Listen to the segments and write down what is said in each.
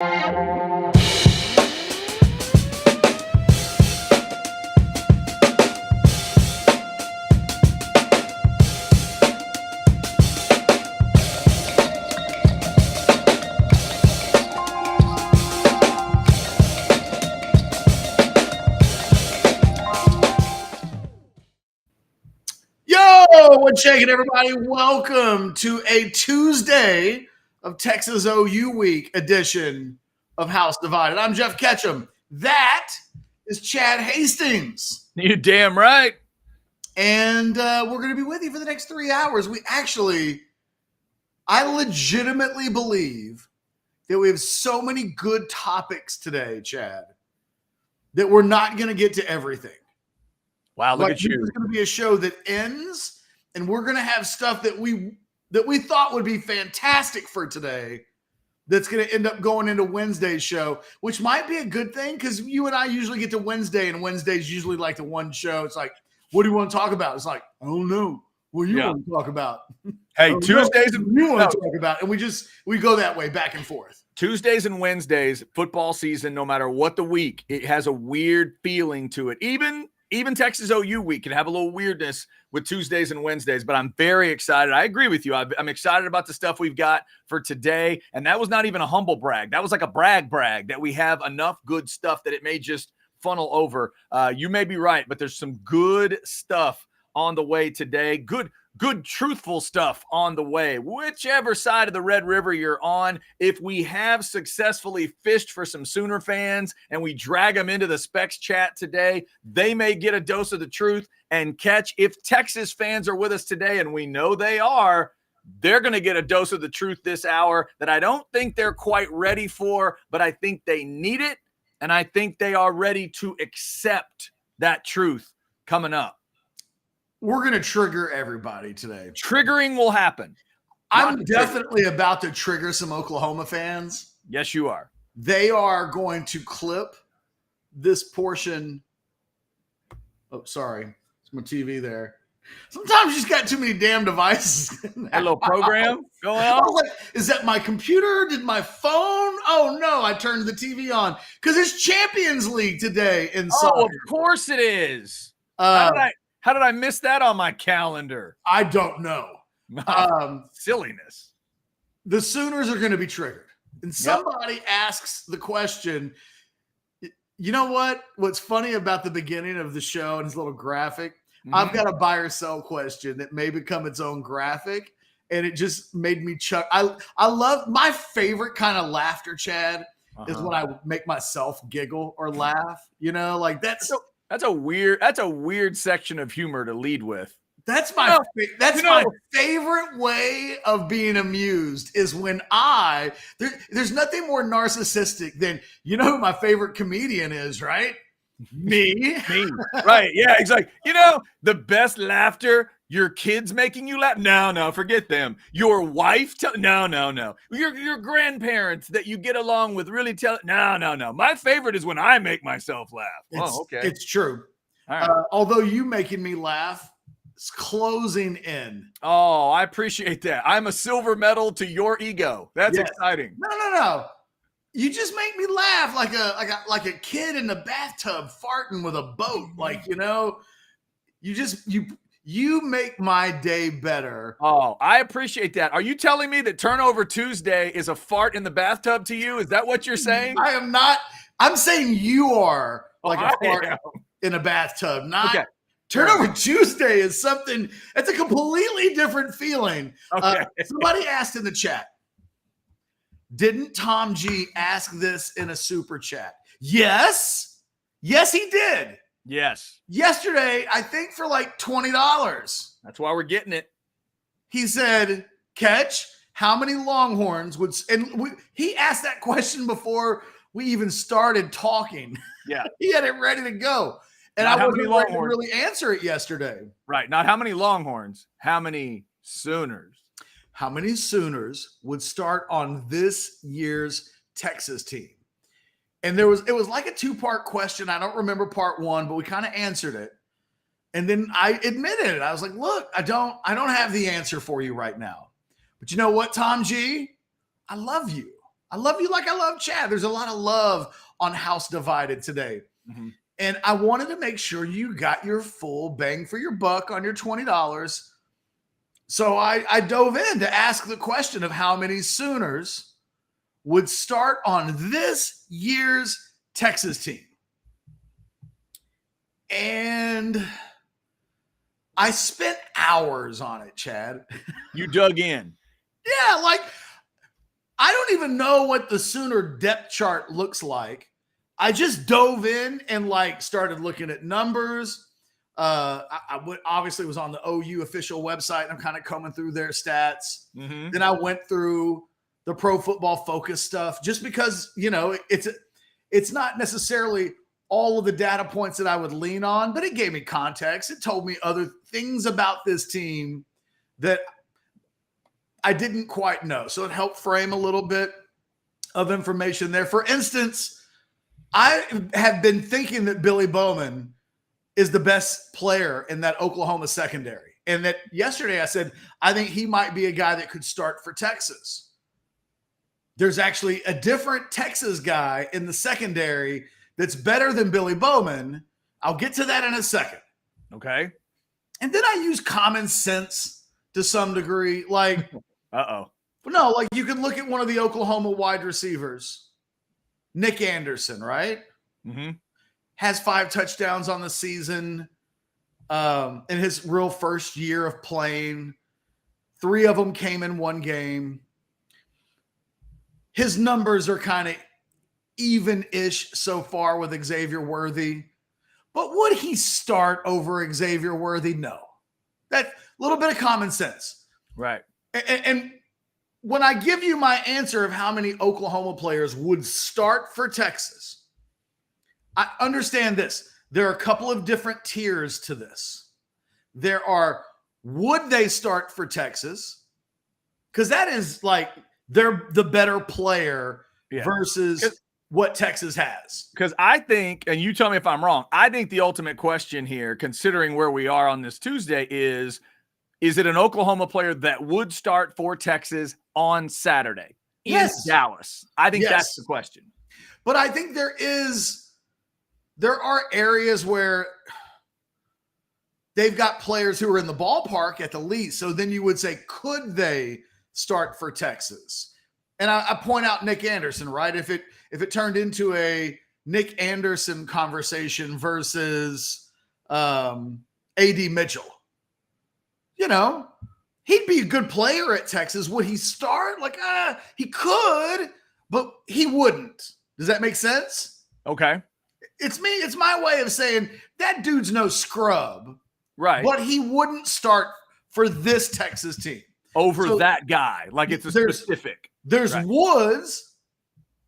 What's shaking, everybody? Welcome to a Tuesday of Texas OU Week edition of House Divided. I'm Jeff Ketchum. That is Chad Hastings. You damn right. And we're going to be with you for the next 3 hours. I legitimately believe that we have so many good topics today, Chad, that we're not going to get to everything. Wow, look at you. This is going to be a show that ends. And we're going to have stuff that we thought would be fantastic for today that's going to end up going into Wednesday's show, which might be a good thing because you and I usually get to Wednesday, and Wednesday's usually like the one show. It's like, what do you want to talk about? It's like, I don't know. What do you want to talk about? Hey, Tuesdays and you want to talk about, and we go that way back and forth. Tuesdays and Wednesdays, football season, no matter what the week, it has a weird feeling to it. Even Texas OU week can have a little weirdness with Tuesdays and Wednesdays, but I'm very excited. I agree with you. I'm excited about the stuff we've got for today, and that was not even a humble brag. That was like a brag that we have enough good stuff that it may just funnel over. You may be right, but there's some good stuff on the way today. Good, truthful stuff on the way. Whichever side of the Red River you're on, if we have successfully fished for some Sooner fans and we drag them into the Specs chat today, they may get a dose of the truth and catch. If Texas fans are with us today, and we know they are, they're going to get a dose of the truth this hour that I don't think they're quite ready for, but I think they need it, and I think they are ready to accept that truth coming up. We're going to trigger everybody today. Triggering will happen. I'm definitely about to trigger some Oklahoma fans. Yes, you are. They are going to clip this portion. Oh, sorry. It's my TV there. Sometimes you just got too many damn devices. A little program going on. I was like, is that my computer? Did my phone? Oh, no, I turned the TV on. Because it's Champions League today in soccer. Oh, of course it is. How did I miss that on my calendar? I don't know. Silliness. The Sooners are going to be triggered. And somebody asks the question, you know what? What's funny about the beginning of the show and his little graphic? Mm-hmm. I've got a buy or sell question that may become its own graphic. And it just made me chuck. I love my favorite kind of laughter, Chad, is when I make myself giggle or laugh. You know, like that's a weird section of humor to lead with. That's my my favorite way of being amused is when there's nothing more narcissistic than, you know who my favorite comedian is, right? Me. Right. Yeah, exactly. The best laughter, your kids making you laugh. No, forget them. Your wife. No. Your grandparents that you get along with really no. My favorite is when I make myself laugh. Okay. It's true. All right. Although you making me laugh is closing in. Oh, I appreciate that. I'm a silver medal to your ego. That's exciting. No. You just make me laugh like a kid in the bathtub farting with a boat. Like, you make my day better. Oh, I appreciate that. Are you telling me that Turnover Tuesday is a fart in the bathtub to you? Is that what you're saying? I am not. I'm saying you are like a fart in a bathtub. Not Turnover Tuesday is something that's a completely different feeling. Okay. Somebody asked in the chat, didn't Tom G ask this in a super chat? Yes, he did. Yes. Yesterday, I think for like $20. That's why we're getting it. He said, Ketch, how many Longhorns would – and he asked that question before we even started talking. Yeah. He had it ready to go. And I wasn't ready to really answer it yesterday. Right. Not how many Longhorns, how many Sooners. How many Sooners would start on this year's Texas team? And it was like a two-part question. I don't remember part one, but we kind of answered it. And then I admitted it. I was like, look, I don't have the answer for you right now. But you know what, Tom G? I love you. I love you like I love Chad. There's a lot of love on House Divided today. Mm-hmm. And I wanted to make sure you got your full bang for your buck on your $20. So I dove in to ask the question of how many Sooners would start on this year's Texas team. And I spent hours on it, Chad. You dug in. Yeah, like I don't even know what the Sooner depth chart looks like. I just dove in and like started looking at numbers. Obviously was on the OU official website and I'm kind of combing through their stats. Mm-hmm. Then I went through the Pro Football Focus stuff just because, you know, it's not necessarily all of the data points that I would lean on, but it gave me context. It told me other things about this team that I didn't quite know. So it helped frame a little bit of information there. For instance, I have been thinking that Billy Bowman is the best player in that Oklahoma secondary. And that yesterday I said, I think he might be a guy that could start for Texas. There's actually a different Texas guy in the secondary that's better than Billy Bowman. I'll get to that in a second. Okay. And then I use common sense to some degree. Like, no, like you can look at one of the Oklahoma wide receivers, Nick Anderson, right? Mm-hmm. Has 5 touchdowns on the season in his real first year of playing. 3 of them came in one game. His numbers are kind of even-ish so far with Xavier Worthy. But would he start over Xavier Worthy? No. That little bit of common sense. Right. And when I give you my answer of how many Oklahoma players would start for Texas, I understand this. There are a couple of different tiers to this. There are, would they start for Texas? Because that is like they're the better player versus what Texas has. Because I think, and you tell me if I'm wrong, I think the ultimate question here, considering where we are on this Tuesday, is it an Oklahoma player that would start for Texas on Saturday in Dallas? I think that's the question. But I think there are areas where they've got players who are in the ballpark at the least. So then you would say, could they start for Texas? And I point out Nick Anderson, right? If it turned into a Nick Anderson conversation versus A.D. Mitchell, you know, he'd be a good player at Texas. Would he start? Like, he could, but he wouldn't. Does that make sense? Okay. It's me. It's my way of saying that dude's no scrub. Right. But he wouldn't start for this Texas team. Over that guy. Like it's a specific. There's Woods.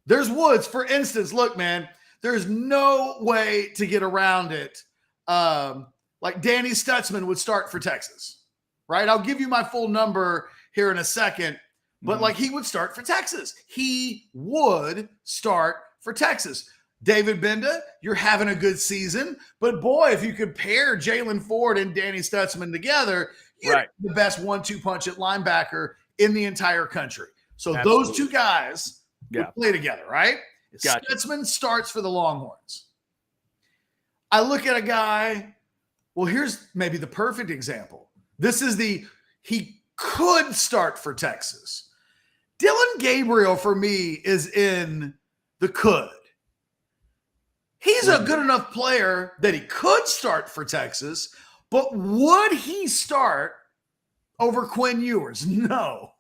There's Woods. For instance, look, man, there's no way to get around it. Like Danny Stutzman would start for Texas, right? I'll give you my full number here in a second, but like he would start for Texas. He would start for Texas. David Benda, you're having a good season, but boy, if you could pair Jalen Ford and Danny Stutzman together, you're the best 1-2 punch at linebacker in the entire country. So those two guys would play together, right? Gotcha. Stutzman starts for the Longhorns. I look at a guy, well, here's maybe the perfect example. This is he could start for Texas. Dylan Gabriel, for me, is in the could. He's a good enough player that he could start for Texas, but would he start over Quinn Ewers? No.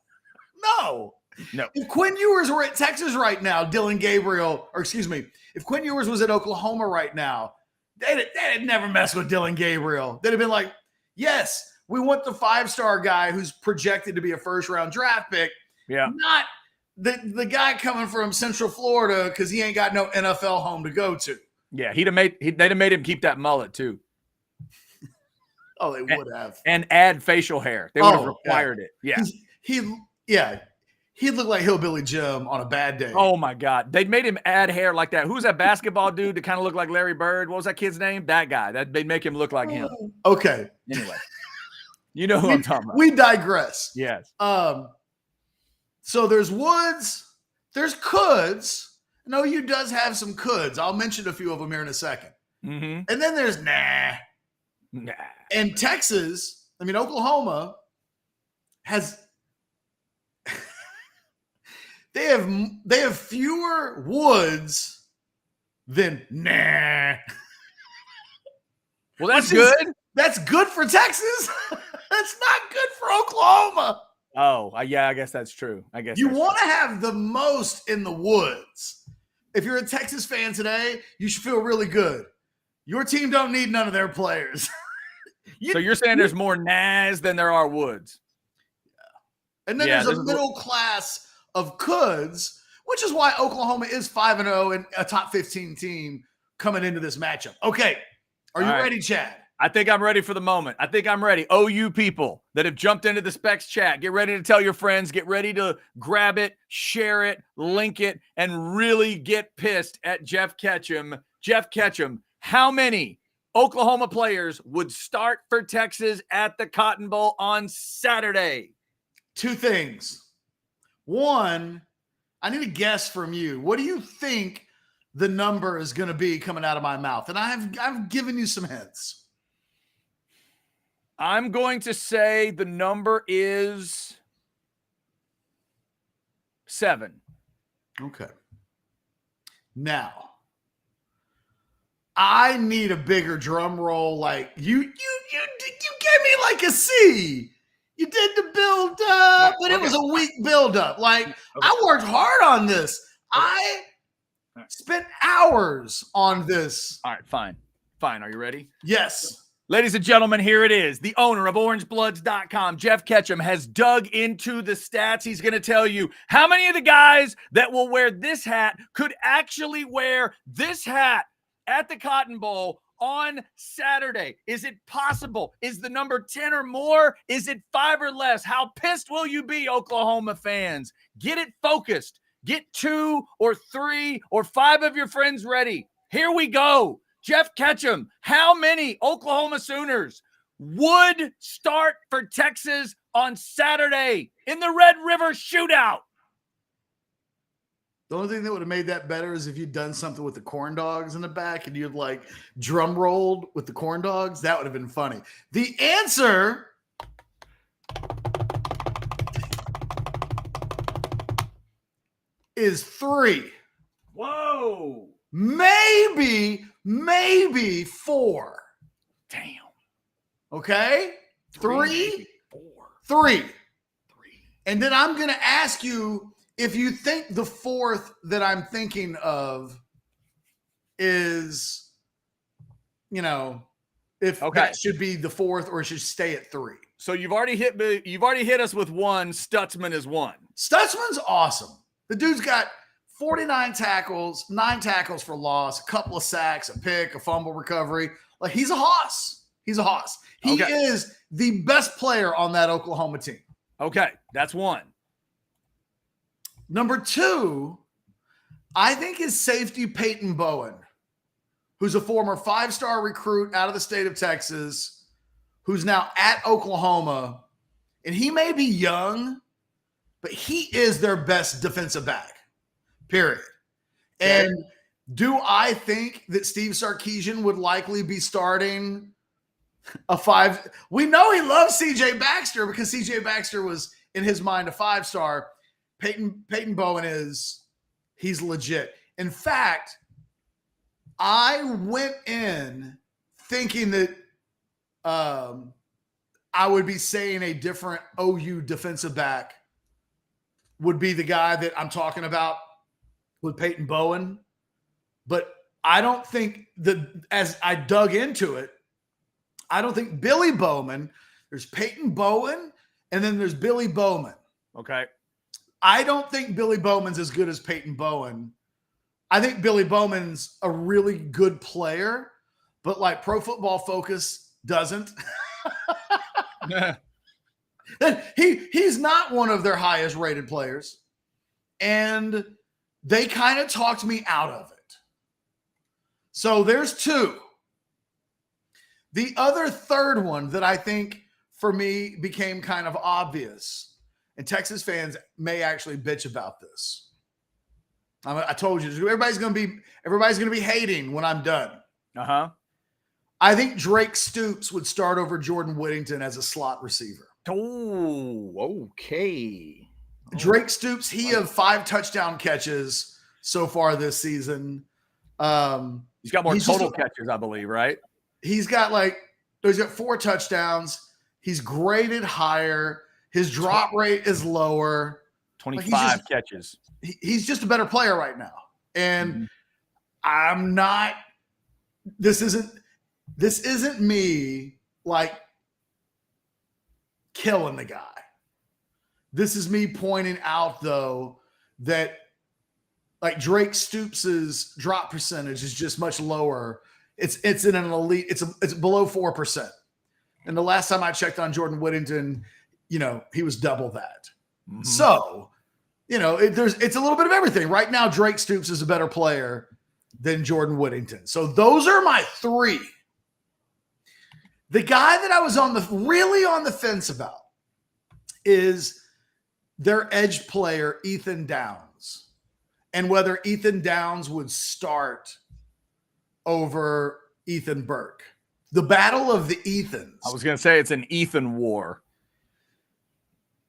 If Quinn Ewers were at Texas right now, if Quinn Ewers was at Oklahoma right now, they'd never mess with Dylan Gabriel. They'd have been like, yes, we want the 5-star guy who's projected to be a first-round draft pick. Yeah. Not the guy coming from Central Florida because he ain't got no NFL home to go to. Yeah, they'd have made him keep that mullet too. Oh, they would have. And add facial hair. They would have required it. Yeah. He'd look like Hillbilly Jim on a bad day. Oh my God. They'd made him add hair like that. Who's that basketball dude that kind of looked like Larry Bird? What was that kid's name? That guy. They'd make him look like him. Okay. Anyway. You know who I'm talking about. We digress. Yes. So there's Woods, There's coulds. And OU does have some coulds. I'll mention a few of them here in a second. Mm-hmm. And then there's nah. And Texas, Oklahoma has they have fewer woods than nah. Well, that's good. That's good for Texas. That's not good for Oklahoma. Oh, yeah, I guess that's true. I guess you want to have the most in the woods. If you're a Texas fan today, you should feel really good. Your team don't need none of their players. So you're saying there's more Naz than there are Woods. Yeah. And then there's a middle class of coulds, which is why Oklahoma is 5-0 and a top 15 team coming into this matchup. Okay. Are you ready, Chad? I think I'm ready for the moment. I think I'm ready. OU people that have jumped into the Specs chat, get ready to tell your friends, get ready to grab it, share it, link it, and really get pissed at Jeff Ketchum. Jeff Ketchum, how many Oklahoma players would start for Texas at the Cotton Bowl on Saturday? Two things. One, I need a guess from you. What do you think the number is going to be coming out of my mouth? And I've given you some hints. I'm going to say the number is 7. Okay. Now, I need a bigger drum roll. Like you gave me like a C. You did the build up, but it was a weak build up. Like I worked hard on this. I spent hours on this. All right, fine. Fine. Are you ready? Yes. Ladies and gentlemen, here it is. The owner of OrangeBloods.com, Jeff Ketchum, has dug into the stats. He's going to tell you how many of the guys that will wear this hat could actually wear this hat at the Cotton Bowl on Saturday. Is it possible? Is the number 10 or more? Is it 5 or less? How pissed will you be, Oklahoma fans? Get it focused. Get 2 or 3 or 5 of your friends ready. Here we go. Jeff Ketchum, how many Oklahoma Sooners would start for Texas on Saturday in the Red River Shootout? The only thing that would have made that better is if you'd done something with the corn dogs in the back and you'd like drum rolled with the corn dogs. That would have been funny. The answer is 3. Whoa. Maybe 4. Damn. Okay? 3? 4. 3. And then I'm going to ask you if you think the 4th that I'm thinking of is, if that should be the 4th or it should stay at 3. So you've already hit me. You've already hit us with 1. Stutzman is 1. Stutzman's awesome. The dude's got 49 tackles, 9 tackles for loss, a couple of sacks, a pick, a fumble recovery. Like he's a hoss. He's a hoss. He is the best player on that Oklahoma team. Okay, that's 1. Number 2, I think is safety Peyton Bowen, who's a former 5-star recruit out of the state of Texas, who's now at Oklahoma. And he may be young, but he is their best defensive back. Period. Okay. And do I think that Steve Sarkisian would likely be starting a 5? We know he loves CJ Baxter because CJ Baxter was, in his mind, a 5-star. Peyton Bowen he's legit. In fact, I went in thinking that I would be saying a different OU defensive back would be the guy that I'm talking about with Peyton Bowen. But I don't think that, as I dug into it, I don't think Billy Bowman, there's Peyton Bowen, and then there's Billy Bowman. Okay. I don't think Billy Bowman's as good as Peyton Bowen. I think Billy Bowman's a really good player, but like Pro Football Focus doesn't. He's not one of their highest rated players. And they kind of talked me out of it. So there's 2. The other third one that I think for me became kind of obvious, and Texas fans may actually bitch about this. I told you, everybody's going to be hating when I'm done. I think Drake Stoops would start over Jordan Whittington as a slot receiver. Oh, okay. Drake Stoops, he have 5 touchdown catches so far this season. He's got more total catches, I believe, right? He's got 4 touchdowns. He's graded higher. His drop rate is lower. 25 catches. He's just a better player right now. And I'm not – this isn't me killing the guy. This is me pointing out, though, that Drake Stoops' drop percentage is just much lower. It's in an elite. It's below 4%. And the last time I checked on Jordan Whittington, he was double that. So, it's a little bit of everything. Right now, Drake Stoops is a better player than Jordan Whittington. So those are my 3. The guy that I was really on the fence about is their edge player, Ethan Downs, and whether Ethan Downs would start over Ethan Burke. The battle of the Ethans. I was going to say it's an Ethan war.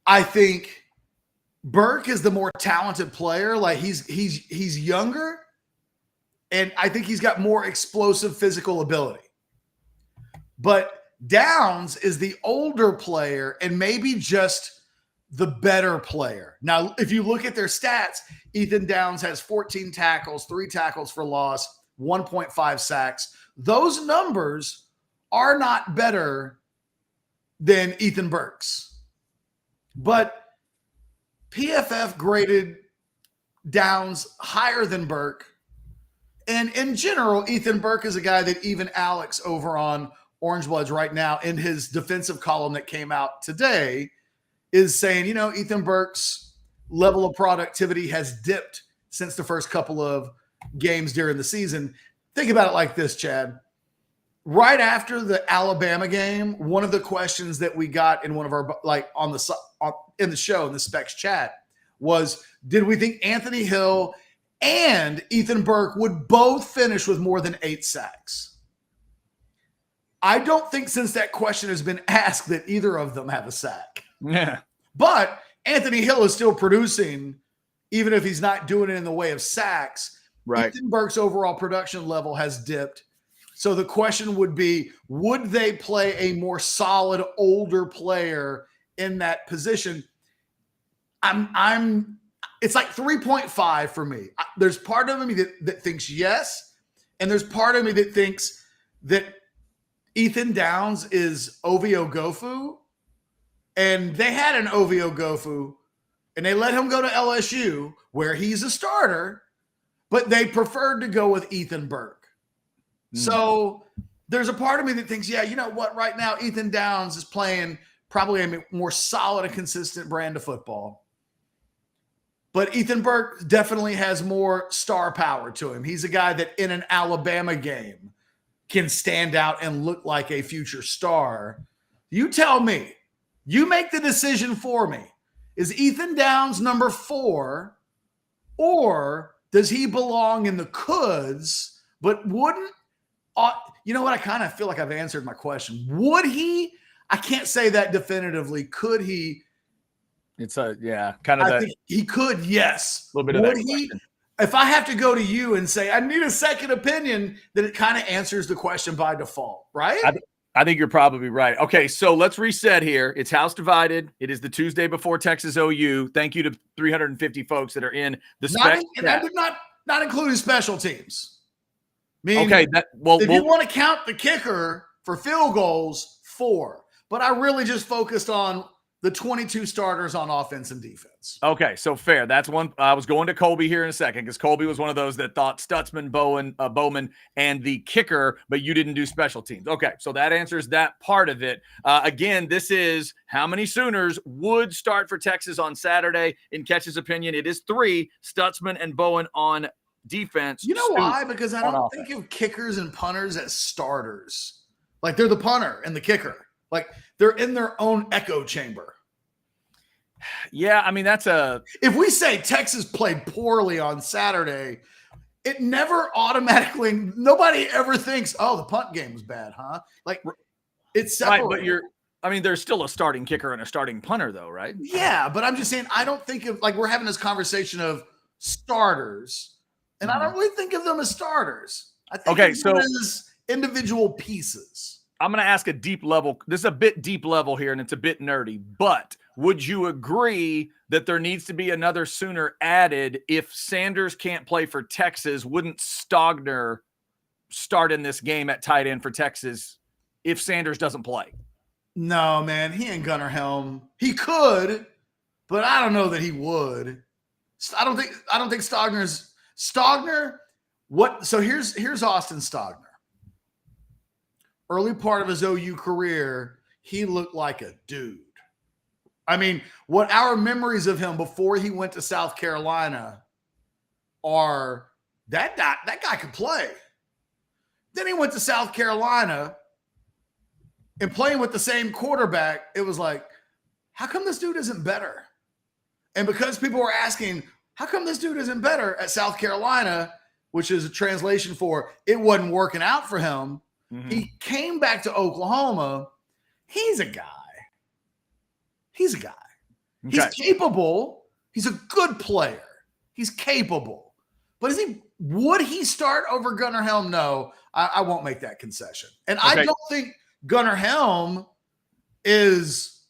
I think Burke is the more talented player. He's younger, and I think he's got more explosive physical ability. But Downs is the older player and maybe just the better player. Now, if you look at their stats, Ethan Downs has 14 tackles, 3 tackles for loss, 1.5 sacks. Those numbers are not better than Ethan Burke's. But PFF graded Downs higher than Burke. And in general, Ethan Burke is a guy that even Alex over on Orange Bloods right now in his defensive column that came out today is saying, Ethan Burke's level of productivity has dipped since the first couple of games during the season. Think about it like this, Chad. Right after the Alabama game, one of the questions that we got in one of our in the show in the Specs chat was, did we think Anthony Hill and Ethan Burke would both finish with more than 8 sacks? I don't think since that question has been asked that either of them have a sack. Yeah. But Anthony Hill is still producing, even if he's not doing it in the way of sacks. Right. Ethan Burke's overall production level has dipped. So the question would be, would they play a more solid, older player in that position? It's like 3.5 for me. There's part of me that thinks yes, and there's part of me that thinks that Ethan Downs is Ovio Gofu, and they had an Ovio Gofu, and they let him go to LSU, where he's a starter, but they preferred to go with Ethan Burke. So there's a part of me that thinks, yeah, you know what? Right now, Ethan Downs is playing probably a more solid and consistent brand of football. But Ethan Burke definitely has more star power to him. He's a guy that in an Alabama game can stand out and look like a future star. You tell me. You make the decision for me. Is Ethan Downs number 4, or does he belong in the coulds, but wouldn't? You know what? I kind of feel like I've answered my question. Would he? I can't say that definitively. Could he? It's kind of that. I think he could, yes. A little bit of that question. If I have to go to you and say, I need a second opinion, then it kind of answers the question by default, right? I think you're probably right. Okay, so let's reset here. It's house divided. It is the Tuesday before Texas OU. Thank you to 350 folks that are in the spec. And I did not including special teams. Okay, if you want to count the kicker for field goals, 4. But I really just focused on the 22 starters on offense and defense. Okay, so fair. That's one. I was going to Colby here in a second because Colby was one of those that thought Stutzman, Bowman, and the kicker, but you didn't do special teams. Okay, so that answers that part of it. Again, this is how many Sooners would start for Texas on Saturday. In Ketch's opinion, it is 3, Stutzman and Bowen on defense. You know why? Because I don't think of kickers and punters as starters. Like they're the punter and the kicker. Like they're in their own echo chamber. Yeah, I mean, if we say Texas played poorly on Saturday, it never automatically, nobody ever thinks, oh, the punt game was bad, huh? Like, it's separated. Right, but there's still a starting kicker and a starting punter, though, right? Yeah, but I'm just saying, I don't think of, like, we're having this conversation of starters, and I don't really think of them as starters. I think of them as individual pieces. I'm going to ask a deep level. This is a bit deep level here, and it's a bit nerdy, but would you agree that there needs to be another Sooner added if Sanders can't play for Texas? Wouldn't Stogner start in this game at tight end for Texas if Sanders doesn't play? No, man, he ain't Gunnar Helm. He could, but I don't know that he would. I don't think Stogner. What? So here's Austin Stogner. Early part of his OU career, he looked like a dude. I mean, what our memories of him before he went to South Carolina are that guy could play. Then he went to South Carolina and playing with the same quarterback, it was like, how come this dude isn't better? And because people were asking, how come this dude isn't better at South Carolina, which is a translation for it wasn't working out for him, he came back to Oklahoma. He's a guy. Okay. He's capable. He's a good player. He's capable. But would he start over Gunnar Helm? No, I won't make that concession. And I don't think Gunnar Helm is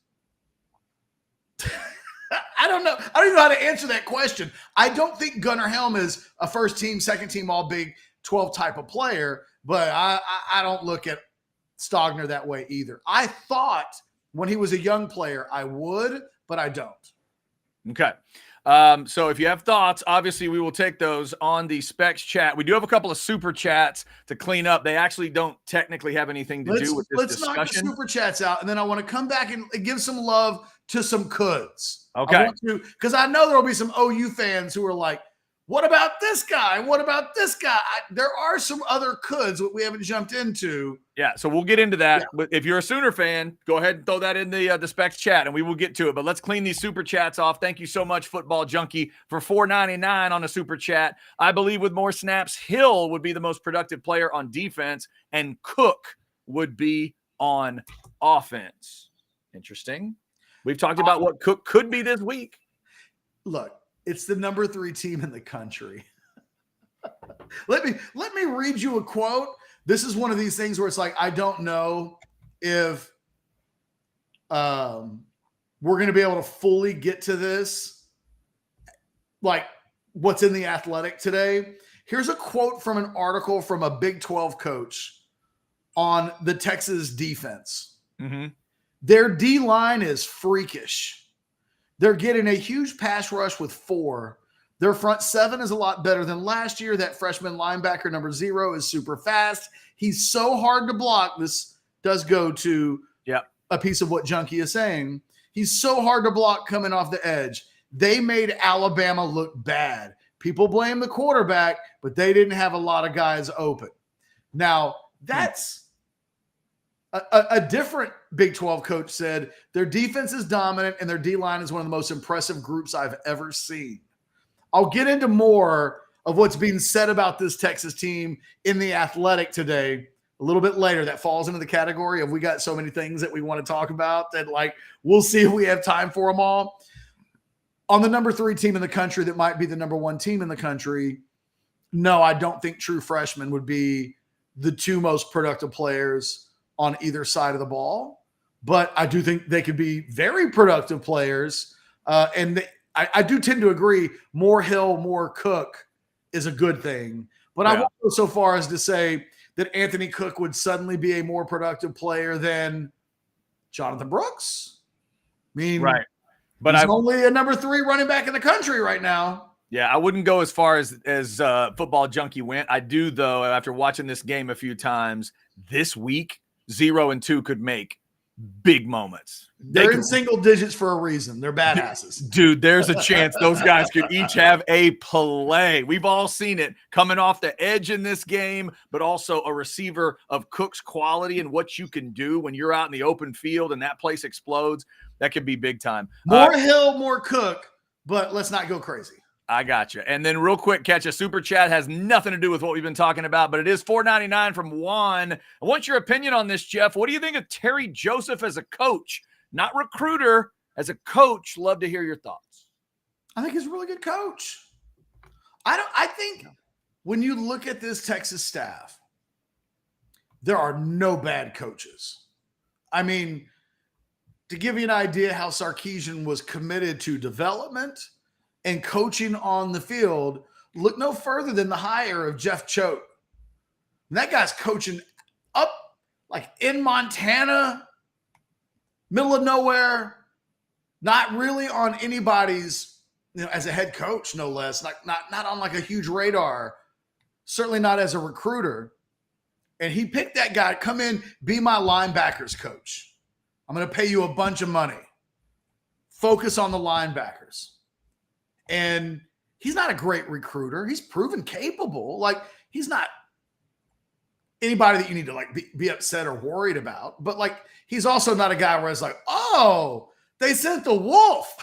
I don't know. I don't even know how to answer that question. I don't think Gunnar Helm is a first team, second team, all Big 12 type of player, but I don't look at Stogner that way either. I thought when he was a young player, I would, but I don't. Okay. So if you have thoughts, obviously we will take those on the Specs chat. We do have a couple of super chats to clean up. They actually don't technically have anything to do with this discussion. Let's knock the super chats out, and then I want to come back and give some love to some coulds. Okay. Because I know there will be some OU fans who are like, what about this guy? What about this guy? There are some other coulds that we haven't jumped into. Yeah, so we'll get into that. But if you're a Sooner fan, go ahead and throw that in the Specs chat, and we will get to it. But let's clean these super chats off. Thank you so much, Football Junkie, for $4.99 on a super chat. I believe with more snaps, Hill would be the most productive player on defense, and Cook would be on offense. Interesting. We've talked about what Cook could be this week. Look, it's the number 3 team in the country. Let me read you a quote. This is one of these things where it's like, I don't know if we're going to be able to fully get to this, like what's in the Athletic today. Here's a quote from an article from a Big 12 coach on the Texas defense. Their D-line is freakish. They're getting a huge pass rush with 4. Their front 7 is a lot better than last year. That freshman linebacker number 0 is super fast. He's so hard to block. This does go to a piece of what Junkie is saying. He's so hard to block coming off the edge. They made Alabama look bad. People blame the quarterback, but they didn't have a lot of guys open. Now, that's a different Big 12 coach said their defense is dominant and their D-line is one of the most impressive groups I've ever seen. I'll get into more of what's being said about this Texas team in the Athletic today a little bit later. That falls into the category of we got so many things that we want to talk about that, like, we'll see if we have time for them all. On the number 3 team in the country that might be the number 1 team in the country, no, I don't think true freshmen would be the 2 most productive players on either side of the ball, but I do think they could be very productive players. I do tend to agree more Hill, more Cook is a good thing, but I won't go so far as to say that Anthony Cook would suddenly be a more productive player than Jonathan Brooks. I mean, right. But he's only a number 3 running back in the country right now. Yeah, I wouldn't go as far as Football Junkie went. I do, though, after watching this game a few times this week, 0 and 2 could make big moments. They're in single digits for a reason. They're badasses. Dude, there's a chance those guys could each have a play. We've all seen it coming off the edge in this game, but also a receiver of Cook's quality and what you can do when you're out in the open field and that place explodes. That could be big time. More Hill, more Cook, but let's not go crazy. I got you. And then real quick, Catch, a super chat has nothing to do with what we've been talking about, but it is $4.99 from Juan. I want your opinion on this, Jeff. What do you think of Terry Joseph as a coach? Not recruiter, as a coach. Love to hear your thoughts. I think he's a really good coach. I think when you look at this Texas staff, there are no bad coaches. I mean, to give you an idea how Sarkisian was committed to development and coaching on the field, look no further than the hire of Jeff Choate. And that guy's coaching up like in Montana, middle of nowhere, not really on anybody's, as a head coach, no less, not on like a huge radar, certainly not as a recruiter. And he picked that guy, come in, be my linebackers coach. I'm going to pay you a bunch of money. Focus on the linebackers. And he's not a great recruiter. He's proven capable. Like, he's not anybody that you need to like be upset or worried about. But like, he's also not a guy where it's like, oh, they sent the wolf.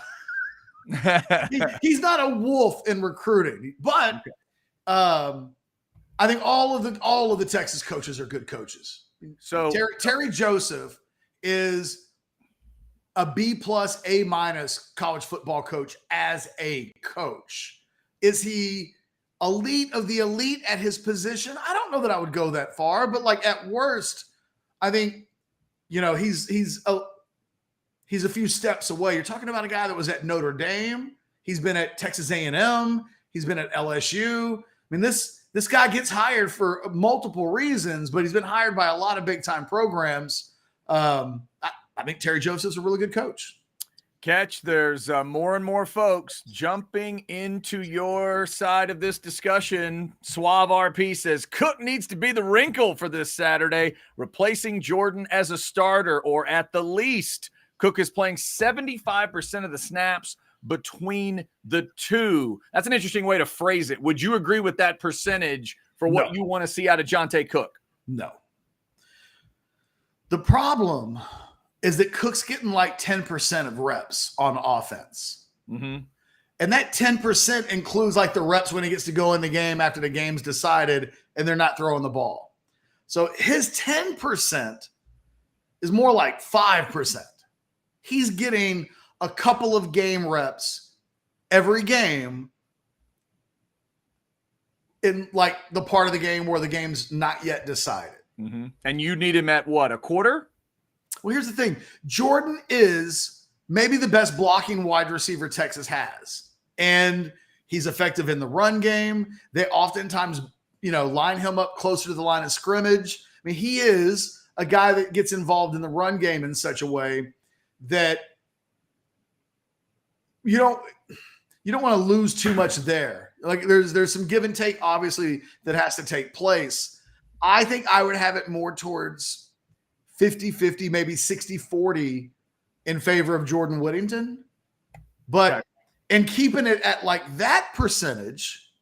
He's not a wolf in recruiting. But I think all of the Texas coaches are good coaches. So Terry Joseph is a B+, A- college football coach as a coach. Is he elite of the elite at his position? I don't know that I would go that far, but like at worst, I think, he's a few steps away. You're talking about a guy that was at Notre Dame. He's been at Texas A&M. He's been at LSU. I mean, this guy gets hired for multiple reasons, but he's been hired by a lot of big-time programs. I think Terry Joseph's a really good coach. Ketch, there's more and more folks jumping into your side of this discussion. Suave RP says Cook needs to be the wrinkle for this Saturday, replacing Jordan as a starter, or at the least, Cook is playing 75% of the snaps between the two. That's an interesting way to phrase it. Would you agree with that percentage for what you want to see out of Jonte Cook? No. The problem is that Cook's getting like 10% of reps on offense. Mm-hmm. And that 10% includes like the reps when he gets to go in the game after the game's decided and they're not throwing the ball. So his 10% is more like 5%. He's getting a couple of game reps every game in like the part of the game where the game's not yet decided. Mm-hmm. And you need him at what, a quarter? Well, here's the thing. Jordan is maybe the best blocking wide receiver Texas has. And he's effective in the run game. They oftentimes, line him up closer to the line of scrimmage. I mean, he is a guy that gets involved in the run game in such a way that you don't want to lose too much there. Like there's some give and take, obviously, that has to take place. I think I would have it more towards 50-50, maybe 60-40 in favor of Jordan Whittington. But in keeping it at like that percentage,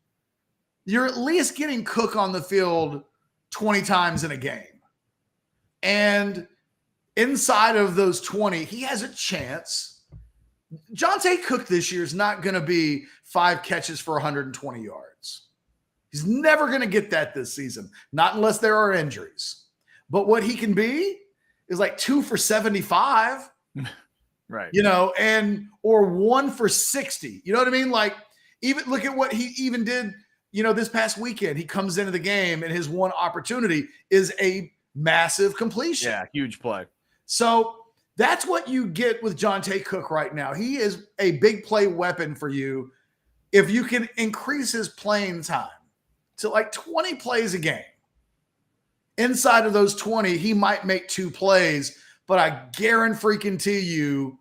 you're at least getting Cook on the field 20 times in a game. And inside of those 20, he has a chance. Jonte Cook this year is not going to be 5 catches for 120 yards. He's never going to get that this season, not unless there are injuries. But what he can be is like 2 for 75, right? Or 1 for 60. You know what I mean? Like, even look at what he even did, this past weekend. He comes into the game and his one opportunity is a massive completion. Yeah, huge play. So that's what you get with Jonte Cook right now. He is a big play weapon for you if you can increase his playing time to like 20 plays a game. Inside of those 20, he might make 2 plays, but I guarantee you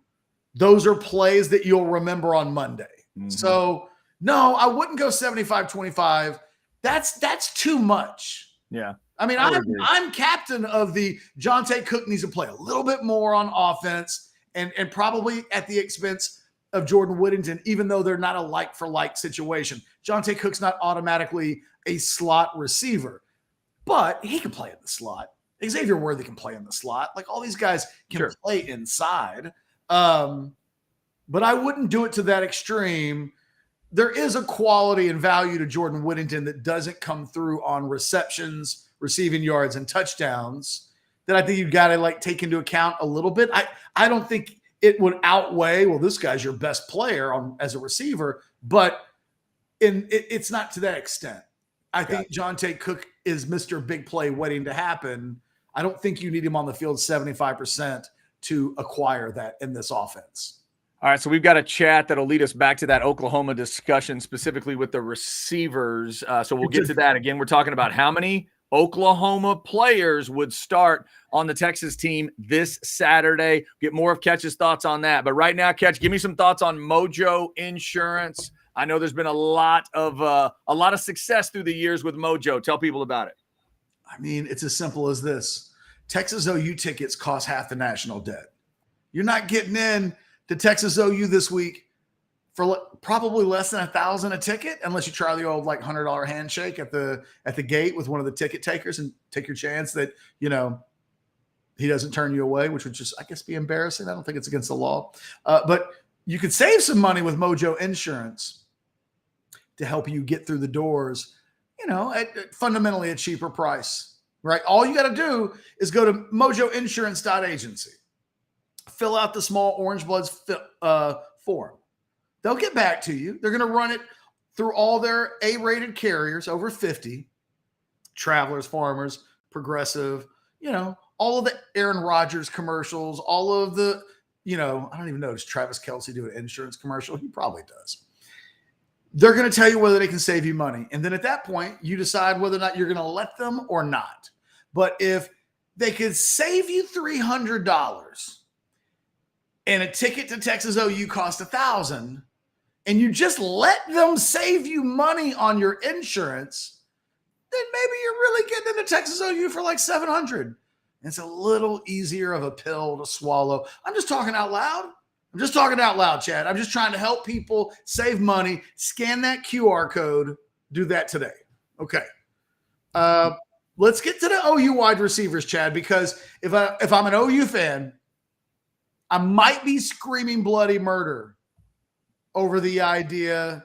those are plays that you'll remember on Monday. Mm-hmm. So, no, I wouldn't go 75-25. That's too much. Yeah. I mean, I'm captain of the Jonte Cook needs to play a little bit more on offense and probably at the expense of Jordan Whittington, even though they're not a like-for-like situation. Jonte Cook's not automatically a slot receiver. But he can play in the slot. Xavier Worthy can play in the slot. Like all these guys can play inside. But I wouldn't do it to that extreme. There is a quality and value to Jordan Whittington that doesn't come through on receptions, receiving yards, and touchdowns that I think you've got to like take into account a little bit. I don't think it would outweigh, well, this guy's your best player as a receiver, but it's not to that extent. I think Jonte Cook is Mr. Big Play waiting to happen. I don't think you need him on the field 75% to acquire that in this offense. All right, so we've got a chat that'll lead us back to that Oklahoma discussion, specifically with the receivers. So we'll get to that. Again, we're talking about how many Oklahoma players would start on the Texas team this Saturday. Get more of Ketch's thoughts on that. But right now, Ketch, give me some thoughts on Mojo Insurance. I know there's been a lot of success through the years with Mojo. Tell people about it. I mean, it's as simple as this. Texas OU tickets cost half the national debt. You're not getting in to Texas OU this week for probably less than $1,000 a ticket, unless you try the old like $100 handshake at the gate with one of the ticket takers and take your chance that, you know, he doesn't turn you away, which would just, I guess, be embarrassing. I don't think it's against the law. But you could save some money with Mojo Insurance to help you get through the doors, you know, at fundamentally a cheaper price, right? All you got to do is go to mojoinsurance.agency. Fill out the small Orange Bloods form. They'll get back to you. They're going to run it through all their A-rated carriers, over 50, Travelers, Farmers, Progressive, you know, all of the Aaron Rodgers commercials, all of the, you know, I don't even know, does Travis Kelce do an insurance commercial? He probably does. They're going to tell you whether they can save you money. And then at that point, you decide whether or not you're going to let them or not. But if they could save you $300 and a ticket to Texas OU cost $1,000, and you just let them save you money on your insurance, then maybe you're really getting into Texas OU for like $700. It's a little easier of a pill to swallow. I'm just talking out loud. Chad. I'm just trying to help people save money. Scan that QR code. Do that today. Okay. Let's get to the OU wide receivers, Chad, because if I'm an OU fan, I might be screaming bloody murder over the idea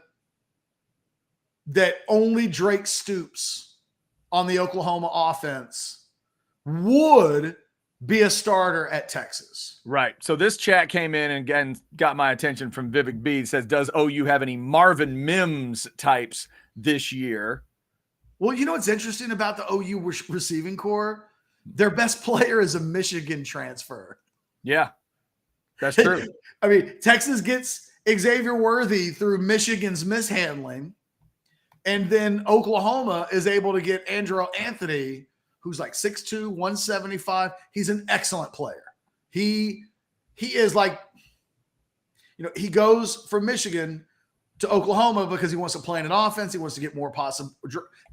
that only Drake Stoops on the Oklahoma offense would be a starter at Texas. Right. So this chat came in and again got my attention from Vivek B. It says, does OU have any Marvin Mims types this year? Well, you know what's interesting about the OU receiving core? Their best player is a Michigan transfer. Yeah. That's true. I mean, Texas gets Xavier Worthy through Michigan's mishandling, and then Oklahoma is able to get Andrew Anthony, who's like 6'2", 175. He's an excellent player. He is like, you know, he goes from Michigan to Oklahoma because he wants to play in an offense. He wants to get more possible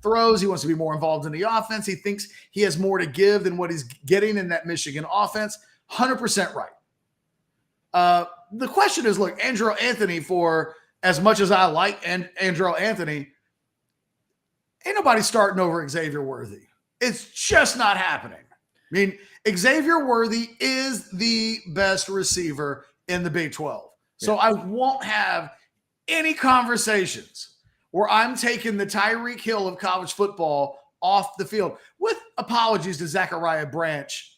throws. He wants to be more involved in the offense. He thinks he has more to give than what he's getting in that Michigan offense. 100% right. The question is, look, Andrew Anthony, for as much as I like Andrew Anthony, ain't nobody starting over Xavier Worthy. It's just not happening. I mean, Xavier Worthy is the best receiver in the Big 12. So I won't have any conversations where I'm taking the Tyreek Hill of college football off the field, with apologies to Zachariah Branch,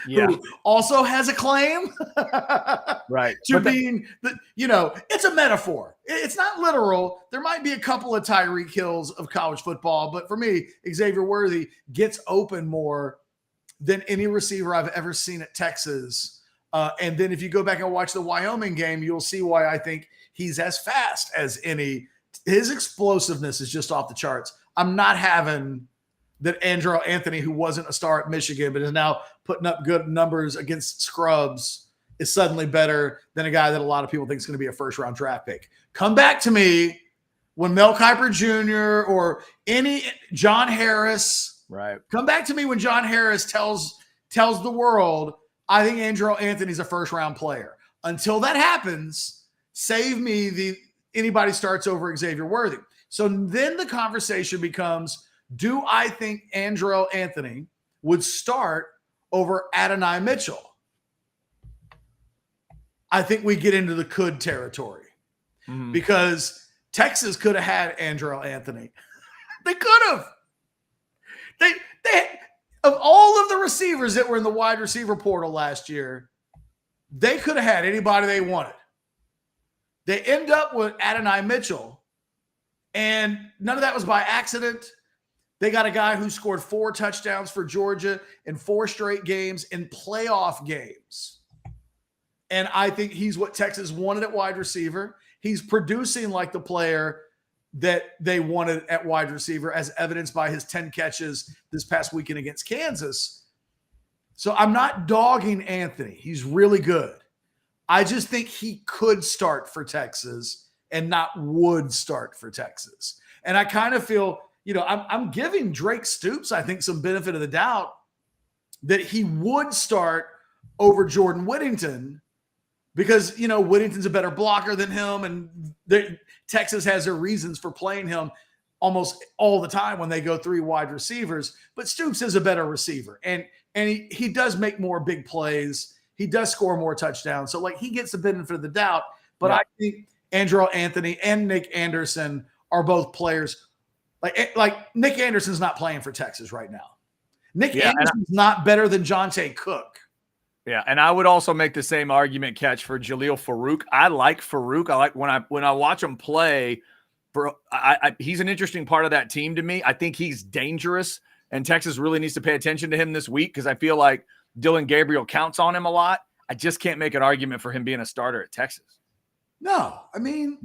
who also has a claim right to being, you know, it's a metaphor. It's not literal. There might be a couple of Tyreek Hills of college football, but for me, Xavier Worthy gets open more than any receiver I've ever seen at Texas. And then if you go back and watch the Wyoming game, you'll see why I think he's as fast as any. His explosiveness is just off the charts. I'm not having that Andrew Anthony, who wasn't a star at Michigan, but is now putting up good numbers against scrubs, is suddenly better than a guy that a lot of people think is going to be a first-round draft pick. Come back to me when Mel Kiper Jr. or any John Harris. Right. Come back to me when John Harris tells the world, I think Andrew Anthony's a first-round player. Until that happens, save me anybody starts over Xavier Worthy. So then the conversation becomes, do I think Andrew Anthony would start over Adonai Mitchell? I think we get into the could territory because Texas could have had Andrell Anthony. They could have. They of all of the receivers that were in the wide receiver portal last year, they could have had anybody they wanted. They end up with Adonai Mitchell, and none of that was by accident. They got a guy who scored 4 touchdowns for Georgia in 4 straight games in playoff games. And I think he's what Texas wanted at wide receiver. He's producing like the player that they wanted at wide receiver, as evidenced by his 10 catches this past weekend against Kansas. So I'm not dogging Anthony. He's really good. I just think he could start for Texas and not would start for Texas. And I kind of feel, I'm giving Drake Stoops, I think, some benefit of the doubt that he would start over Jordan Whittington because, Whittington's a better blocker than him, and Texas has their reasons for playing him almost all the time when they go 3 wide receivers. But Stoops is a better receiver, and he does make more big plays. He does score more touchdowns. So, he gets the benefit of the doubt. But I think Andrell Anthony and Nick Anderson are both players. Like Nick Anderson's not playing for Texas right now. Nick Anderson's not better than Jonte Cook. Yeah, and I would also make the same argument, Ketch, for Jaleel Farouk. I like Farouk. I like when I watch him play. He's an interesting part of that team to me. I think he's dangerous, and Texas really needs to pay attention to him this week because I feel like Dylan Gabriel counts on him a lot. I just can't make an argument for him being a starter at Texas. No, I mean,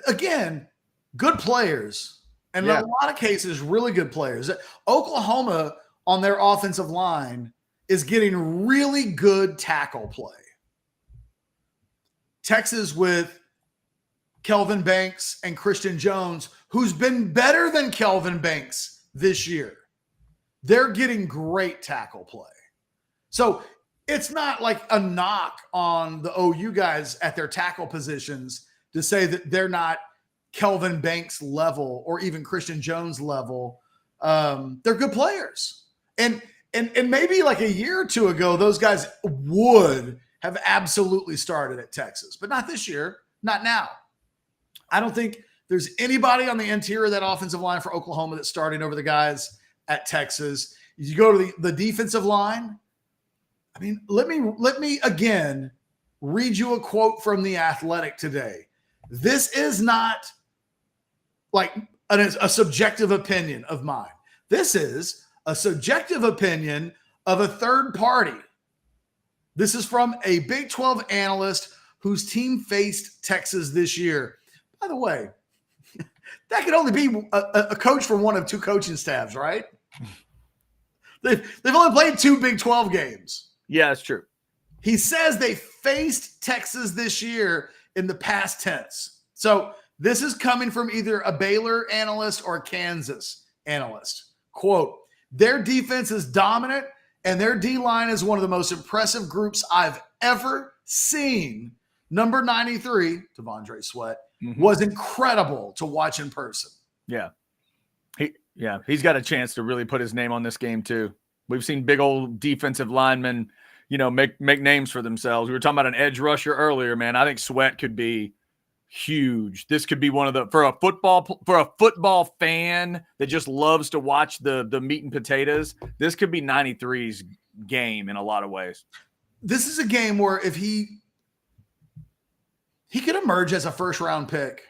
again, good players, and in a lot of cases, really good players. Oklahoma on their offensive line is getting really good tackle play. Texas with Kelvin Banks and Christian Jones, who's been better than Kelvin Banks this year. They're getting great tackle play. So it's not like a knock on the OU guys at their tackle positions to say that they're not Kelvin Banks level or even Christian Jones level. They're good players. And maybe like a year or two ago, those guys would have absolutely started at Texas, but not this year, not now. I don't think there's anybody on the interior of that offensive line for Oklahoma that's starting over the guys at Texas. You go to the defensive line. I mean, let me again read you a quote from The Athletic today. This is not like a subjective opinion of mine. This is a subjective opinion of a third party. This is from a Big 12 analyst whose team faced Texas this year. By the way, that could only be a coach from one of 2 coaching staffs, right? They've only played 2 Big 12 games. Yeah, that's true. He says they faced Texas this year in the past tense. So this is coming from either a Baylor analyst or a Kansas analyst. Quote, their defense is dominant and their D-line is one of the most impressive groups I've ever seen. Number 93, T'Vondre Sweat, was incredible to watch in person. Yeah. He's got a chance to really put his name on this game too. We've seen big old defensive linemen, make names for themselves. We were talking about an edge rusher earlier, man. I think Sweat could be huge. This could be one of the for a football fan that just loves to watch the meat and potatoes. This could be 93's game in a lot of ways. This is a game where if he could emerge as a first-round pick.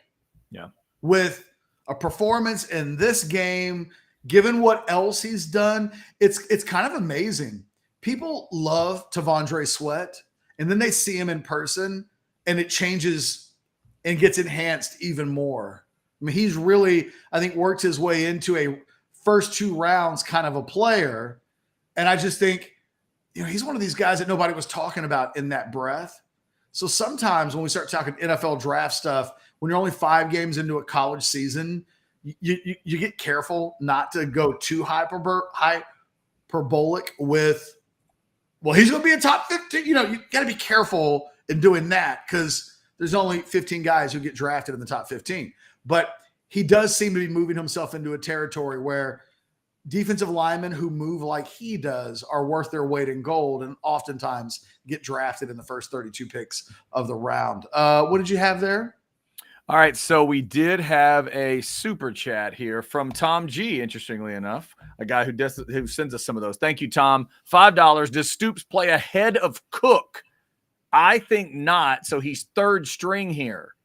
Yeah. With a performance in this game, given what else he's done, it's kind of amazing. People love T'Vondre Sweat, and then they see him in person, and it changes and gets enhanced even more. I mean, he's really, I think, worked his way into a first 2 rounds kind of a player. And I just think, he's one of these guys that nobody was talking about in that breath. So sometimes when we start talking NFL draft stuff, when you're only 5 games into a college season, you get careful not to go too hyperbolic with, well, he's going to be a top 15. You got to be careful in doing that because there's only 15 guys who get drafted in the top 15. But he does seem to be moving himself into a territory where defensive linemen who move like he does are worth their weight in gold and oftentimes get drafted in the first 32 picks of the round. What did you have there? All right, so we did have a super chat here from Tom G, interestingly enough, a guy who sends us some of those. Thank you, Tom. $5. Does Stoops play ahead of Cook? I think not, so he's third string here.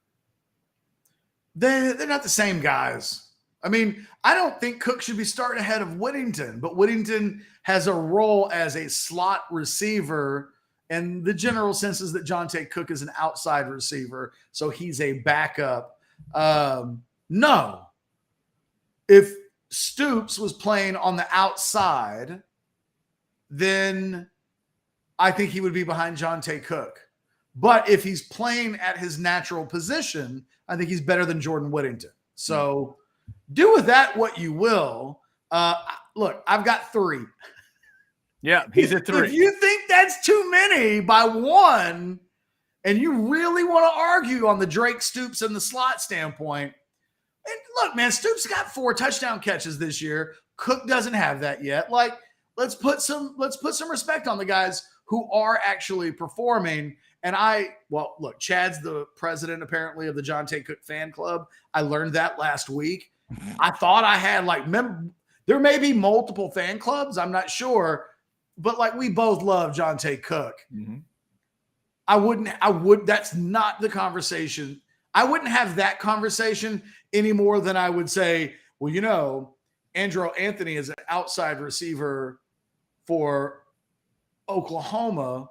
They're not the same guys. I mean, I don't think Cook should be starting ahead of Whittington, but Whittington has a role as a slot receiver, and the general sense is that Jonte Cook is an outside receiver, so he's a backup. No. If Stoops was playing on the outside, then I think he would be behind Jonte Cook. But if he's playing at his natural position, I think he's better than Jordan Whittington. So do with that what you will. Look, I've got 3. Yeah, he's at 3. If you think that's too many by 1, and you really want to argue on the Drake Stoops and the slot standpoint, and look, man, Stoops got 4 touchdown catches this year. Cook doesn't have that yet. Like, let's put some respect on the guys who are actually performing. And look, Chad's the president apparently of the Jonte Cook fan club. I learned that last week. I thought I had there may be multiple fan clubs. I'm not sure, but we both love Jonte Cook. Mm-hmm. That's not the conversation. I wouldn't have that conversation any more than I would say, well, Andrew Anthony is an outside receiver for Oklahoma,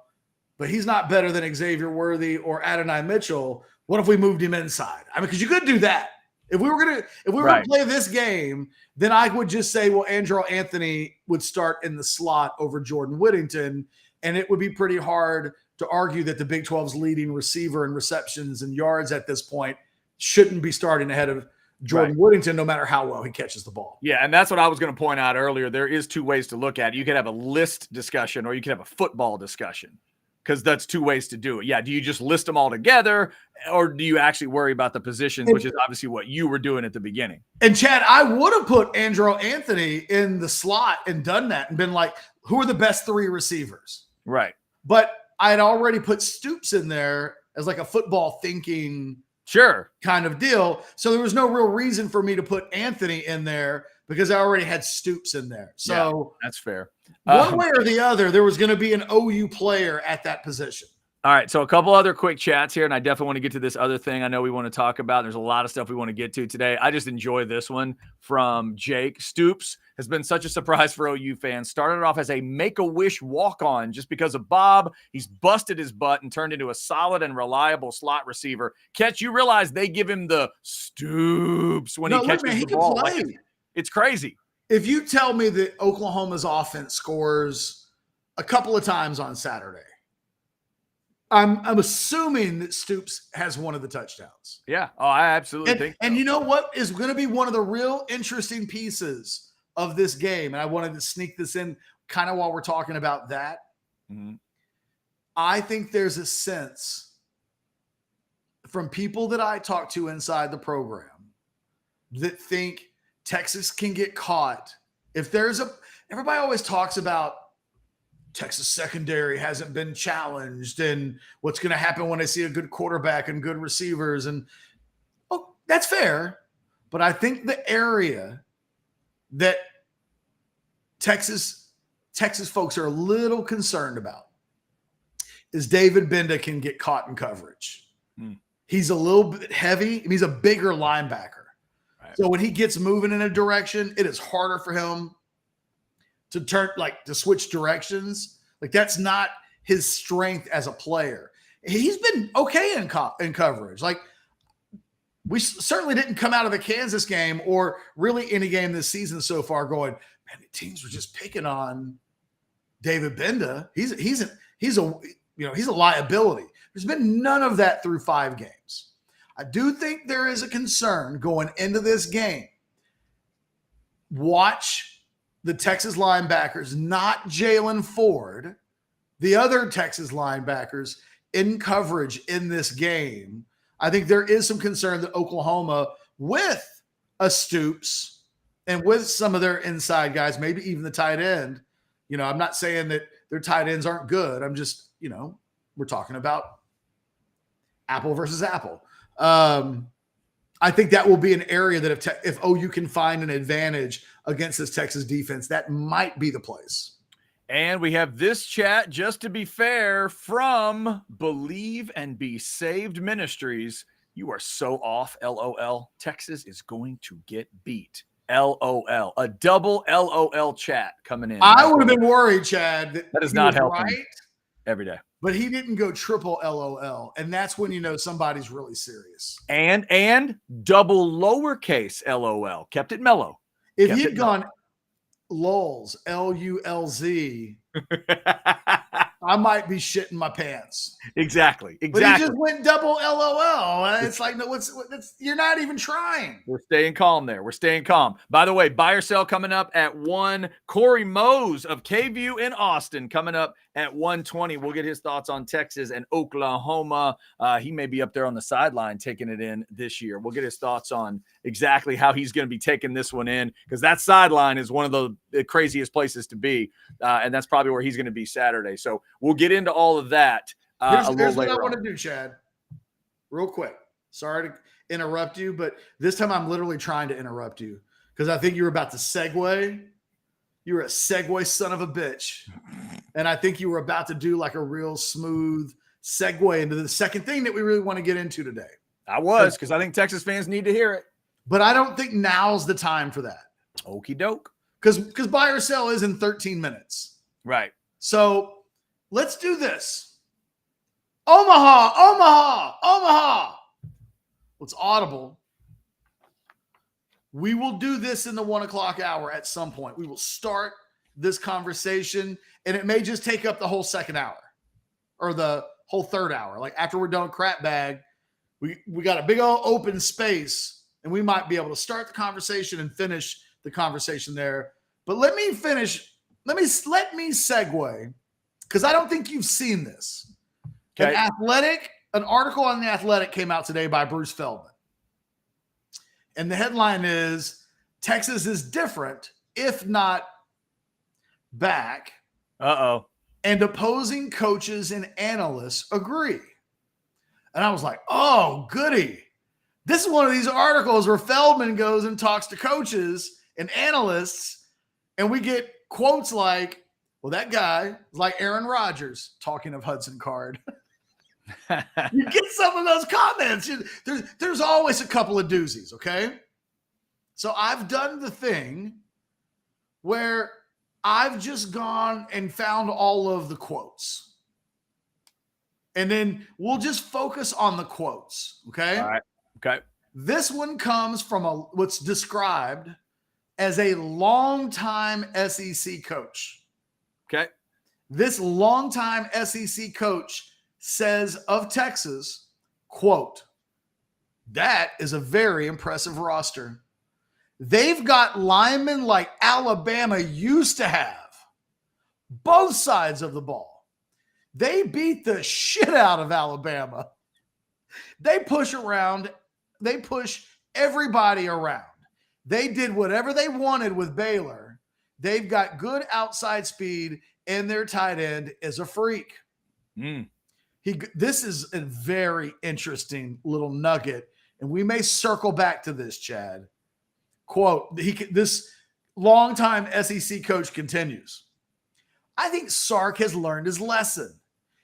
but he's not better than Xavier Worthy or Adonai Mitchell. What if we moved him inside? I mean, because you could do that. If we were gonna play this game, then I would just say, well, Andrew Anthony would start in the slot over Jordan Whittington, and it would be pretty hard to argue that the Big 12's leading receiver in receptions and yards at this point shouldn't be starting ahead of Jordan Whittington, no matter how well he catches the ball. Yeah, and that's what I was going to point out earlier. There is 2 ways to look at it. You could have a list discussion or you could have a football discussion, because that's 2 ways to do it. Yeah, do you just list them all together, or do you actually worry about the positions, which is obviously what you were doing at the beginning? And Chad, I would have put Andrew Anthony in the slot and done that and been like, who are the best 3 receivers? Right. But I had already put Stoops in there as a football thinking kind of deal. So there was no real reason for me to put Anthony in there because I already had Stoops in there. So yeah, that's fair. One way or the other, there was going to be an OU player at that position. All right, so a couple other quick chats here, and I definitely want to get to this other thing I know we want to talk about. There's a lot of stuff we want to get to today. I just enjoy this one from Jake. Stoops has been such a surprise for OU fans. Started off as a Make-A-Wish walk-on just because of Bob. He's busted his butt and turned into a solid and reliable slot receiver. Ketch, you realize they give him the Stoops when he catches the ball. It's crazy. If you tell me that Oklahoma's offense scores a couple of times on Saturday, I'm assuming that Stoops has one of the touchdowns. Yeah. Oh, I absolutely think so. And you know what is going to be one of the real interesting pieces of this game, and I wanted to sneak this in kind of while we're talking about that. Mm-hmm. I think there's a sense from people that I talk to inside the program that think Texas can get caught. Everybody always talks about Texas secondary hasn't been challenged and what's going to happen when they see a good quarterback and good receivers. And that's fair. But I think the area that Texas folks are a little concerned about is David Benda can get caught in coverage. He's a little bit heavy and he's a bigger linebacker. Right. So when he gets moving in a direction, it is harder for him to switch directions. That's not his strength as a player. He's been okay in coverage. We certainly didn't come out of the Kansas game or really any game this season so far going, man, the teams were just picking on David Benda. He's a liability. There's been none of that through 5 games. I do think there is a concern going into this game. Watch the Texas linebackers, not Jalen Ford, the other Texas linebackers in coverage in this game. I think there is some concern that Oklahoma, with a Stoops And with some of their inside guys, maybe even the tight end, I'm not saying that their tight ends aren't good. I'm just, we're talking about apple versus apple. I think that will be an area that if OU can find an advantage against this Texas defense, that might be the place. And we have this chat, just to be fair, from Believe and Be Saved Ministries. You are so off, LOL. Texas is going to get beat. LOL. A double LOL chat coming in. I would have been worried, Chad. That is not helping right every day. But he didn't go triple LOL. And that's when somebody's really serious. And double lowercase LOL. Kept it mellow. If he had gone lulz, LULZ, I might be shitting my pants. Exactly. But he just went double LOL. It's like, no, you're not even trying. We're staying calm there. We're staying calm. By the way, buy or sell coming up at 1. Cory Mose of KView in Austin coming up at 1:20. We'll get his thoughts on Texas and Oklahoma. He may be up there on the sideline taking it in this year. We'll get his thoughts on exactly how he's going to be taking this one in, because that sideline is one of the craziest places to be, and that's probably where he's going to be Saturday. So we'll get into all of that here's what I want to do, Chad, real quick. Sorry to interrupt you, but this time I'm literally trying to interrupt you because I think you were about to segue. You were a segue son of a bitch. And I think you were about to do like a real smooth segue into the second thing that we really want to get into today. I was, because I think Texas fans need to hear it. But I don't think now's the time for that. Okie doke. Because buy or sell is in 13 minutes. Right. So let's do this. Omaha. Well, it's audible. We will do this in the 1 o'clock hour at some point. We will start this conversation, and it may just take up the whole second hour or the whole third hour. Like after we're done crap bag, we got a big old open space, and we might be able to start the conversation and finish the conversation there. But let me finish. Let me segue, because I don't think you've seen this. Okay. An article on The Athletic came out today by Bruce Feldman. And the headline is, Texas is different, if not back. Uh-oh. And opposing coaches and analysts agree. And I was like, oh, goody. This is one of these articles where Feldman goes and talks to coaches and analysts, and we get quotes like, well, that guy is like Aaron Rodgers, talking of Hudson Card. You get some of those comments. There's always a couple of doozies, okay? So I've done the thing where I've just gone and found all of the quotes. And then we'll just focus on the quotes, okay? All right. Okay. This one comes from what's described as a longtime SEC coach. Okay. This longtime SEC coach says of Texas, quote, that is a very impressive roster. They've got linemen like Alabama used to have. Both sides of the ball. They beat the shit out of Alabama. They push around. They push everybody around. They did whatever they wanted with Baylor. They've got good outside speed, and their tight end is a freak. This is a very interesting little nugget, and we may circle back to this, Chad. Quote, this longtime SEC coach continues, I think Sark has learned his lesson.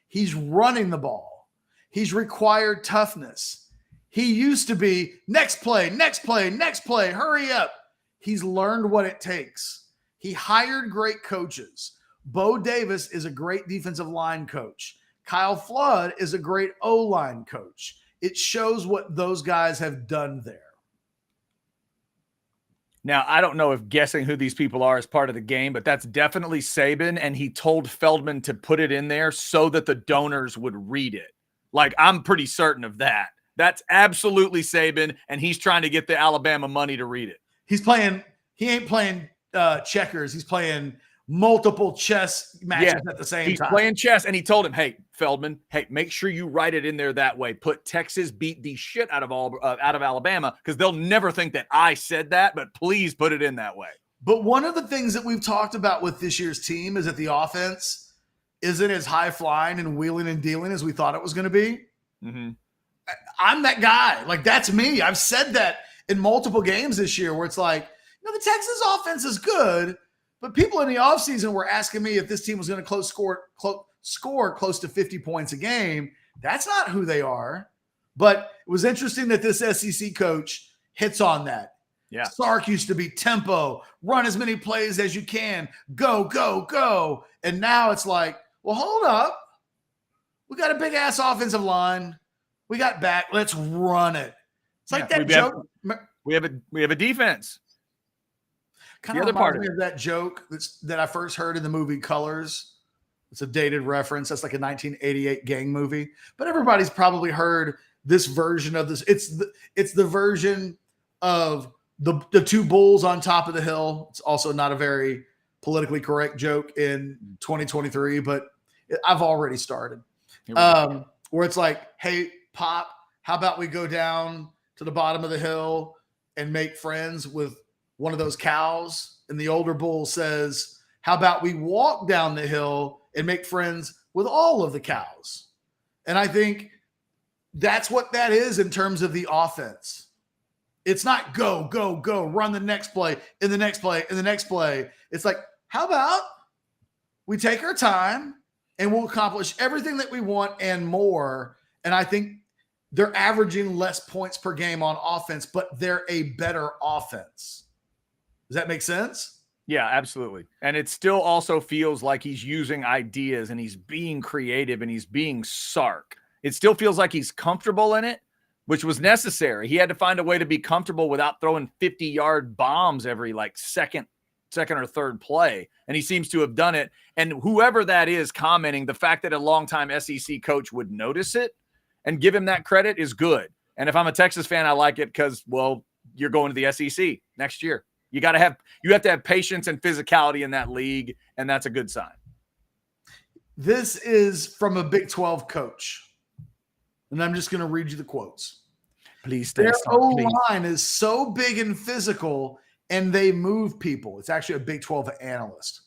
He's running the ball. He's required toughness. He used to be next play, hurry up. He's learned what it takes. He hired great coaches. Bo Davis is a great defensive line coach. Kyle Flood is a great O-line coach. It shows what those guys have done there. Now, I don't know if guessing who these people are is part of the game, but that's definitely Saban, and he told Feldman to put it in there so that the donors would read it. Like, I'm pretty certain of that. That's absolutely Saban, and he's trying to get the Alabama money to read it. He ain't playing checkers. He's playing multiple chess matches at the same He's time. playing chess, and he told him, hey, Feldman, hey, make sure you write it in there that way. Put Texas beat the shit out of Alabama, because they'll never think that I said that, but please put it in that way. But one of the things that we've talked about with this year's team is that the offense isn't as high-flying and wheeling and dealing as we thought it was going to be. Mm-hmm. I'm that guy. Like, that's me. I've said that in multiple games this year where it's like, the Texas offense is good, but people in the offseason were asking me if this team was going to score close to 50 points a game. That's not who they are. But it was interesting that this SEC coach hits on that. Yeah. Sark used to be tempo, run as many plays as you can, go, go, go. And now it's like, well, hold up. We got a big-ass offensive line. We got back. Let's run it. It's like that joke. We have a defense. Kind of reminds me of that joke that I first heard in the movie Colors. It's a dated reference. That's like a 1988 gang movie. But everybody's probably heard this version of this. It's the version of the two bulls on top of the hill. It's also not a very politically correct joke in 2023, but I've already started. Where it's like, hey, Pop, how about we go down to the bottom of the hill and make friends with one of those cows? And the older bull says, how about we walk down the hill and make friends with all of the cows? And I think that's what that is in terms of the offense. It's not go, go, go, run the next play, in the next play, in the next play. It's like, how about we take our time and we'll accomplish everything that we want and more. And I think they're averaging less points per game on offense, but they're a better offense. Does that make sense? Yeah, absolutely. And it still also feels like he's using ideas and he's being creative and he's being Sark. It still feels like he's comfortable in it, which was necessary. He had to find a way to be comfortable without throwing 50-yard bombs every second or third play. And he seems to have done it. And whoever that is commenting, the fact that a longtime SEC coach would notice it and give him that credit is good. And if I'm a Texas fan, I like it because, well, you're going to the SEC next year. You have to have patience and physicality in that league, and that's a good sign. This is from a Big 12 coach. And I'm just going to read you the quotes. Please stay. Their O-line is so big and physical, and they move people. It's actually a Big 12 analyst.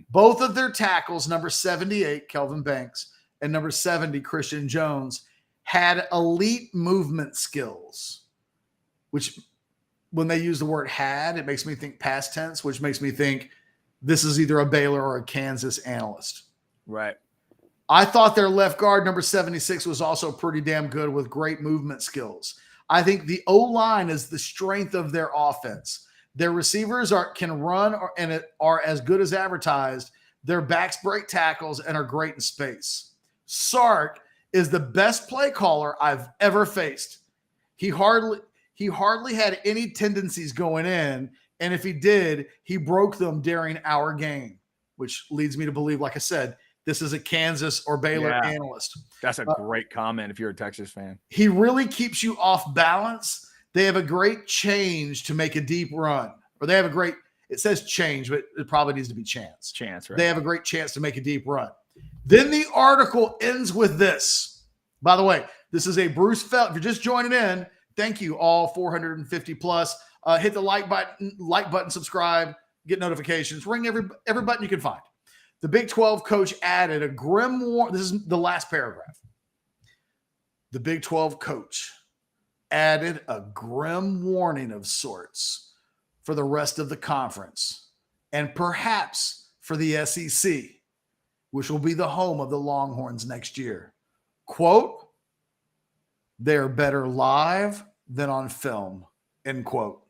Both of their tackles, number 78, Kelvin Banks, and number 70, Christian Jones, had elite movement skills, which when they use the word had, it makes me think past tense, which makes me think this is either a Baylor or a Kansas analyst. Right. I thought their left guard, number 76, was also pretty damn good with great movement skills. I think the O-line is the strength of their offense. Their receivers can run and are as good as advertised. Their backs break tackles and are great in space. Sark is the best play caller I've ever faced. He hardly had any tendencies going in, and if he did, he broke them during our game, which leads me to believe, like I said, this is a Kansas or Baylor analyst. That's a great comment if you're a Texas fan. He really keeps you off balance. They have a great change to make a deep run. Or they have a great, it says change, but it probably needs to be chance. Chance, right? They have a great chance to make a deep run. Then the article ends with this. By the way, this is a Bruce Felt. If you're just joining in, thank you all 450 plus. Hit the like button, subscribe, get notifications, ring every button you can find. The Big 12 coach added a grim warning. This is the last paragraph. The Big 12 coach added a grim warning of sorts for the rest of the conference and perhaps for the SEC, which will be the home of the Longhorns next year. Quote, they're better live than on film, end quote.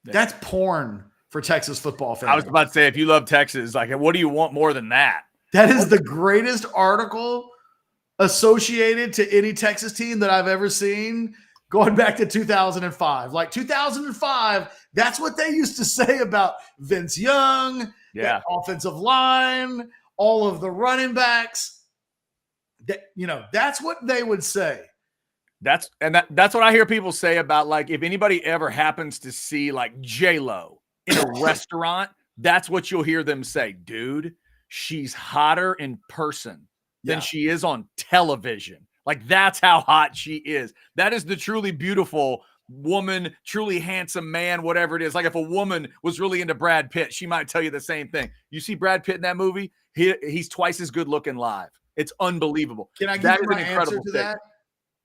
That's porn for Texas football fans. I was about to say, if you love Texas, what do you want more than that? That is the greatest article associated to any Texas team that I've ever seen going back to 2005. 2005, that's what they used to say about Vince Young, that offensive line, all of the running backs. That's what they would say. That's what I hear people say about if anybody ever happens to see J-Lo in a restaurant, that's what you'll hear them say. Dude, she's hotter in person than she is on television. Like, that's how hot she is. That is the truly beautiful woman, truly handsome man, whatever it is. Like, if a woman was really into Brad Pitt, she might tell you the same thing. You see Brad Pitt in that movie, he's twice as good looking live. It's unbelievable. Can I give you my answer to that?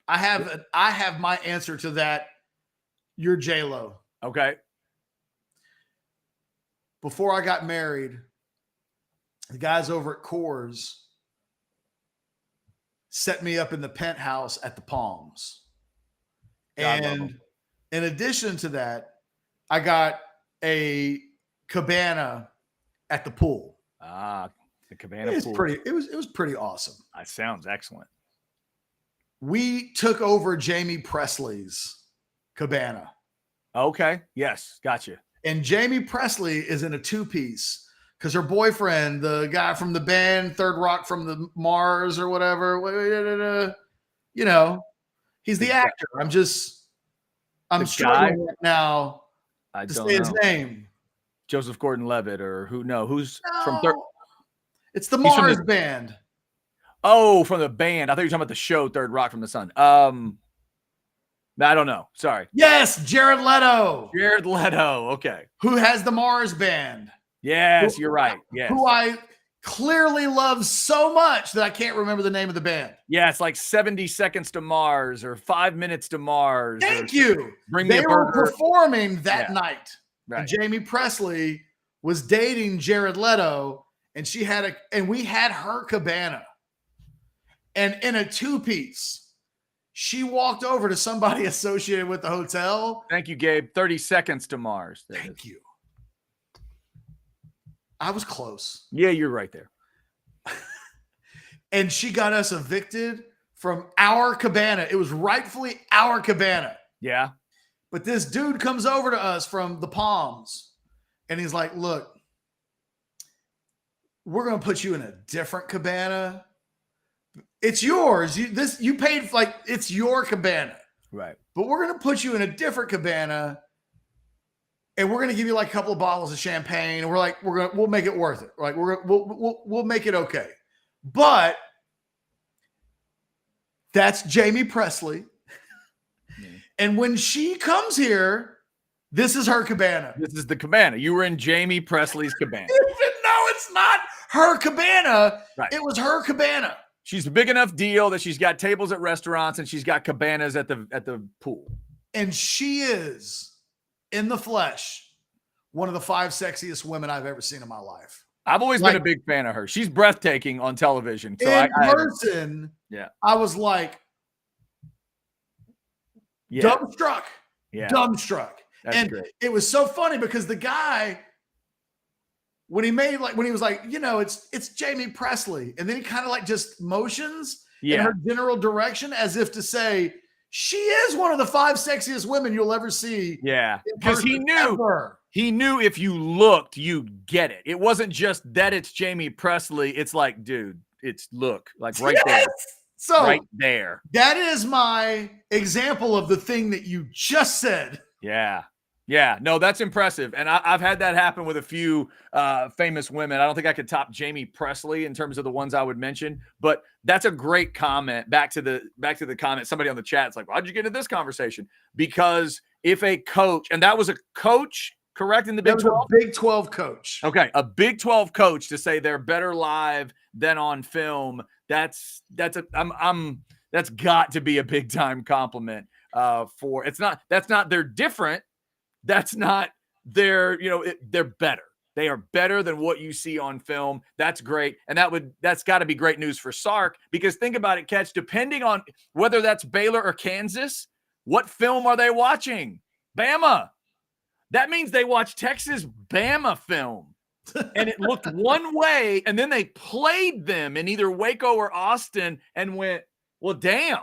I have my answer to that. You're J-Lo. Okay. Before I got married, the guys over at Coors set me up in the penthouse at the Palms. And in addition to that, I got a cabana at the pool. Ah, the cabana pool. It was pretty awesome. That sounds excellent. We took over Jamie Presley's cabana. Okay. Yes. Gotcha. And Jamie Presley is in a two-piece because her boyfriend, the guy from the band Third Rock from the Mars or whatever, you know, he's the actor. I'm struggling right now to say his name. Joseph Gordon-Levitt or who's from Third? It's the Mars band. Oh, from the band. I thought you were talking about the show Third Rock from the Sun. I don't know. Sorry. Yes, Jared Leto. Jared Leto. Okay. Who has the Mars band. Yes, you're right. Yes. Who I clearly love so much that I can't remember the name of the band. Yeah, it's like 70 Seconds to Mars or 5 Minutes to Mars. Thank you. They were performing that night. Right. And Jamie Presley was dating Jared Leto, and we had her cabana. And in a two-piece, she walked over to somebody associated with the hotel. Thank you, Gabe. 30 Seconds to Mars. Thank you. I was close. Yeah, you're right there. And she got us evicted from our cabana. It was rightfully our cabana. Yeah. But this dude comes over to us from the Palms, and he's like, look, we're going to put you in a different cabana. It's yours. You paid it's your cabana. Right. But we're going to put you in a different cabana, and we're going to give you like a couple of bottles of champagne, and we'll make it worth it. Like we'll make it okay. But that's Jamie Presley. And when she comes here, this is her cabana. This is the cabana. You were in Jamie Presley's cabana. No, it's not her cabana. Right. It was her cabana. She's a big enough deal that she's got tables at restaurants and she's got cabanas at the pool. And she is, in the flesh, one of the 5 sexiest women I've ever seen in my life. I've always been a big fan of her. She's breathtaking on television. So in person, I was like, dumbstruck. Yeah. Dumbstruck. And great. It was so funny because the guy, when he was like, it's Jamie Presley. And then he kind of like just motions in her general direction as if to say, she is one of the 5 sexiest women you'll ever see. Yeah. Because he knew if you looked, you'd get it. It wasn't just that it's Jamie Presley. It's like, dude, look, like right there. So right there. That is my example of the thing that you just said. Yeah. Yeah. No, that's impressive. And I've had that happen with a few famous women. I don't think I could top Jamie Presley in terms of the ones I would mention, but that's a great comment. Back to the comment. Somebody on the chat is like, how'd you get into this conversation? Because if a coach, and that was a coach, correct, in the Big 12? A Big 12 coach. Okay. A Big 12 coach to say they're better live than on film. That's got to be a big time compliment they're different. That's not they're better. They are better than what you see on film. That's great. And that's got to be great news for Sark, because think about it, Ketch, depending on whether that's Baylor or Kansas, what film are they watching? Bama. That means they watched Texas Bama film. And it looked one way, and then they played them in either Waco or Austin and went, well, damn,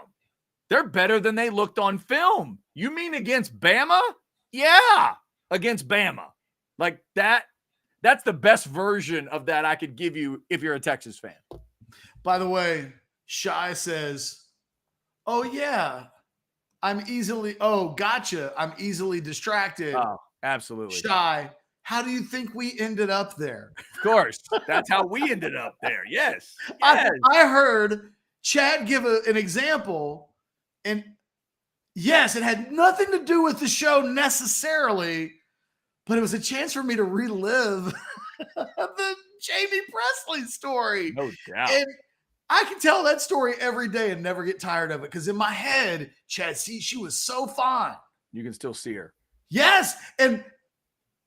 they're better than they looked on film. You mean against Bama? Yeah, against Bama. Like that's the best version of that I could give you if you're a Texas fan. By the way, Shy says, oh, yeah, gotcha. I'm easily distracted. Oh, absolutely. Shy, How do you think we ended up there? Of course. That's how we ended up there. Yes. I heard Chad give an example, and yes, it had nothing to do with the show necessarily, but it was a chance for me to relive the Jamie Presley story. No doubt. And I can tell that story every day and never get tired of it, because in my head, Chad, see, she was so fine. You can still see her. Yes. And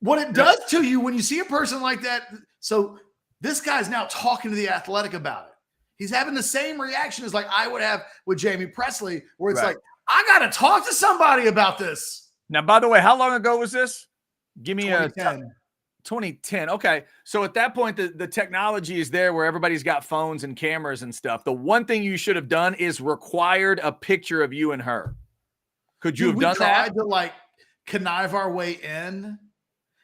what it does to you when you see a person like that. So this guy's now talking to The Athletic about it. He's having the same reaction as like I would have with Jamie Presley, where it's like, I got to talk to somebody about this. Now, by the way, how long ago was this? Give me 2010. 2010. Okay. So at that point, the technology is there where everybody's got phones and cameras and stuff. The one thing you should have done is required a picture of you and her. Could you have done that? We tried to like connive our way in,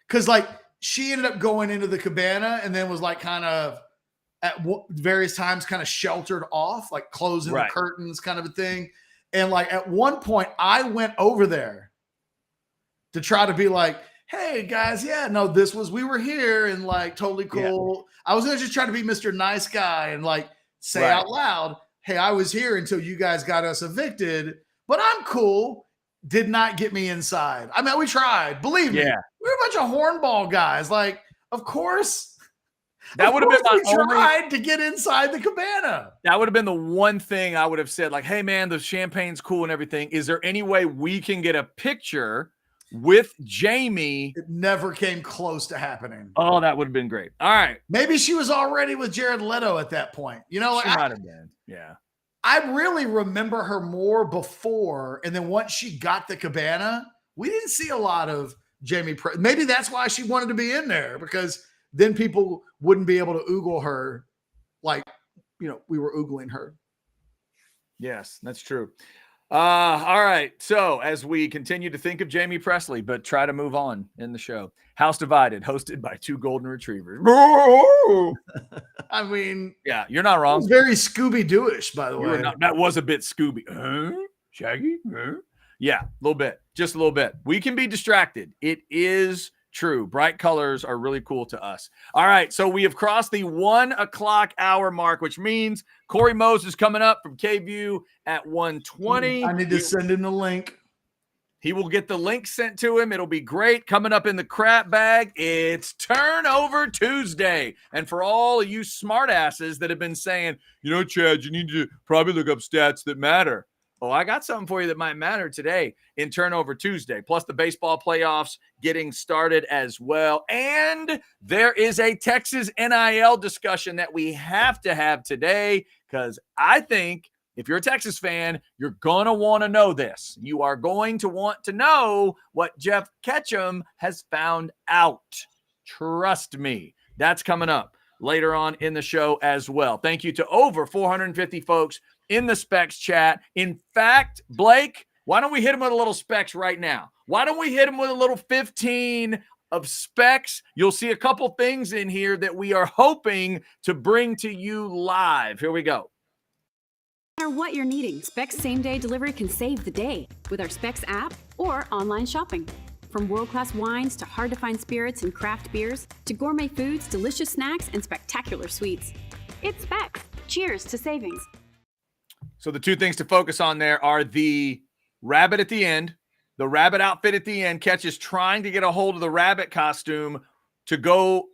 because like she ended up going into the cabana and then was like kind of at various times kind of sheltered off, like closing the curtains kind of a thing. And like at one point I went over there to try to be like, hey guys, we were here and like totally cool. Yeah. I was going to just try to be Mr. Nice Guy and like say out loud, hey, I was here until you guys got us evicted, but I'm cool. Did not get me inside. I mean, we tried. Believe me, we're a bunch of hornball guys. Like, of course, that would have been my tried to get inside the cabana. That would have been the one thing I would have said, like, hey man, the champagne's cool and everything. Is there any way we can get a picture with Jamie? It never came close to happening. Oh, that would have been great. All right. Maybe she was already with Jared Leto at that point. You know, she might have been. Yeah. I really remember her more before, and then once she got the cabana, we didn't see a lot of Jamie. Maybe that's why she wanted to be in there, because then people wouldn't be able to oogle her like, you know, we were oogling her. Yes, that's true. All right. So as we continue to think of Jamie Presley, but try to move on in the show, House Divided, hosted by two golden retrievers. I mean, yeah, you're not wrong. It was very Scooby-Doo-ish, by the way. That was a bit Scooby. Shaggy? Yeah, a little bit. Just a little bit. We can be distracted. It is true. Bright colors are really cool to us. All right, so we have crossed the 1 o'clock hour mark, which means Cory Mose is coming up from KView at 1:20. I need to send him the link. He will get the link sent to him. It'll be great. Coming up in the crap bag, it's Turnover Tuesday. And for all of you smartasses that have been saying, you know, Chad, you need to probably look up stats that matter. Oh, I got something for you that might matter today in Turnover Tuesday. Plus the baseball playoffs getting started as well. And there is a Texas NIL discussion that we have to have today, because I think if you're a Texas fan, you're going to want to know this. You are going to want to know what Jeff Ketchum has found out. Trust me. That's coming up later on in the show as well. Thank you to over 450 folks in the Specs chat. In fact, Blake, why don't we hit him with a little Specs right now? Why don't we hit him with a little 15 of Specs? You'll see a couple things in here that we are hoping to bring to you live. Here we go. No matter what you're needing, Specs same-day delivery can save the day with our Specs app or online shopping. From world-class wines to hard-to-find spirits and craft beers to gourmet foods, delicious snacks, and spectacular sweets. It's Specs. Cheers to savings. So the two things to focus on there are the rabbit at the end, the rabbit outfit at the end. Ketch is trying to get a hold of the rabbit costume to go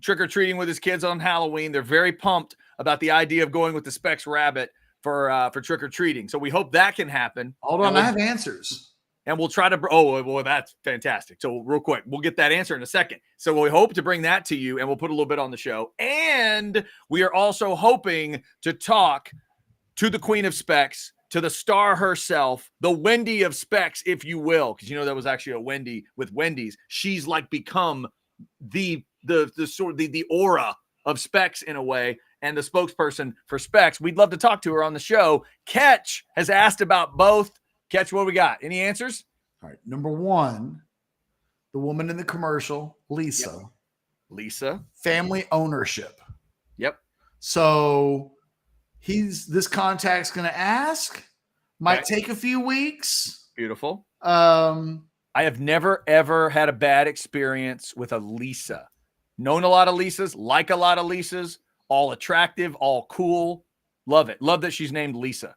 trick-or-treating with his kids on Halloween. They're very pumped about the idea of going with the Specs rabbit for trick-or-treating. So we hope that can happen. Hold on, I have answers. And we'll try to – oh, well, that's fantastic. So real quick, we'll get that answer in a second. So we hope to bring that to you, and we'll put a little bit on the show. And we are also hoping to talk to the queen of Specs, to the star herself, the Wendy of Specs, if you will, because you know there was actually a Wendy with Wendy's. She's like become the sort of the aura of Specs in a way, and the spokesperson for Specs. We'd love to talk to her on the show. Ketch has asked about both. Ketch, what we got? Any answers? All right. Number one, the woman in the commercial, Lisa. Yep. Lisa. Family ownership. Yep. So this contact's going to ask. Might take a few weeks. Beautiful. I have never, ever had a bad experience with a Lisa. Known a lot of Lisas, like a lot of Lisas, all attractive, all cool. Love it. Love that she's named Lisa.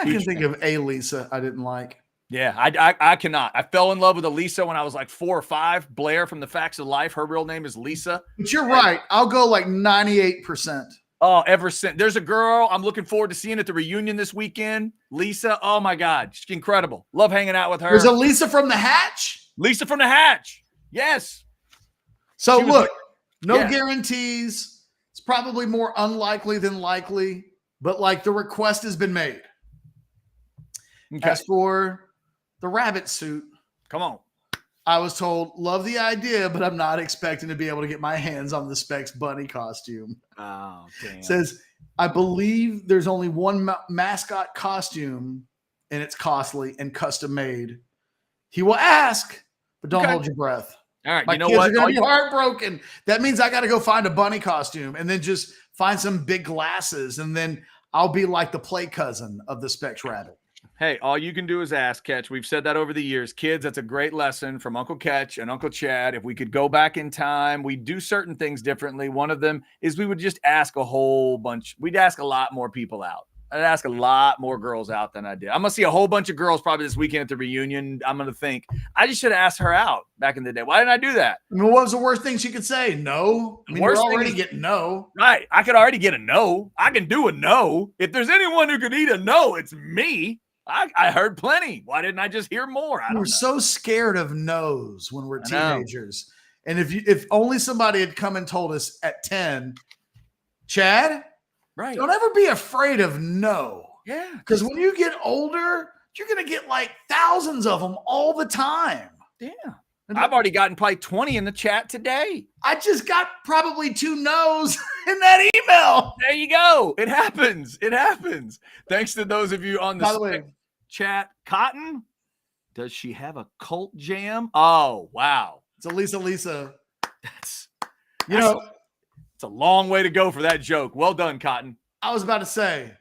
I can think of a Lisa I didn't like. Yeah, I cannot. I fell in love with a Lisa when I was like 4 or 5. Blair from The Facts of Life. Her real name is Lisa. But you're right. I'll go like 98%. Oh, ever since. There's a girl I'm looking forward to seeing at the reunion this weekend. Lisa. Oh, my God. She's incredible. Love hanging out with her. There's a Lisa from the Hatch. Lisa from the Hatch. Yes. So was- look, no Yeah. guarantees. It's probably more unlikely than likely, but like the request has been made. Okay. As for the rabbit suit, Come on. I was told, love the idea, but I'm not expecting to be able to get my hands on the Specs bunny costume. Oh, damn. Says, I believe there's only one mascot costume, and it's costly and custom made. He will ask, but don't Okay. hold your breath. All right. My You know kids what? are going to be heartbroken. That means I got to go find a bunny costume and then just find some big glasses, and then I'll be like the play cousin of the Specs rabbit. Hey, all you can do is ask, Ketch. We've said that over the years. Kids, that's a great lesson from Uncle Ketch and Uncle Chad. If we could go back in time, we'd do certain things differently. One of them is we would just ask a whole bunch. We'd ask a lot more people out. I'd ask a lot more girls out than I did. I'm going to see a whole bunch of girls probably this weekend at the reunion. I'm going to think, I just should have asked her out back in the day. Why didn't I do that? I mean, what was the worst thing she could say? No. I mean, Worst you're thing already is- getting no. Right. I could already get a no. I can do a no. If there's anyone who could eat a no, it's me. I heard plenty. Why didn't I just hear more? I We're don't know. so scared of no's when we're I know. teenagers. And if only somebody had come and told us at 10, Chad, Right. don't ever be afraid of no. Yeah. Because when you get older, you're going to get like thousands of them all the time. Yeah. I've already gotten probably 20 in the chat today. I just got probably 2 no's in that email. There you go. It happens. It happens. Thanks to those of you on By the the way, chat. Cotton, does she have a cult jam? Oh, wow. it's a Lisa. That's You know, it's a long way to go for that joke. Well done, Cotton. I was about to say,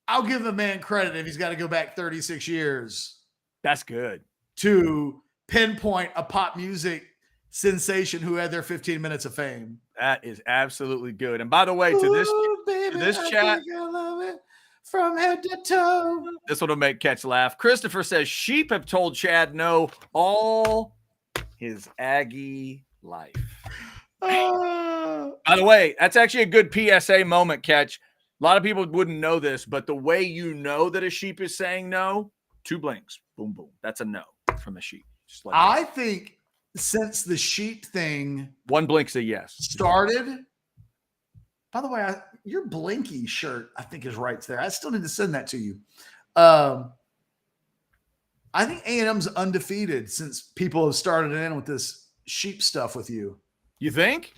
I'll give the man credit if he's got to go back 36 years That's good. to pinpoint a pop music sensation who had their 15 minutes of fame. That is absolutely good. And by the way, to this Ooh, baby, this I chat- think I love it from head to toe. this one will make Ketch laugh. Christopher says sheep have told Chad no all his Aggie life. Ah. By the way, that's actually a good PSA moment, Ketch. A lot of people wouldn't know this, but the way you know that a sheep is saying no, 2 blinks. Boom, boom. That's a no from a sheep. Just like I think since the sheep thing 1 blink's a yes. started, by the way, your Blinky shirt, I think, is right there. I still need to send that to you. I think A&M's undefeated since people have started in with this sheep stuff with you. You think?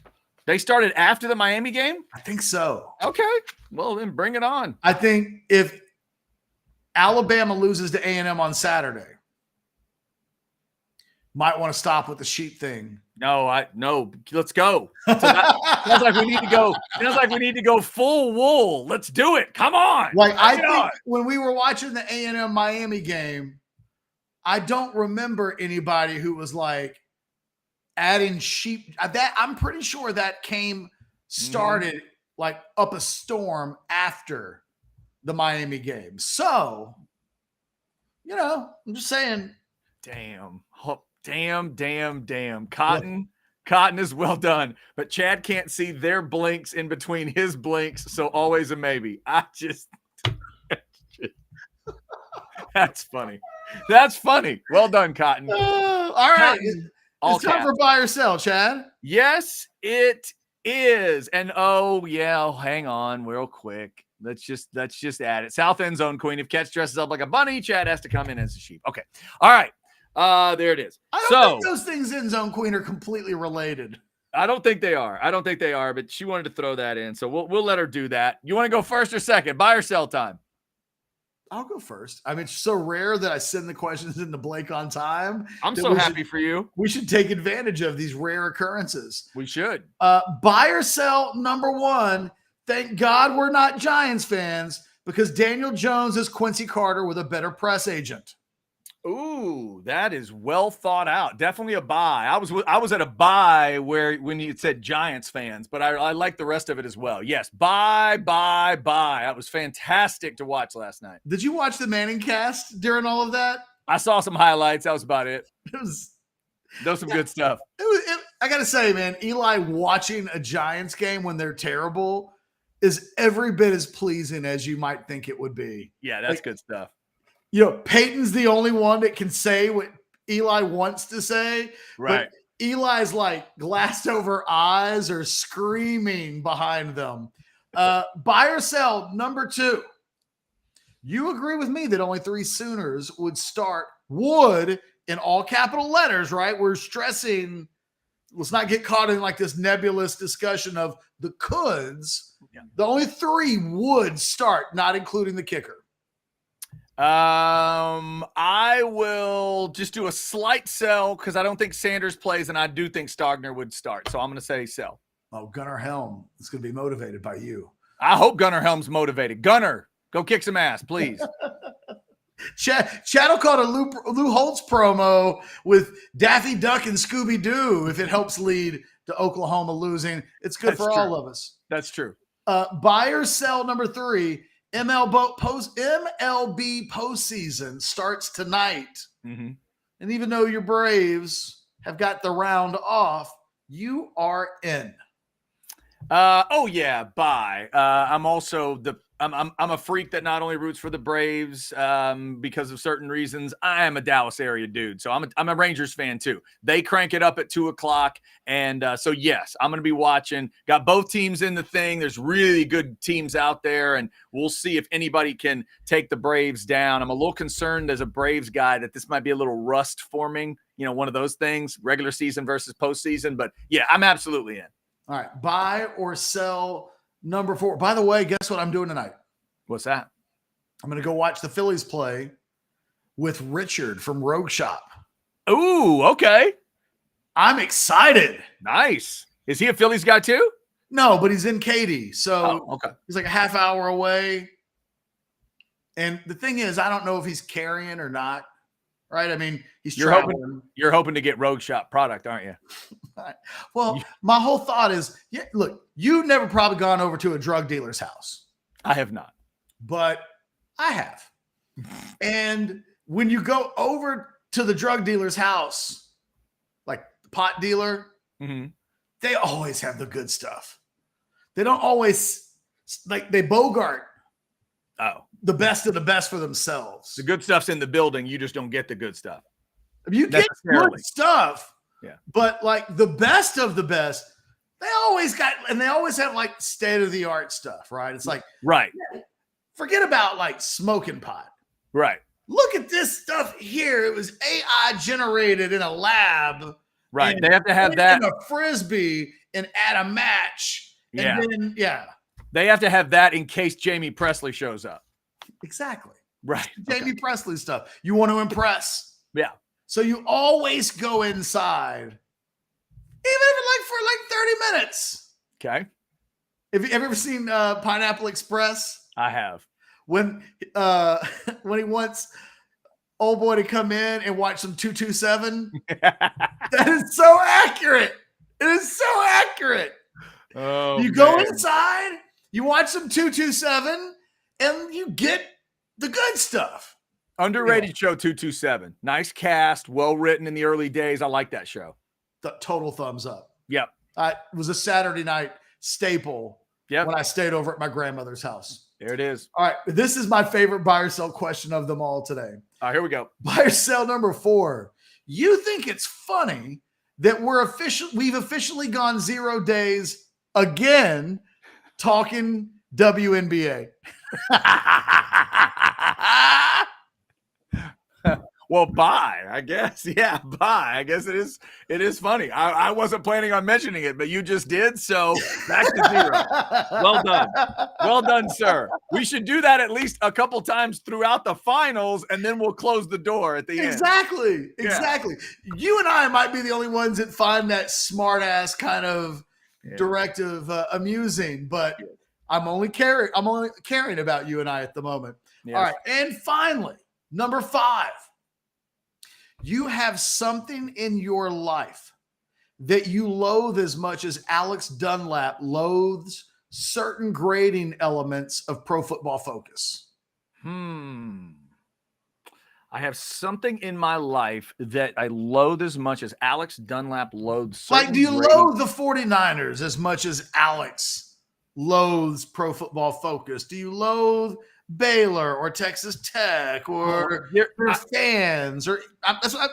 They started after the Miami game? I think so. Okay. Well, then bring it on. I think if Alabama loses to A&M on Saturday, might want to stop with the sheep thing. No, let's go. Sounds like we need to go. Sounds like we need to go full wool. Let's do it. Come on. Like I Bring it think on. when we were watching the A&M Miami game, I don't remember anybody who was like adding sheep. I'm pretty sure that started like up a storm after the Miami game. So, I'm just saying. Damn. Oh, damn. Cotton is well done, but Chad can't see their blinks in between his blinks, so always a maybe. That's funny. That's funny. Well done, Cotton. All right. Cotton, It's time for buy or sell, Chad. Yes, it is. And oh yeah, hang on real quick. Let's just add it. South end zone queen. If Ketch dresses up like a bunny, Chad has to come in as a sheep. Okay. All right. There it is. I don't think those things in zone queen are completely related. I don't think they are. But she wanted to throw that in. So we'll let her do that. You want to go first or second? Buy or sell time? I'll go first. I mean, it's so rare that I send the questions into Blake on time. I'm that so happy for you. We should take advantage of these rare occurrences. We should. Buy or sell number 1. Thank God we're not Giants fans because Daniel Jones is Quincy Carter with a better press agent. Ooh, that is well thought out. Definitely a buy. I was at a buy when you said Giants fans, but I like the rest of it as well. Yes, buy. That was fantastic to watch last night. Did you watch the Manning cast during all of that? I saw some highlights. That was about it. That was some good stuff. I got to say, man, Eli watching a Giants game when they're terrible is every bit as pleasing as you might think it would be. Yeah, that's good stuff. Peyton's the only one that can say what Eli wants to say. Right. But Eli's like glassed over eyes or screaming behind them. Buy or sell, number 2. You agree with me that only 3 Sooners would in all capital letters, right? We're stressing, let's not get caught in like this nebulous discussion of the coulds. Yeah. The only 3 would start, not including the kicker. I will just do a slight sell because I don't think Sanders plays, and I do think Stogner would start. So I'm going to say sell. Oh, Gunnar Helm is going to be motivated by you. I hope Gunnar Helm's motivated. Gunnar, go kick some ass, please. Chad will call it a Lou Holtz promo with Daffy Duck and Scooby-Doo if it helps lead to Oklahoma losing. It's good for all of us. That's true. Buy or sell, number 3. MLB postseason starts tonight. Mm-hmm. And even though your Braves have got the round off, you are in. Buy. I'm also I'm a freak that not only roots for the Braves because of certain reasons. I am a Dallas area dude, so I'm a Rangers fan too. They crank it up at 2:00, and so yes, I'm going to be watching. Got both teams in the thing. There's really good teams out there, and we'll see if anybody can take the Braves down. I'm a little concerned as a Braves guy that this might be a little rust forming. One of those things, regular season versus postseason. But yeah, I'm absolutely in. All right, buy or sell. Number 4. By the way, guess what I'm doing tonight? What's that? I'm going to go watch the Phillies play with Richard from Rogue Shop. Ooh, okay. I'm excited. Nice. Is he a Phillies guy too? No, but he's in Katy. So okay. He's like a half hour away. And the thing is, I don't know if he's carrying or not. Right? I mean, you're hoping to get Rogue Shop product, aren't you? Well, my whole thought is, look, you've never probably gone over to a drug dealer's house. I have not. But I have. And when you go over to the drug dealer's house, like the pot dealer, mm-hmm. They always have the good stuff. They don't always, they bogart the best of the best for themselves. The good stuff's in the building. You just don't get the good stuff. You get good stuff. Yeah. But like the best of the best, they always have like state-of-the-art stuff, right? It's like, right. Forget about like smoking pot. Right. Look at this stuff here. It was AI generated in a lab. Right. They have to have that. In a Frisbee and add a match. Yeah. And then, they have to have that in case Jamie Presley shows up. Exactly. Right. Jamie Presley stuff. You want to impress. Yeah. So you always go inside, even if for 30 minutes. Okay. Have you ever seen Pineapple Express? I have. When he wants old boy to come in and watch some 227. That is so accurate. It is so accurate. Oh, you go inside, you watch some 227, and you get the good stuff. Underrated show 227. Nice cast, well written in the early days. I like that show. The total thumbs up. Yep. It was a Saturday night staple when I stayed over at my grandmother's house. There it is. All right. This is my favorite buy or sell question of them all today. All right, here we go. Buy or sell number 4. You think it's funny that we've officially gone 0 days again talking WNBA? Well, bye, I guess. Yeah, bye. I guess it is funny. I wasn't planning on mentioning it, but you just did. So back to 0. Well done. Well done, sir. We should do that at least a couple times throughout the finals, and then we'll close the door at the end. Exactly. You and I might be the only ones that find that smart ass kind of directive amusing, but I'm only caring about you and I at the moment. Yes. All right. And finally, number 5. you have something in your life that you loathe as much as Alex Dunlap loathes certain grading elements of Pro Football Focus? I have something in my life that I loathe as much as Alex Dunlap loathes. Like, do you loathe the 49ers as much as Alex loathes Pro Football Focus? Do you loathe Baylor or Texas Tech or their fans or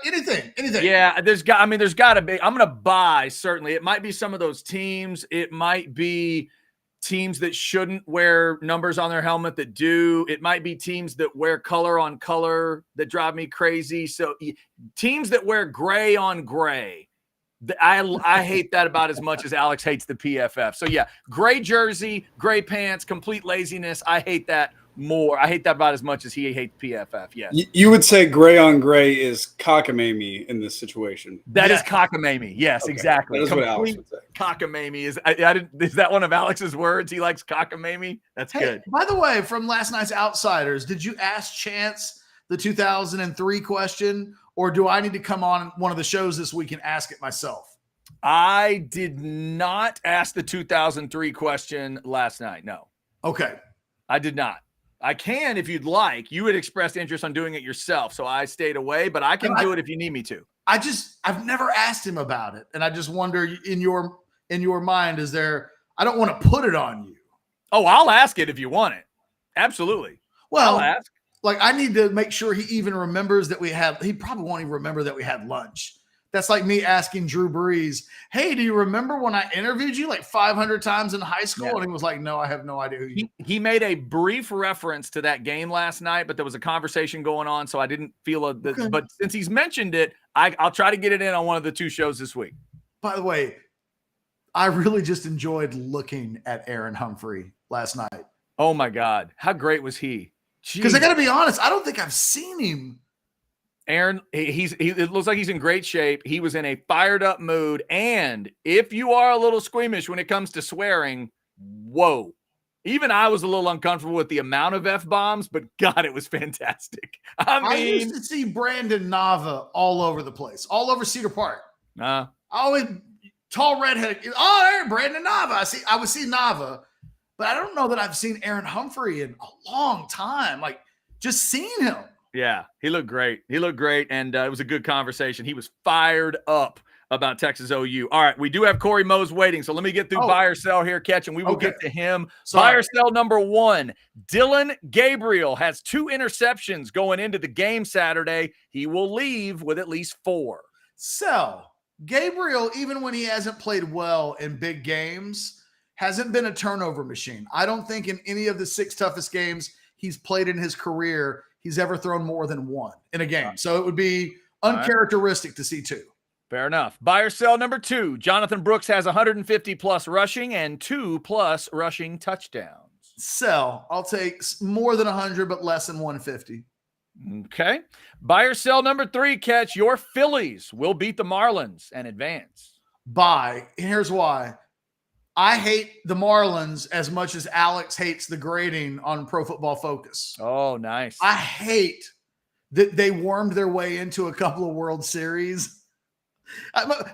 anything? Yeah, there's got to be. I'm going to buy, certainly. It might be some of those teams. It might be teams that shouldn't wear numbers on their helmet that do. It might be teams that wear color on color that drive me crazy. So teams that wear gray on gray, I hate that about as much as Alex hates the PFF. So yeah, gray jersey, gray pants, complete laziness. I hate that more. I hate that about as much as he hates PFF. Yes. You would say gray on gray is cockamamie in this situation. That is cockamamie. Yes, okay. Exactly. That is what Alex would say. Cockamamie is. Is that one of Alex's words? He likes cockamamie. That's good. By the way, from last night's Outsiders, did you ask Chance the 2003 question, or do I need to come on one of the shows this week and ask it myself? I did not ask the 2003 question last night. No. Okay. I did not. I can if you'd like. You had expressed interest on doing it yourself, so I stayed away, but I can do it if you need me to. I've never asked him about it, and I just wonder in your mind, is there? I don't want to put it on you. Oh, I'll ask it if you want it. Absolutely. Well, I'll ask. Like, I need to make sure he even remembers that he probably won't even remember that we had lunch. That's like me asking Drew Brees, hey, do you remember when I interviewed you like 500 times in high school? Yeah. And he was like, no, I have no idea who you are. He made a brief reference to that game last night, but there was a conversation going on, so I didn't feel okay. But since he's mentioned it, I'll try to get it in on one of the two shows this week. By the way, I really just enjoyed looking at Aaron Humphrey last night. Oh, my God. How great was he? Because I got to be honest, I don't think I've seen him. Aaron, it looks like he's in great shape. He was in a fired up mood. And if you are a little squeamish when it comes to swearing, whoa. Even I was a little uncomfortable with the amount of F-bombs, but God, it was fantastic. I used to see Brandon Nava all over the place, all over Cedar Park. Always tall redhead. Oh, Brandon Nava. I would see Nava, but I don't know that I've seen Aaron Humphrey in a long time. Like, just seeing him. Yeah, he looked great. And it was a good conversation. He was fired up about Texas OU. All right, we do have Cory Mose waiting, so let me get through buy or sell here, Ketch, and we will get to him. Buy or sell number 1, Dillon Gabriel has 2 interceptions going into the game Saturday. He will leave with at least 4. Sell. Gabriel, even when he hasn't played well in big games, hasn't been a turnover machine. I don't think in any of the 6 toughest games he's played in his career, he's ever thrown more than 1 in a game. So it would be uncharacteristic to see 2. Fair enough. Buy or sell number 2. Jonathan Brooks has 150 plus rushing and 2 plus rushing touchdowns. Sell. I'll take more than 100, but less than 150. Okay. Buy or sell number 3, Ketch. Your Phillies will beat the Marlins and advance. Buy. Here's why. I hate the Marlins as much as Alex hates the grading on Pro Football Focus. Oh, nice. I hate that they wormed their way into a couple of World Series.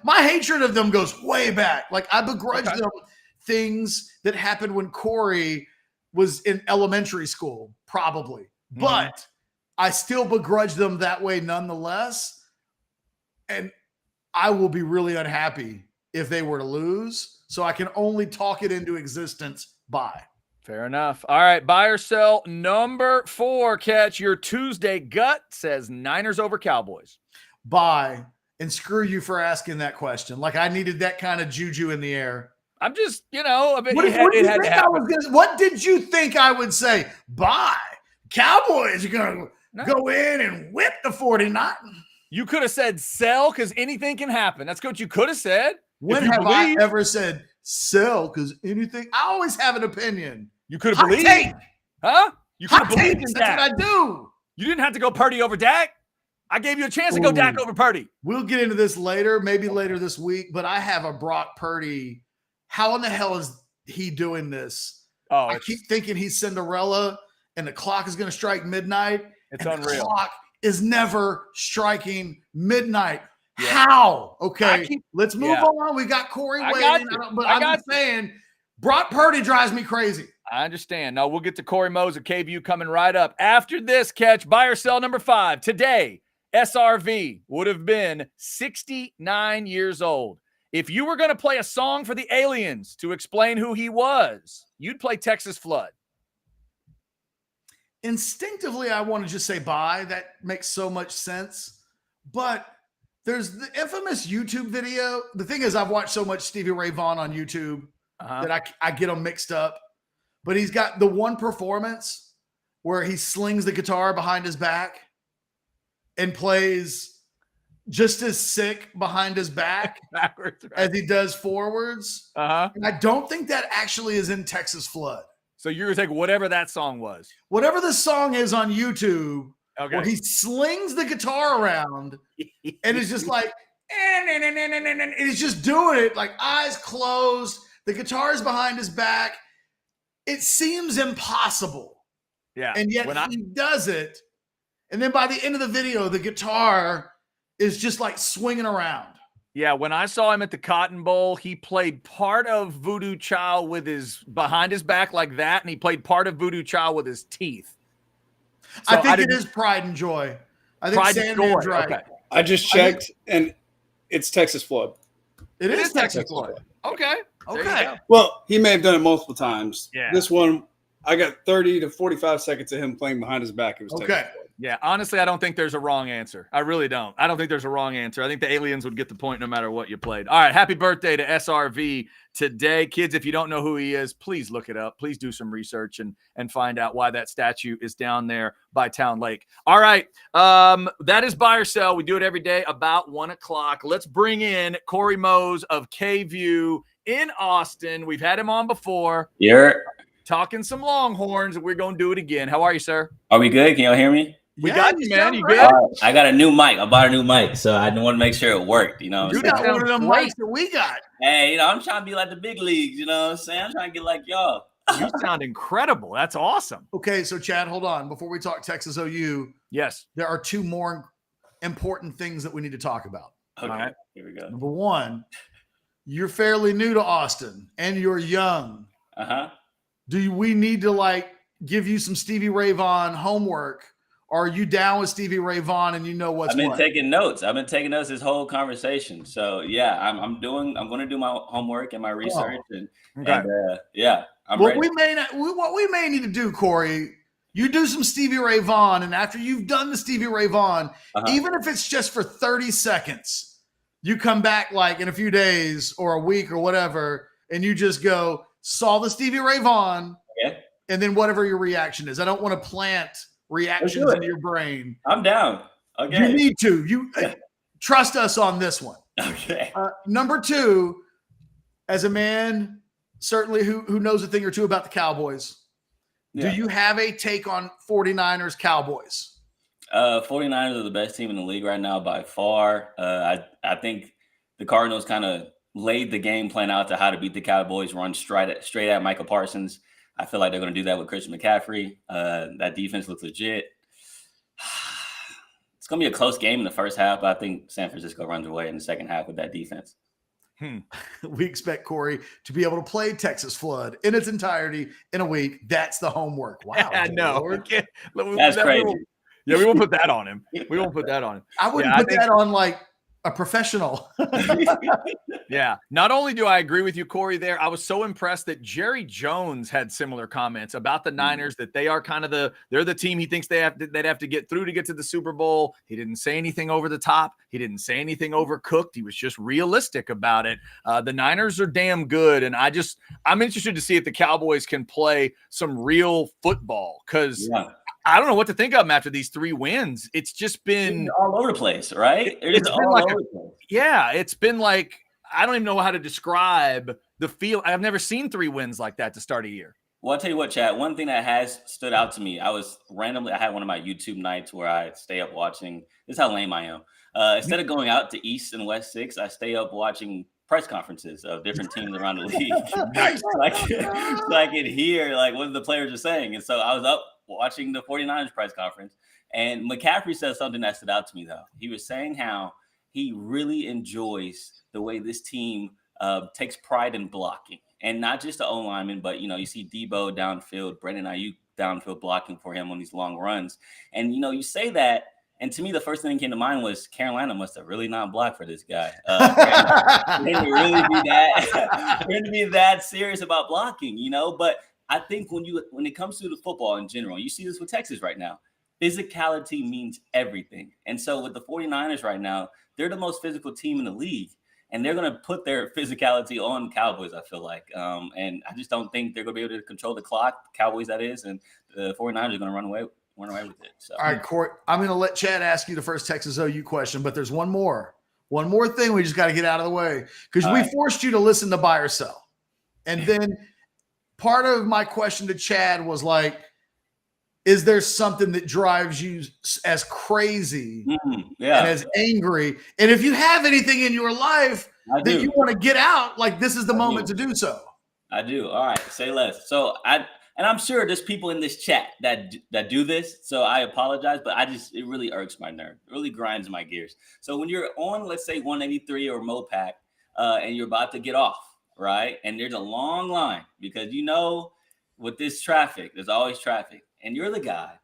My hatred of them goes way back. Like, I begrudge them things that happened when Cory was in elementary school, probably. Mm-hmm. But I still begrudge them that way nonetheless. And I will be really unhappy if they were to lose. So I can only talk it into existence. Buy. Fair enough. All right. Buy or sell number 4, Ketch. Your Tuesday gut says Niners over Cowboys. Buy. And screw you for asking that question. Like, I needed that kind of juju in the air. I'm just, what did you think I would say? Buy. Cowboys are going to go in and whip the 49ers. You could have said sell because anything can happen. That's what you could have said. When have I ever said sell because anything? I always have an opinion. You could have believed. Huh? You could have believed in Dak. That's what I do. You didn't have to go Purdy over Dak. I gave you a chance to go Dak over Purdy. We'll get into this later, maybe later this week, but I have a Brock Purdy. How in the hell is he doing this? I keep thinking he's Cinderella and the clock is going to strike midnight. It's unreal. The clock is never striking midnight. Yeah. How? Okay, let's move yeah. on. We got Cory I waiting. got But I I'm got just saying, Brock Purdy drives me crazy. I understand. No, we'll get to Cory Mose of KVU coming right up. After this, Ketch, buy or sell number 5. Today, SRV would have been 69 years old. If you were going to play a song for the aliens to explain who he was, you'd play Texas Flood. Instinctively, I want to just say bye. That makes so much sense. But there's the infamous YouTube video. The thing is, I've watched so much Stevie Ray Vaughan on YouTube that I get them mixed up. But he's got the one performance where he slings the guitar behind his back and plays just as sick behind his back backwards, right, as he does forwards. And I don't think that actually is in Texas Flood. So you're going to take whatever that song was. Whatever the song is on YouTube, Okay. where he slings the guitar around and it's just like, and he's just doing it like eyes closed. The guitar's behind his back. It seems impossible. Yeah. And yet he does it. And then by the end of the video, the guitar is just like swinging around. Yeah, when I saw him at the Cotton Bowl, he played part of Voodoo Child with his behind his back like that, and he played part of Voodoo Child with his teeth. So I think it is Pride and Joy. I think Sandman's right. Okay. I just checked, and it's Texas Flood. It is Texas Flood. Okay. Okay. Well, he may have done it multiple times. Yeah. This one, I got 30 to 45 seconds of him playing behind his back. It was Texas Flood. Yeah, honestly, I don't think there's a wrong answer. I really don't. I don't think there's a wrong answer. I think the aliens would get the point no matter what you played. All right, happy birthday to SRV today. Kids, if you don't know who he is, please look it up. Please do some research and find out why that statue is down there by Town Lake. All right, that is buy or sell. We do it every day about 1 o'clock. Let's bring in Cory Mose of KVU in Austin. We've had him on before. Yeah. Talking some Longhorns, and we're going to do it again. How are you, sir? Are we good? Can y'all hear me? We got you, man. You good? I got a new mic. I bought a new mic, so I want to make sure it worked. You know, You got one of them mics that we got. Hey, I'm trying to be like the big leagues. You know what I'm saying? I'm trying to get like y'all. You sound incredible. That's awesome. Okay, so Chad, hold on. Before we talk Texas OU, yes, there are 2 more important things that we need to talk about. Okay, all right, here we go. Number 1, you're fairly new to Austin, and you're young. Do we need to give you some Stevie Ray Vaughan homework? Or are you down with Stevie Ray Vaughan and you know what's what? I've been taking notes. I've been taking notes this whole conversation. So yeah, I'm going to do my homework and my research I'm what ready. What we may need to do, Cory, you do some Stevie Ray Vaughan, and after you've done the Stevie Ray Vaughan, even if it's just for 30 seconds, you come back in a few days or a week or whatever, and you just go, saw the Stevie Ray Vaughan, and then whatever your reaction is. I don't want to plant reactions into your brain. I'm down. Okay. You need to. You trust us on this one. Okay. Number 2, as a man certainly who knows a thing or two about the Cowboys, do you have a take on 49ers Cowboys? 49ers are the best team in the league right now by far. I think the Cardinals kind of laid the game plan out to how to beat the Cowboys, run straight at Michael Parsons. I feel like they're going to do that with Christian McCaffrey. That defense looks legit. It's going to be a close game in the first half, but I think San Francisco runs away in the second half with that defense. We expect Cory to be able to play Texas Flood in its entirety in a week. That's the homework. Wow. I know. That's crazy. We won't put that on him. We won't put that on him. I wouldn't put that on a professional. Yeah. Not only do I agree with you, Cory, there, I was so impressed that Jerry Jones had similar comments about the Niners, that they are kind of they're the team he thinks they'd have to get through to get to the Super Bowl. He didn't say anything over the top. He didn't say anything overcooked. He was just realistic about it. The Niners are damn good. And I'm interested to see if the Cowboys can play some real football, because I don't know what to think of them after these 3 wins. It's just been all over the place, right? It's all over the place. Yeah, it's been I don't even know how to describe the feel. I've never seen 3 wins like that to start a year. Well, I'll tell you what, Chad, one thing that has stood out to me, I had one of my YouTube nights where I stay up watching. This is how lame I am. Instead of going out to East and West 6, I stay up watching press conferences of different teams around the league. so I can hear what the players are saying. And so I was up watching the 49ers press conference, and McCaffrey said something that stood out to me, though. He was saying how he really enjoys the way this team takes pride in blocking, and not just the O-lineman, but, you see Debo downfield, Brandon Ayuk downfield blocking for him on these long runs. And, you say that, and to me, the first thing that came to mind was Carolina must have really not blocked for this guy. For him to really be that serious about blocking, But I think when it comes to the football in general, you see this with Texas right now, physicality means everything. And so with the 49ers right now, they're the most physical team in the league, and they're going to put their physicality on Cowboys, I feel like. And I just don't think they're going to be able to control the clock, Cowboys that is, and the 49ers are going to run away with it. So. All right, Cory, I'm going to let Chad ask you the first Texas OU question, but there's one more thing we just got to get out of the way, because we forced you to listen to Buy or Sell. And then part of my question to Chad was like, is there something that drives you as crazy and as angry? And if you have anything in your life that you want to get out, like this is the moment to do so. I do. All right, say less. So I'm sure there's people in this chat that do this, so I apologize, but it really irks my nerve. It really grinds my gears. So when you're on, let's say 183 or Mopac, and you're about to get off, right? And there's a long line, because with this traffic, there's always traffic. And you're the guy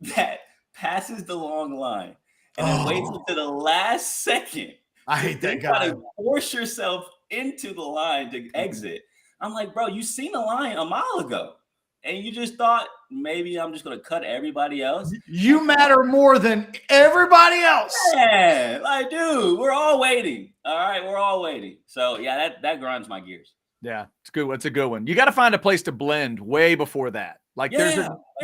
that passes the long line and then waits until the last second. I hate that guy. You gotta force yourself into the line to exit. I'm like, bro, you seen the line a mile ago, and you just thought maybe I'm just gonna cut everybody else. You matter more than everybody else. Yeah, like, dude, we're all waiting. All right, we're all waiting. So yeah, that grinds my gears. Yeah, it's good. It's a good one. You got to find a place to blend way before that. Like you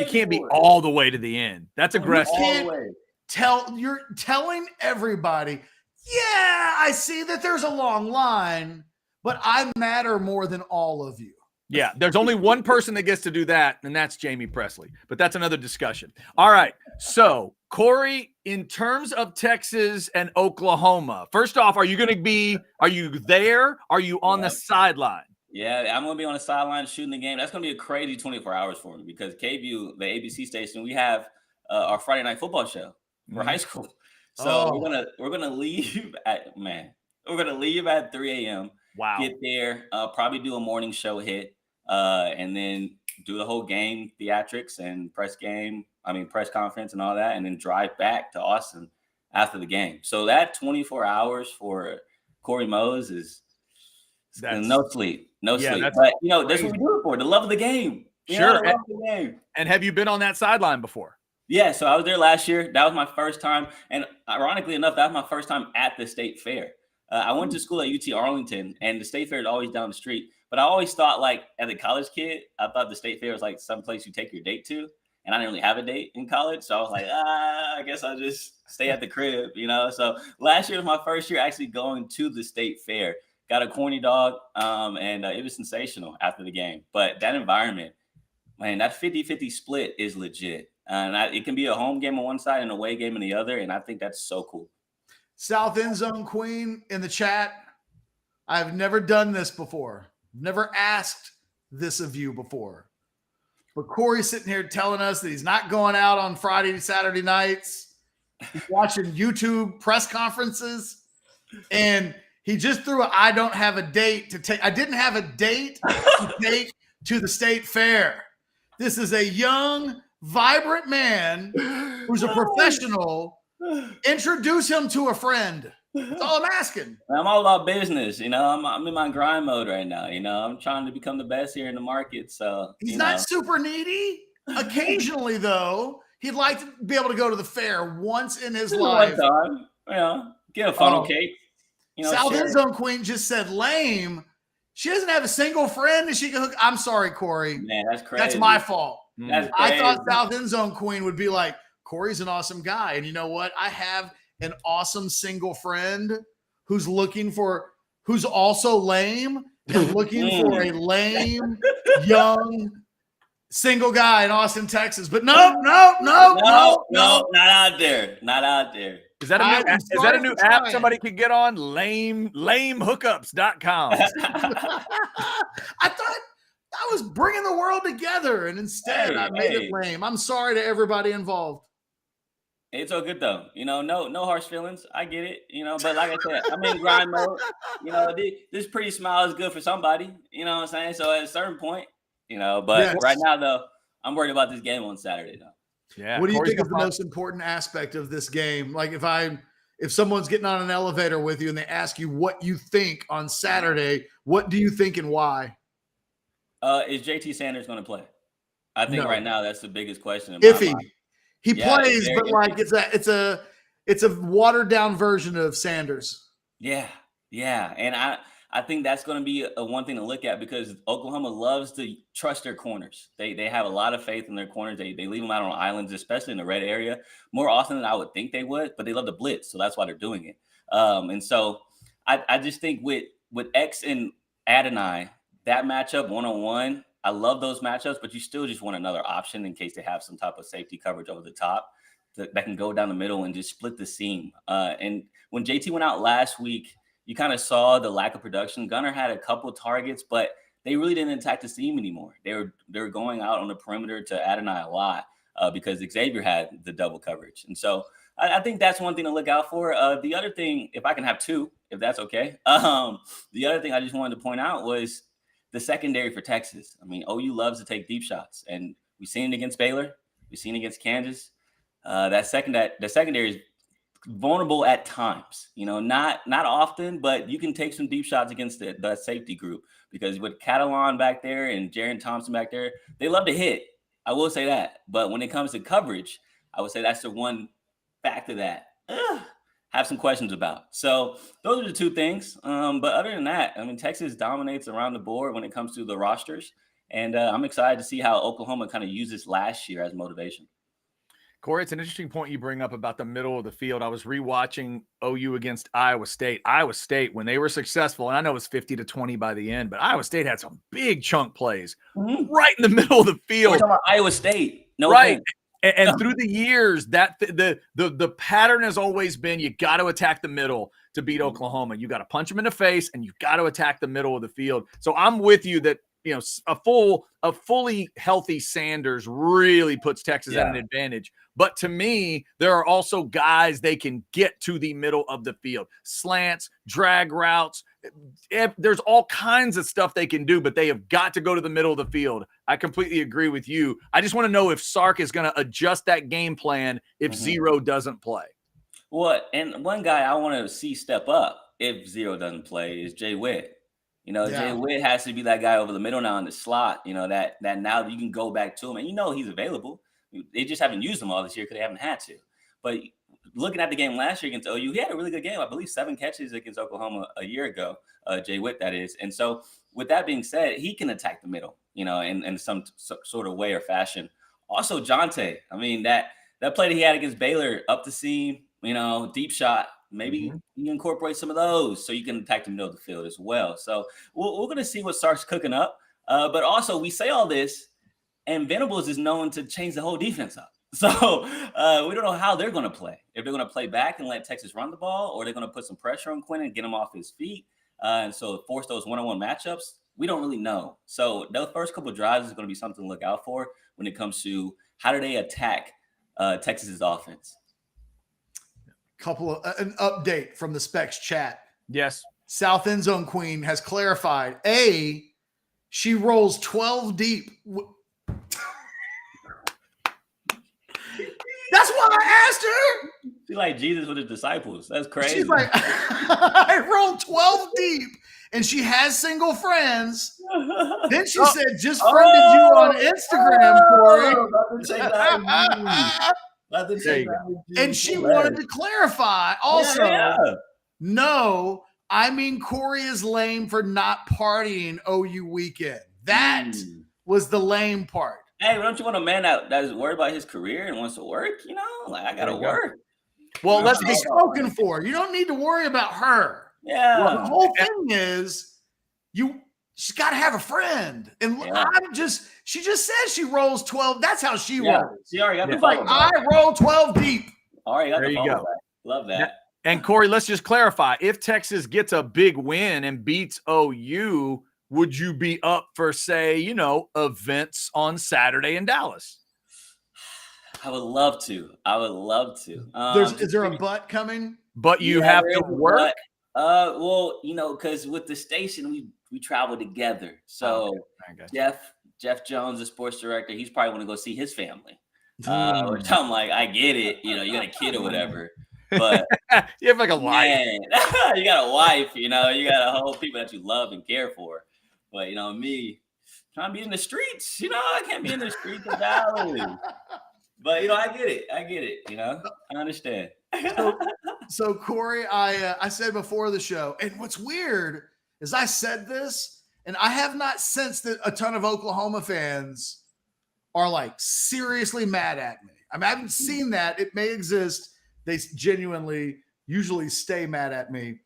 can't be all the way to the end. That's aggressive. You're telling everybody, yeah, I see that there's a long line, but I matter more than all of you. Yeah, there's only one person that gets to do that, and that's Jamie Presley. But that's another discussion. All right. So, Cory, in terms of Texas and Oklahoma, first off, are you there? Are you on the sideline? Yeah, I'm going to be on the sideline shooting the game. That's going to be a crazy 24 hours for me, because KView, the ABC station, we have our Friday night football show for high school. So we're gonna leave at 3 a.m. Wow. Get there, probably do a morning show hit, and then do the whole game theatrics and press conference and all that, and then drive back to Austin after the game. So that 24 hours for Cory Mose is no sleep. But that's what we do it for, the love of the game. Sure. And have you been on that sideline before? Yeah, so I was there last year. That was my first time. And ironically enough, that was my first time at the state fair. I went to school at UT Arlington, and the state fair is always down the street. But I always thought, like, as a college kid, I thought the state fair was like some place you take your date to. And I didn't really have a date in college. So I was like, I guess I'll just stay at the crib, So last year was my first year actually going to the state fair. Got a corny dog, and it was sensational after the game. But that environment, man, that 50-50 split is legit. And it can be a home game on one side and a away game on the other. And I think that's so cool. South End Zone Queen in the chat. I've never done this before. Never asked this of you before. But Cory's sitting here telling us that he's not going out on Friday and Saturday nights. He's watching YouTube press conferences. And he just threw I don't have a date to take. I didn't have a date to take to the state fair. This is a young, vibrant man who's a professional. Introduce him to a friend. That's all I'm asking. I'm all about business. I'm in my grind mode right now. I'm trying to become the best here in the market. So he's not super needy. Occasionally, though, he'd like to be able to go to the fair once in his life. Get a funnel cake. South End Zone Queen just said lame. She doesn't have a single friend that she can hook. I'm sorry, Cory. Man, that's crazy. That's my fault. That's I thought South End Zone Queen would be like, Cory's an awesome guy. And you know what? I have an awesome single friend who's also lame and looking for a lame, young, single guy in Austin, Texas. But no, not out there. Not out there. Is that a new app somebody could get on? Lamehookups.com. I I was bringing the world together, and instead I made it lame. I'm sorry to everybody involved. It's all good though. No harsh feelings. I get it. But like I said, I'm in grind mode. This pretty smile is good for somebody. You know what I'm saying? So at a certain point, but right now though, I'm worried about this game on Saturday though. Yeah. What do you think is the most important aspect of this game? Like if someone's getting on an elevator with you and they ask you what you think on Saturday, what do you think and why? Is JT Sanders going to play? I think right now that's the biggest question. He plays, but like it's a watered down version of Sanders. Yeah. And I think that's going to be a one thing to look at because Oklahoma loves to trust their corners. They have a lot of faith in their corners. They leave them out on islands, especially in the red area, more often than I would think they would, but they love to blitz. So that's why they're doing it. And so I just think with X and Adonai, that matchup one-on-one, I love those matchups, but you still just want another option in case they have some type of safety coverage over the top that can go down the middle and just split the seam. And when JT went out last week, you kind of saw the lack of production. Gunner had a couple targets, but they really didn't attack the seam anymore. They were going out on the perimeter to Adonai a lot because Xavier had the double coverage. And so I think that's one thing to look out for. The other thing, if I can have two, if that's okay. The other thing I just wanted to point out was the secondary for Texas. I mean, OU loves to take deep shots, and we've seen it against Baylor. We've seen it against Kansas. The secondary is vulnerable at times. Not often, but you can take some deep shots against the safety group because with Catalan back there and Jaron Thompson back there, they love to hit. I will say that. But when it comes to coverage, I would say that's the one factor that have some questions about. So those are the two things. But other than that, I mean, Texas dominates around the board when it comes to the rosters. And I'm excited to see how Oklahoma kind of used this last year as motivation. Cory, it's an interesting point you bring up about the middle of the field. I was rewatching OU against Iowa State. Iowa State, when they were successful, and I know it was 50-20 by the end, but Iowa State had some big chunk plays right in the middle of the field. We're talking about Iowa State. No right. And through the years, that the pattern has always been you got to attack the middle to beat Oklahoma. You got to punch them in the face, and you got to attack the middle of the field. So I'm with you that a fully healthy Sanders really puts Texas at an advantage. But to me, there are also guys they can get to the middle of the field. Slants, drag routes. There's all kinds of stuff they can do, but they have got to go to the middle of the field. I completely agree with you. I just want to know if Sark is going to adjust that game plan if Zero doesn't play. Well, and one guy I want to see step up if Zero doesn't play is Jay Witt. Jay Witt has to be that guy over the middle now in the slot, that now you can go back to him. And he's available. They just haven't used him all this year because they haven't had to. But looking at the game last year against OU, he had a really good game. I believe 7 catches against Oklahoma a year ago, Jay Witt, that is. And so with that being said, he can attack the middle, in some sort of way or fashion. Also, Jonte, I mean, that play that he had against Baylor, up the seam, deep shot, maybe you incorporate some of those so you can attack the middle of the field as well. So we're going to see what Sark's cooking up. But also, we say all this, and Venables is known to change the whole defense up. So we don't know how they're going to play. If they're going to play back and let Texas run the ball, or they're going to put some pressure on Quinn and get him off his feet, and so force those one-on-one matchups, we don't really know. So those first couple of drives is going to be something to look out for when it comes to how do they attack Texas's offense. An update from the Specs chat. Yes. South End Zone Queen has clarified. She rolls 12 deep. That's why I asked her. She's like Jesus with his disciples. That's crazy. She's like, I rolled 12 deep, and she has single friends. Then she said, just friended you on Instagram, Cory. And she wanted to clarify also, no, I mean Cory is lame for not partying OU weekend. That was the lame part. Hey, don't you want a man that is worried about his career and wants to work? I got to work. Well, let's be spoken for. You don't need to worry about her. Yeah. Well, the whole thing is she's got to have a friend. And she just said she rolls 12. That's how she rolls. She already got the like, I roll 12 deep. All right, there you go. Love that. And Cory, let's just clarify. If Texas gets a big win and beats OU, would you be up for, say, events on Saturday in Dallas? I would love to. Is there a but coming? But you have to work? Well, because with the station, we travel together. So Jeff Jones, the sports director, he's probably want to go see his family. Which I'm like, I get it. You got a kid or whatever. But you have like a wife. You got a wife, you got a whole people that you love and care for. But me trying to be in the streets, I can't be in the streets of Dallas. But I get it. I understand. So Cory, I said before the show, and what's weird is I said this, and I have not sensed that a ton of Oklahoma fans are like seriously mad at me. I haven't seen that. It may exist. They genuinely usually stay mad at me.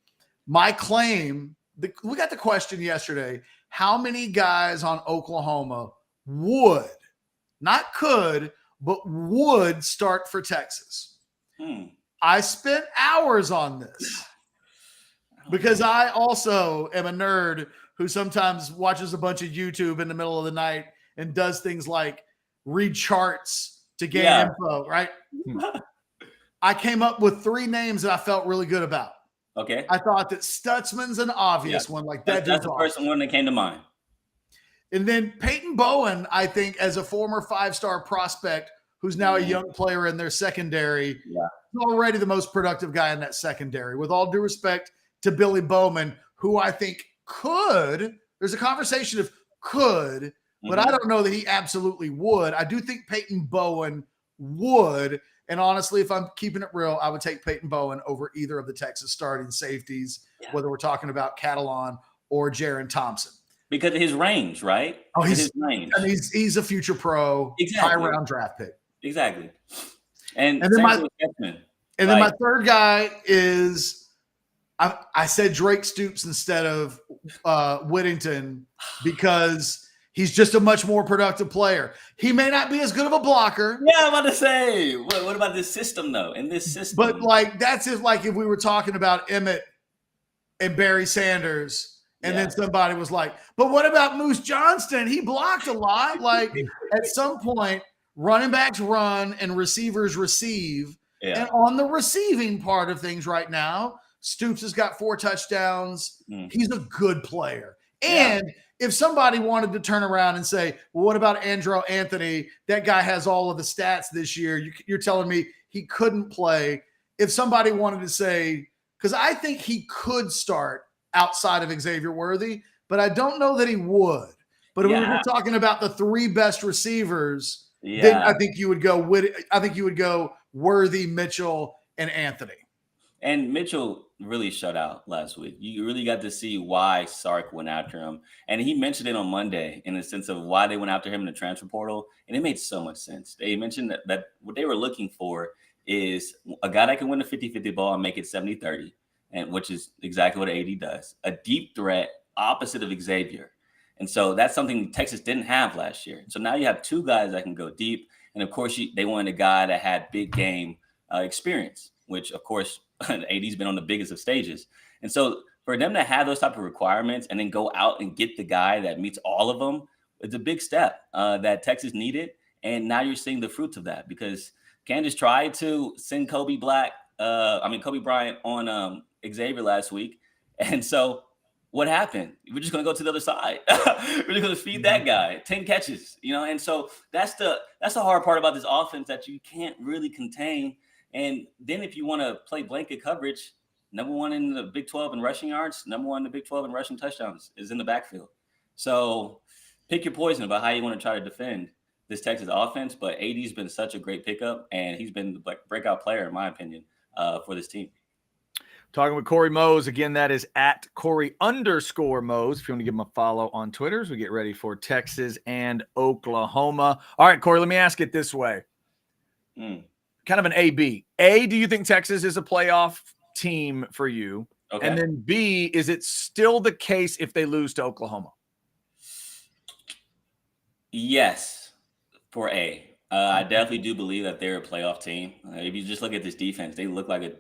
My claim, we got the question yesterday, how many guys on Oklahoma would, not could, but would start for Texas? I spent hours on this because I also am a nerd who sometimes watches a bunch of YouTube in the middle of the night and does things like read charts to gain info, right? I came up with 3 names that I felt really good about. Okay. I thought that Stutzman's an obvious one. Like that's the first one that came to mind. And then Peyton Bowen, I think, as a former 5-star prospect who's now a young player in their secondary, already the most productive guy in that secondary. With all due respect to Billy Bowman, who I think could, there's a conversation of could, but I don't know that he absolutely would. I do think Peyton Bowen would. And honestly, if I'm keeping it real, I would take Peyton Bowen over either of the Texas starting safeties, whether we're talking about Catalon or Jaron Thompson. Because of his range, right? Oh, his range. I mean, he's a future pro, high-round draft pick. Exactly. And then my third guy is I said Drake Stoops instead of Whittington because he's just a much more productive player. He may not be as good of a blocker. Yeah, I'm about to say. What about this system, though? In this system. But that's if if we were talking about Emmett and Barry Sanders, and then somebody was like, but what about Moose Johnston? He blocked a lot. Like at some point, running backs run and receivers receive. Yeah. And on the receiving part of things right now, Stoops has got 4 touchdowns. He's a good player. And if somebody wanted to turn around and say, well, what about Andrew Anthony? That guy has all of the stats this year. You're telling me he couldn't play. If somebody wanted to say, because I think he could start outside of Xavier Worthy, but I don't know that he would. But if we were talking about the 3 best receivers, then I think you would go Worthy, Mitchell, and Anthony. And Mitchell really shut out last week. You really got to see why Sark went after him. And he mentioned it on Monday in the sense of why they went after him in the transfer portal. And it made so much sense. They mentioned that what they were looking for is a guy that can win a 50-50 ball and make it 70-30, and which is exactly what AD does. A deep threat opposite of Xavier. And so that's something Texas didn't have last year. So now you have 2 guys that can go deep. And, of course, they wanted a guy that had big game experience, which, of course, AD's been on the biggest of stages. And so for them to have those type of requirements and then go out and get the guy that meets all of them, it's a big step that Texas needed. And now you're seeing the fruits of that because Kansas tried to send Kobe Bryant on Xavier last week. And so what happened? We're just going to go to the other side. We're just going to feed that guy 10 catches, And so that's the hard part about this offense that you can't really contain. And then if you want to play blanket coverage, number 1 in the Big 12 in rushing yards, number 1 in the Big 12 in rushing touchdowns is in the backfield. So pick your poison about how you want to try to defend this Texas offense. But AD's been such a great pickup, and he's been the breakout player, in my opinion, for this team. Talking with Cory Mose. Again, that is at Cory_Mose. If you want to give him a follow on Twitter as we get ready for Texas and Oklahoma. All right, Cory, let me ask it this way. Kind of an A-B. A, do you think Texas is a playoff team for you? Okay. And then B, is it still the case if they lose to Oklahoma? Yes, for A. I definitely do believe that they're a playoff team. If you just look at this defense, they look like a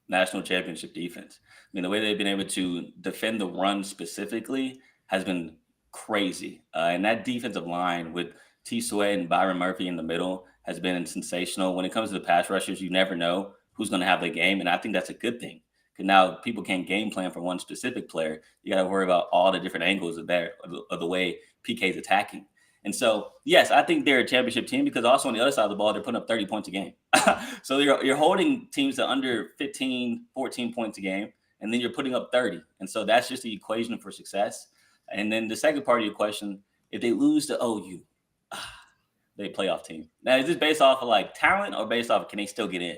national championship defense. I mean, the way they've been able to defend the run specifically has been crazy. And that defensive line with T. Sweat and Byron Murphy in the middle has been sensational. When it comes to the pass rushers, you never know who's going to have the game. And I think that's a good thing. Because now people can't game plan for one specific player. You got to worry about all the different angles of the way PK is attacking. And so, yes, I think they're a championship team because also on the other side of the ball, they're putting up 30 points a game. So you're holding teams to under 15, 14 points a game, and then you're putting up 30. And so that's just the equation for success. And then the second part of your question, if they lose to OU, they playoff team. Now, is this based off of like talent or based off of can they still get in?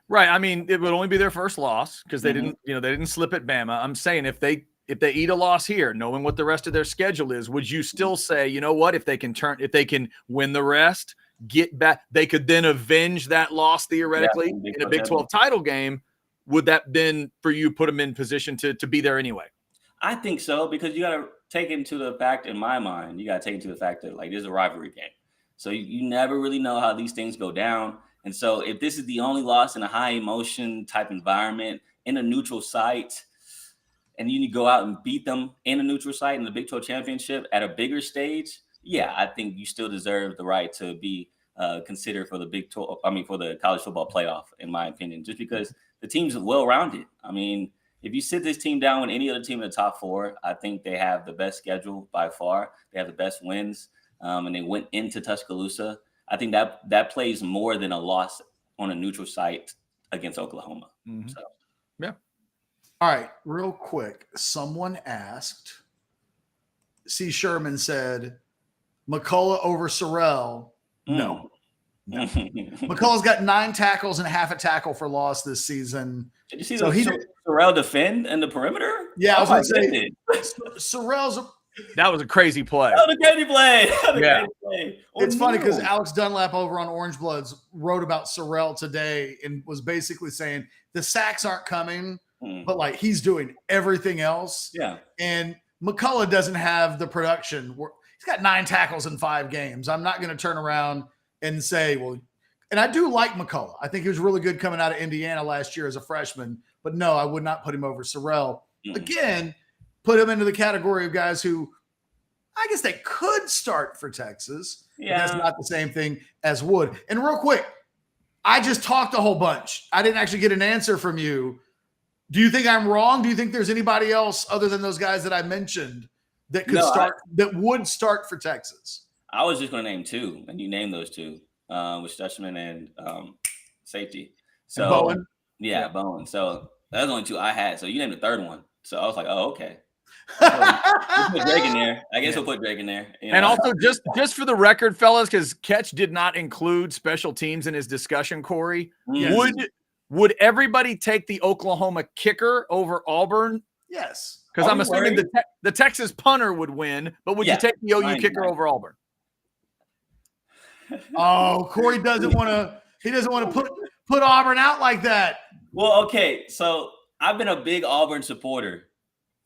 Right. I mean, it would only be their first loss because they didn't slip at Bama. I'm saying if they eat a loss here, knowing what the rest of their schedule is, would you still say, you know what, if they can win the rest, get back, they could then avenge that loss theoretically in a Big 12 title game? Would that then for you put them in position to be there anyway? I think so, because you got to take into the fact, in my mind, you got to take into the fact that like this is a rivalry game. So you never really know how these things go down. And so if this is the only loss in a high emotion type environment in a neutral site, and you need to go out and beat them in a neutral site in the Big 12 championship at a bigger stage, yeah, I think you still deserve the right to be considered for the Big 12. I mean, for the college football playoff, in my opinion, just because the team's well-rounded. I mean, if you sit this team down with any other team in the top four, I think they have the best schedule by far. They have the best wins, and they went into Tuscaloosa. I think that plays more than a loss on a neutral site against Oklahoma. Mm-hmm. So, yeah. All right, real quick. Someone asked, C. Sherman said, McCullough over Sorrell. No. McCullough's got 9 tackles and half a tackle for loss this season. Did you see Sorrell defend in the perimeter? Yeah, I was going to say, Sorrell's that was a crazy play. That was a crazy play. Yeah. It's funny because Alex Dunlap over on Orange Bloods wrote about Sorrell today and was basically saying the sacks aren't coming, but like he's doing everything else. Yeah. And McCullough doesn't have the production. He's got 9 tackles in 5 games. I'm not going to turn around and say, well, and I do like McCullough. I think he was really good coming out of Indiana last year as a freshman, but no, I would not put him over Sorrell. Again, put him into the category of guys who I guess they could start for Texas. Yeah. But that's not the same thing as would. And real quick, I just talked a whole bunch. I didn't actually get an answer from you. Do you think I'm wrong? Do you think there's anybody else other than those guys that I mentioned that could that would start for Texas? I was just going to name 2, and you named those 2, with Stutzman and safety. So and Bowen. Yeah, Bowen. So that's the only 2 I had. So you named the third one. So I was like, oh, okay. We'll put Drake in there. I guess we'll put Drake in there. You know? And also, just for the record, fellas, because Ketch did not include special teams in his discussion, Corey, Yes. would everybody take the Oklahoma kicker over Auburn? Yes. Because I'm assuming the Texas punter would win, but would you take the OU kicker over Auburn? Oh, Corey doesn't want to. He doesn't want to put Auburn out like that. Well, okay. So I've been a big Auburn supporter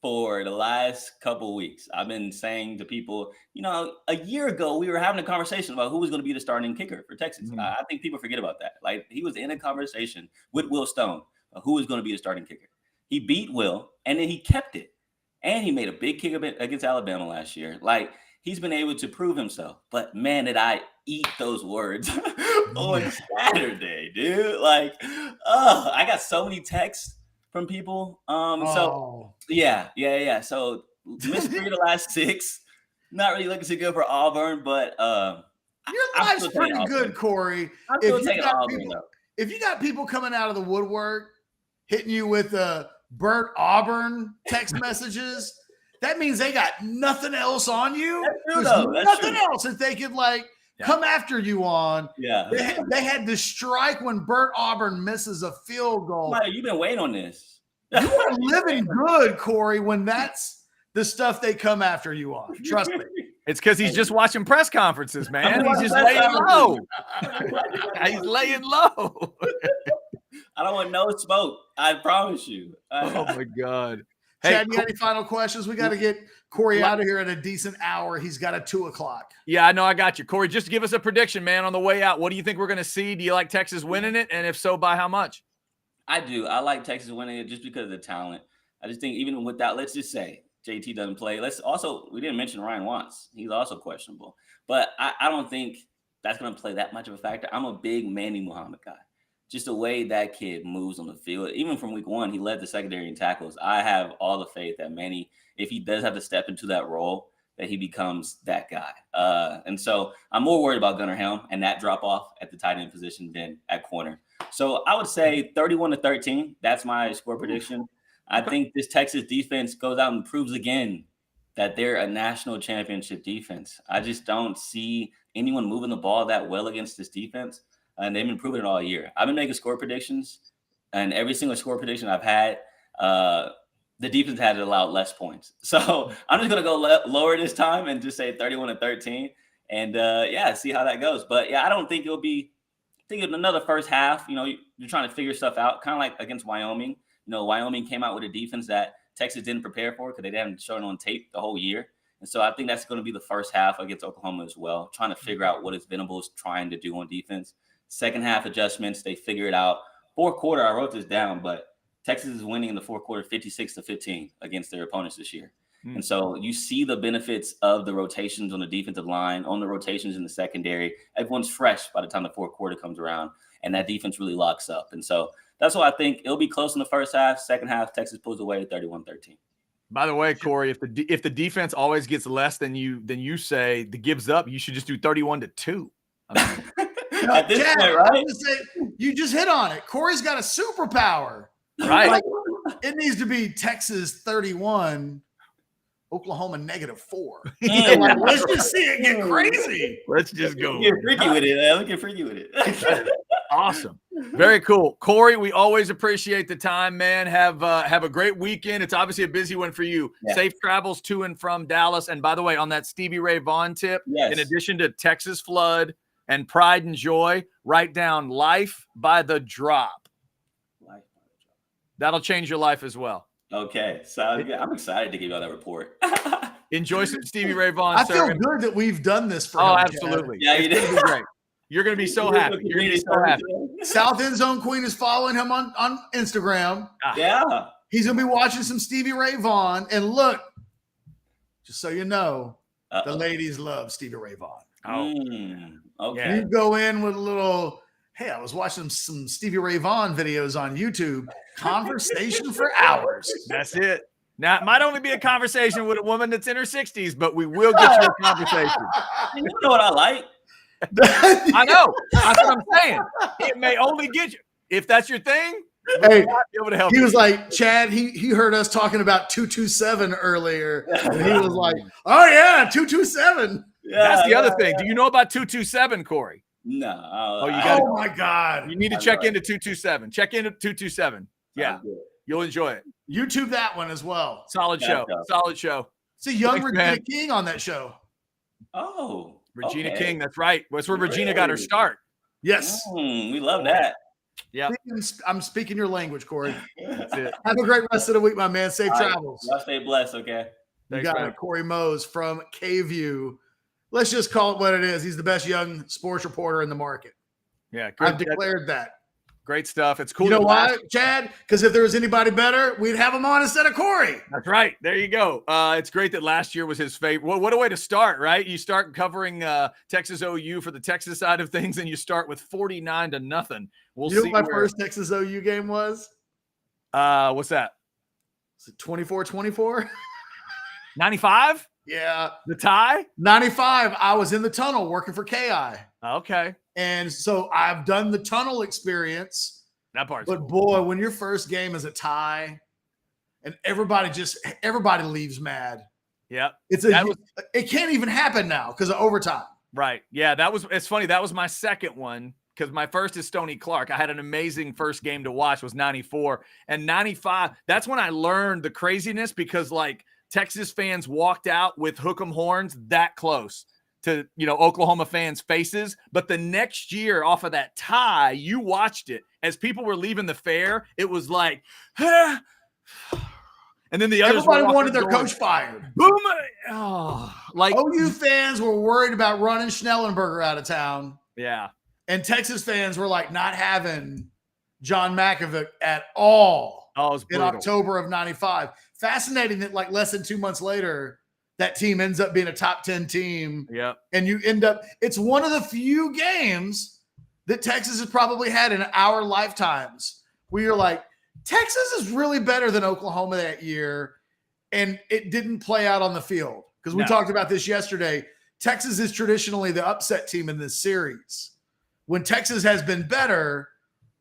for the last couple of weeks. I've been saying to people, a year ago we were having a conversation about who was going to be the starting kicker for Texas. I think people forget about that. Like he was in a conversation with Will Stone of who was going to be the starting kicker. He beat Will, and then he kept it, and he made a big kick against Alabama last year. Like he's been able to prove himself. But man, did I eat those words on Saturday, dude? Like, I got so many texts from people. So yeah. So missed 3 of the last 6. Not really looking so good for Auburn, but your life's pretty good, Corey. I'm still taking Auburn, though. If you got people coming out of the woodwork hitting you with burnt Auburn text messages, that means they got nothing else on you. That's true, There's though. That's nothing true. else that they could come after you on. Yeah. They had to strike when Bert Auburn misses a field goal. You've been waiting on this. You are living good, Corey, when that's the stuff they come after you on. Trust me. It's because he's just watching press conferences, man. He's just laying low. He's laying low. I don't want no smoke. I promise you. Oh, my God. Chad, you got any final questions? We got to get Corey out of here at a decent hour. He's got a 2:00. Yeah, I know. I got you. Corey, just give us a prediction, man, on the way out. What do you think we're going to see? Do you like Texas winning it? And if so, by how much? I do. I like Texas winning it just because of the talent. I just think even with that, let's just say JT doesn't play. We didn't mention Ryan Watts. He's also questionable. But I don't think that's going to play that much of a factor. I'm a big Manny Muhammad guy. Just the way that kid moves on the field, even from week one, he led the secondary in tackles. I have all the faith that Manny, if he does have to step into that role, that he becomes that guy. And so I'm more worried about Gunnar Helm and that drop off at the tight end position than at corner. So I would say 31-13. That's my score prediction. I think this Texas defense goes out and proves again that they're a national championship defense. I just don't see anyone moving the ball that well against this defense. And they've been proving it all year. I've been making score predictions, and every single score prediction I've had, the defense had allowed less points. So I'm just going to go lower this time and just say 31-13 and, see how that goes. But, I don't think it'll be – I think in another first half, you're trying to figure stuff out, kind of like against Wyoming. Wyoming came out with a defense that Texas didn't prepare for because they hadn't shown on tape the whole year. And so I think that's going to be the first half against Oklahoma as well, trying to figure out what is Venables trying to do on defense. Second half adjustments, they figure it out. Fourth quarter, I wrote this down, but Texas is winning in the fourth quarter 56-15 against their opponents this year. And so you see the benefits of the rotations on the defensive line, on the rotations in the secondary. Everyone's fresh by the time the fourth quarter comes around, and that defense really locks up. And so that's why I think it'll be close in the first half. Second half, Texas pulls away 31-13. By the way, Cory, if the defense always gets less than you say the gives up, you should just do 31-2. At this point, right? You just hit on it. Cory's got a superpower. Right. Like, it needs to be Texas 31, Oklahoma -4. Like, let's just see it get crazy. Let's just go. Get freaky with it. Let's get freaky with it. Awesome. Very cool. Cory, we always appreciate the time, man. Have a great weekend. It's obviously a busy one for you. Yeah. Safe travels to and from Dallas. And by the way, on that Stevie Ray Vaughan tip, in addition to Texas Flood and Pride and Joy, write down Life by the Drop. That'll change your life as well. Okay. So I'm excited to give you all that report. Enjoy some Stevie Ray Vaughan. I feel good that we've done this for him. Absolutely. Yeah, you did. Great. You're going to be so happy. You're going to be so happy. South End Zone Queen is following him on Instagram. Yeah. He's going to be watching some Stevie Ray Vaughan. And look, just so you know, the ladies love Stevie Ray Vaughan. Okay. You go in with a little, hey, I was watching some Stevie Ray Vaughan videos on YouTube. Conversation for hours. That's it. Now, it might only be a conversation with a woman that's in her 60s, but we will get you a conversation. You know what I like? I know. That's what I'm saying. It may only get you. If that's your thing, hey, be able to help he you. was like, Chad, he heard us talking about 227 earlier. And he was like, oh, yeah, 227. That's the other thing. Do you know about 227, Cory? No. Oh, my God. You need to check into 227. Check into 227. Yeah. You'll enjoy it. YouTube that one as well. Solid show. Solid show. It's a young Regina King on that show. Oh. Regina King, that's right. That's where Regina got her start. Yes. We love that. Yeah. I'm speaking your language, Cory. That's it. Have a great rest of the week, my man. Safe travels. Y'all stay blessed, okay? You got it. Cory Mose from KView. Let's just call it what it is. He's the best young sports reporter in the market. Yeah. I've declared that. Great stuff. It's cool. You know why, Chad? Because if there was anybody better, we'd have him on instead of Cory. That's right. There you go. It's great that last year was his favorite. What a way to start, right? You start covering Texas OU for the Texas side of things, and you start with 49-0. We'll see. You know what my first Texas OU game was? What's that? Was it 24-24? 95? Yeah. The tie? 95. I was in the tunnel working for KI. Okay. And so I've done the tunnel experience. That part's But cool. boy, when your first game is a tie and everybody leaves mad. Yep. It can't even happen now because of overtime. Right. Yeah, it's funny. That was my second one because my first is Stoney Clark. I had an amazing first game to watch was 94 and 95. That's when I learned the craziness because like Texas fans walked out with hook 'em horns that close to, Oklahoma fans' faces. But the next year off of that tie, you watched it as people were leaving the fair. It was like, and then the others everybody wanted their coach fired. Boom. Oh, like OU fans were worried about running Schnellenberger out of town. Yeah. And Texas fans were like not having John Mackovic at all. in October of 95. Fascinating that like less than 2 months later, that team ends up being a top 10 team. Yeah. And you end up, it's one of the few games that Texas has probably had in our lifetimes where you're like, Texas is really better than Oklahoma that year. And it didn't play out on the field. Because we talked about this yesterday. Texas is traditionally the upset team in this series. When Texas has been better,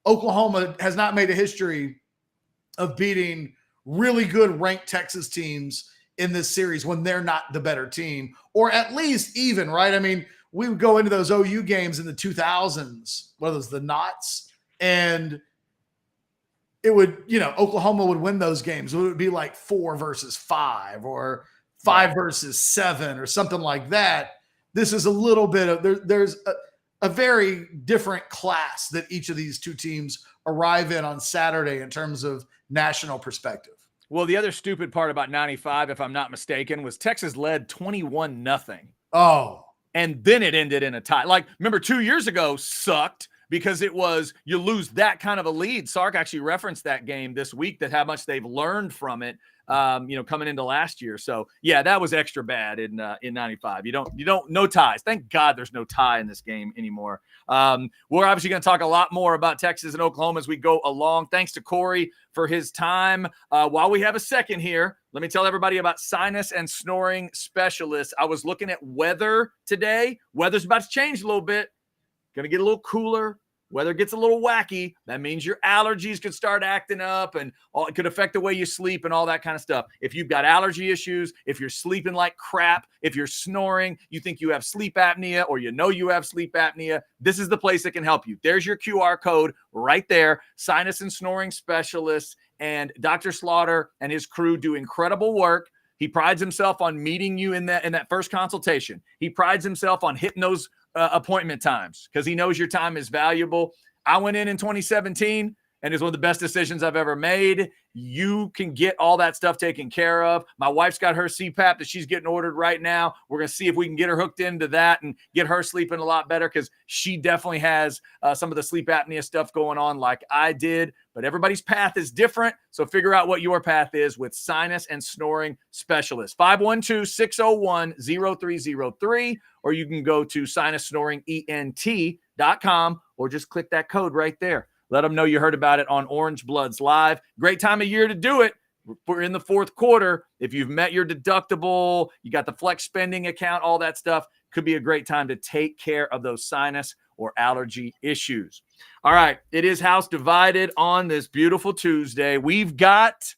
Oklahoma has not made a history of beating really good ranked Texas teams in this series when they're not the better team, or at least even, right? I mean, we would go into those OU games in the 2000s, what are those, the Knots, and it would, Oklahoma would win those games. It would be like 4 versus 5 or 5 versus 7 or something like that. This is a little bit of, there's a very different class that each of these two teams arrive in on Saturday in terms of national perspective. Well, the other stupid part about 95, if I'm not mistaken, was Texas led 21-0. Oh. And then it ended in a tie. Like, remember 2 years ago sucked because it was, you lose that kind of a lead. Sark actually referenced that game this week, that how much they've learned from it, coming into last year. So yeah, that was extra bad in 95. No ties. Thank God there's no tie in this game anymore. We're obviously going to talk a lot more about Texas and Oklahoma as we go along. Thanks to Cory for his time. While we have a second here, let me tell everybody about sinus and snoring specialists. I was looking at weather today. Weather's about to change a little bit. Going to get a little cooler. Weather gets a little wacky. That means your allergies could start acting up, and it could affect the way you sleep and all that kind of stuff. If you've got allergy issues, if you're sleeping like crap, if you're snoring, you think you have sleep apnea, or you have sleep apnea, this is the place that can help you. There's your QR code right there. Sinus and snoring specialists, and Dr. Slaughter and his crew do incredible work. He prides himself on meeting you in that first consultation. He prides himself on hitting those appointment times because he knows your time is valuable. I went in 2017 and it's one of the best decisions I've ever made. You can get all that stuff taken care of. My wife's got her CPAP that she's getting ordered right now. We're going to see if we can get her hooked into that and get her sleeping a lot better because she definitely has some of the sleep apnea stuff going on like I did. But everybody's path is different, so figure out what your path is with sinus and snoring specialists. 512-601-0303, or you can go to sinussnoringent.com or just click that code right there. Let them know you heard about it on Orange Bloods Live. Great time of year to do it. We're in the fourth quarter. If you've met your deductible, you got the flex spending account, all that stuff, could be a great time to take care of those sinus or allergy issues. All right, it is House Divided on this beautiful Tuesday. We've got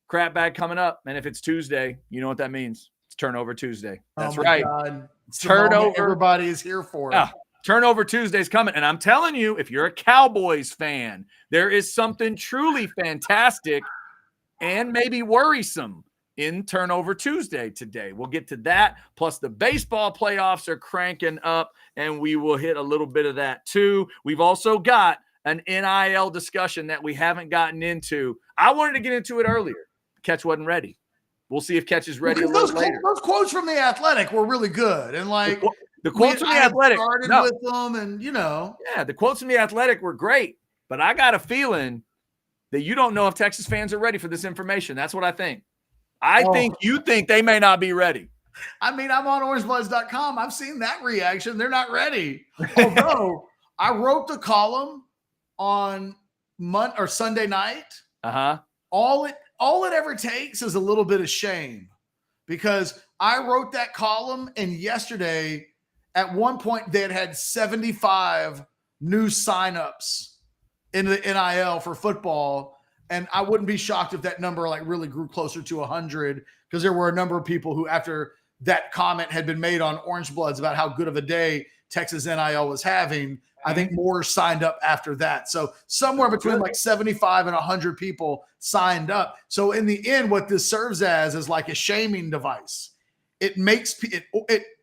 Crap Bag coming up, and if it's Tuesday, you know what that means. It's Turnover Tuesday. That's right. God. Turnover. Everybody is here for it. Turnover Tuesday's coming, and I'm telling you, if you're a Cowboys fan, there is something truly fantastic and maybe worrisome in Turnover Tuesday today. We'll get to that. Plus, the baseball playoffs are cranking up, and we will hit a little bit of that too. We've also got an NIL discussion that we haven't gotten into. I wanted to get into it earlier. Ketch wasn't ready. We'll see if Ketch is ready a little later. Those quotes from The Athletic were really good, and like the quotes from The Athletic started with them, and yeah, the quotes from The Athletic were great. But I got a feeling that you don't know if Texas fans are ready for this information. That's what I think. I think you think they may not be ready. I mean, I'm on orangebloods.com. I've seen that reaction. They're not ready. Although I wrote the column on Sunday night. All it ever takes is a little bit of shame, because I wrote that column, and yesterday at one point they had 75 new signups in the NIL for football. And I wouldn't be shocked if that number like really grew closer to 100, because there were a number of people who, after that comment had been made on Orange Bloods about how good of a day Texas NIL was having, I think more signed up after that. So somewhere between like 75 and 100 people signed up. So in the end, what this serves as is like a shaming device. It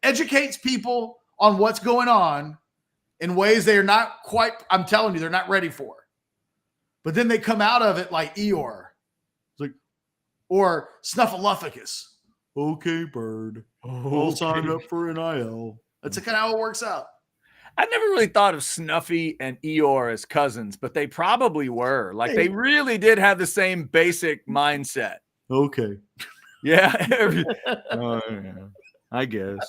educates people on what's going on in ways they are not quite, I'm telling you, they're not ready for. But then they come out of it like Eeyore. It's like, or Snuffleupagus. Okay, bird. I'll sign up for NIL. That's kind of how it works out. I never really thought of Snuffy and Eeyore as cousins, but they probably were. Like, they really did have the same basic mindset. Okay. Yeah. Yeah. I guess.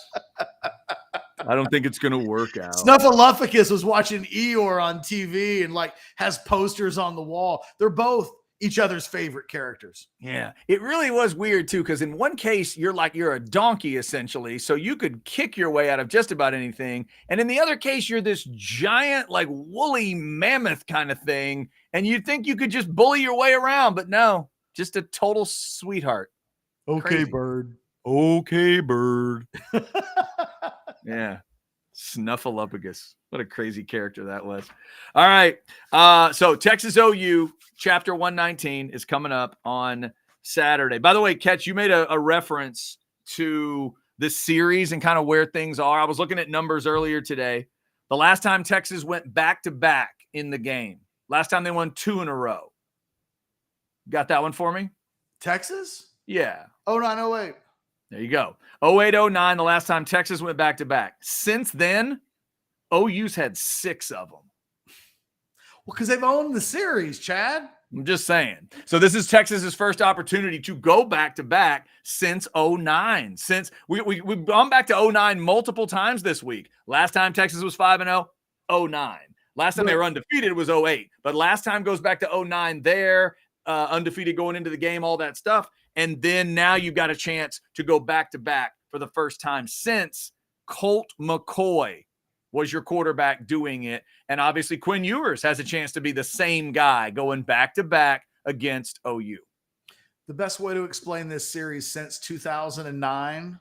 I don't think it's going to work out. Snuffleupagus was watching Eeyore on TV and like has posters on the wall. They're both each other's favorite characters. Yeah. It really was weird too, because in one case, you're a donkey essentially. So you could kick your way out of just about anything. And in the other case, you're this giant, like woolly mammoth kind of thing. And you'd think you could just bully your way around, but no, just a total sweetheart. Okay, Crazy. bird. Okay, bird. Yeah. Snuffleupagus. What a crazy character that was. All right. So Texas OU chapter 119 is coming up on Saturday. By the way, Ketch, you made a reference to this series and kind of where things are. I was looking at numbers earlier today. The last time Texas went back-to-back in the game, last time they won 2 in a row. Got that one for me? Texas? Yeah. Oh, 0908. There you go. 08-09, the last time Texas went back-to-back. Since then, OU's had 6 of them. Well, because they've owned the series, Chad. I'm just saying. So this is Texas's first opportunity to go back-to-back since 09. Since we've gone back to 09 multiple times this week. Last time Texas was 5-0, 09. Last time they were undefeated was 08. But last time goes back to 09 there, undefeated going into the game, all that stuff. And then now you've got a chance to go back-to-back for the first time since Colt McCoy was your quarterback doing it. And obviously Quinn Ewers has a chance to be the same guy going back-to-back against OU. The best way to explain this series since 2009.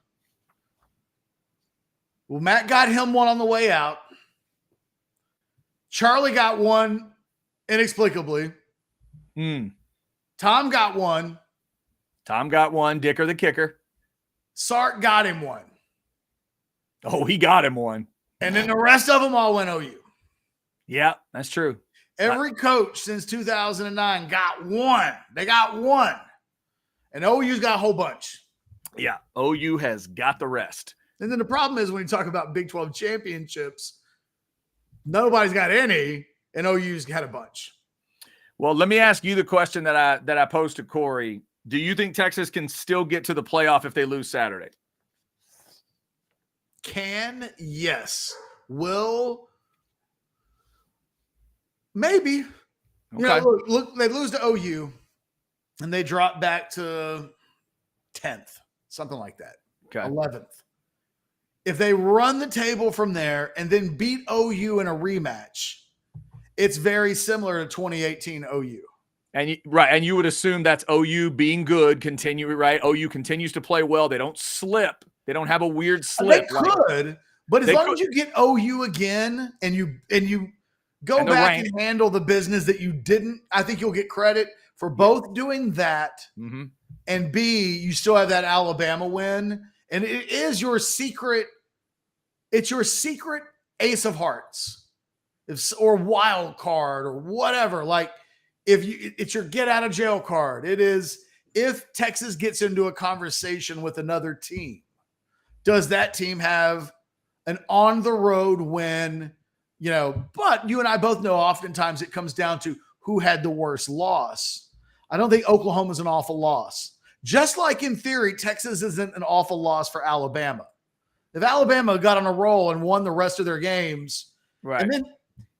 Well, Matt got him one on the way out. Charlie got one inexplicably. Tom got one. Tom got one. Dicker the kicker. Sark got him one. Oh, he got him one. And then the rest of them all went OU. Yeah, that's true. Every coach since 2009 got one. They got one. And OU's got a whole bunch. Yeah, OU has got the rest. And then the problem is when you talk about Big 12 championships, nobody's got any, and OU's got a bunch. Well, let me ask you the question that I posed to Cory. Do you think Texas can still get to the playoff if they lose Saturday? Can, yes. Will, maybe. Okay. You know, look, they lose to OU, and they drop back to 10th, something like that. Okay. 11th. If they run the table from there and then beat OU in a rematch, it's very similar to 2018 OU. And you would assume that's OU being good, right? OU continues to play well. They don't slip. They don't have a weird slip. They could, but as long as you get OU again and you go back and handle the business that you didn't, I think you'll get credit for both doing that. Mm-hmm. And B, you still have that Alabama win. And it is your secret. It's your secret ace of hearts, or wild card, or whatever. Like it's your get out of jail card. It is if Texas gets into a conversation with another team, does that team have an on the road win? You know, but you and I both know oftentimes it comes down to who had the worst loss. I don't think Oklahoma's an awful loss. Just like in theory, Texas isn't an awful loss for Alabama. If Alabama got on a roll and won the rest of their games, right, and then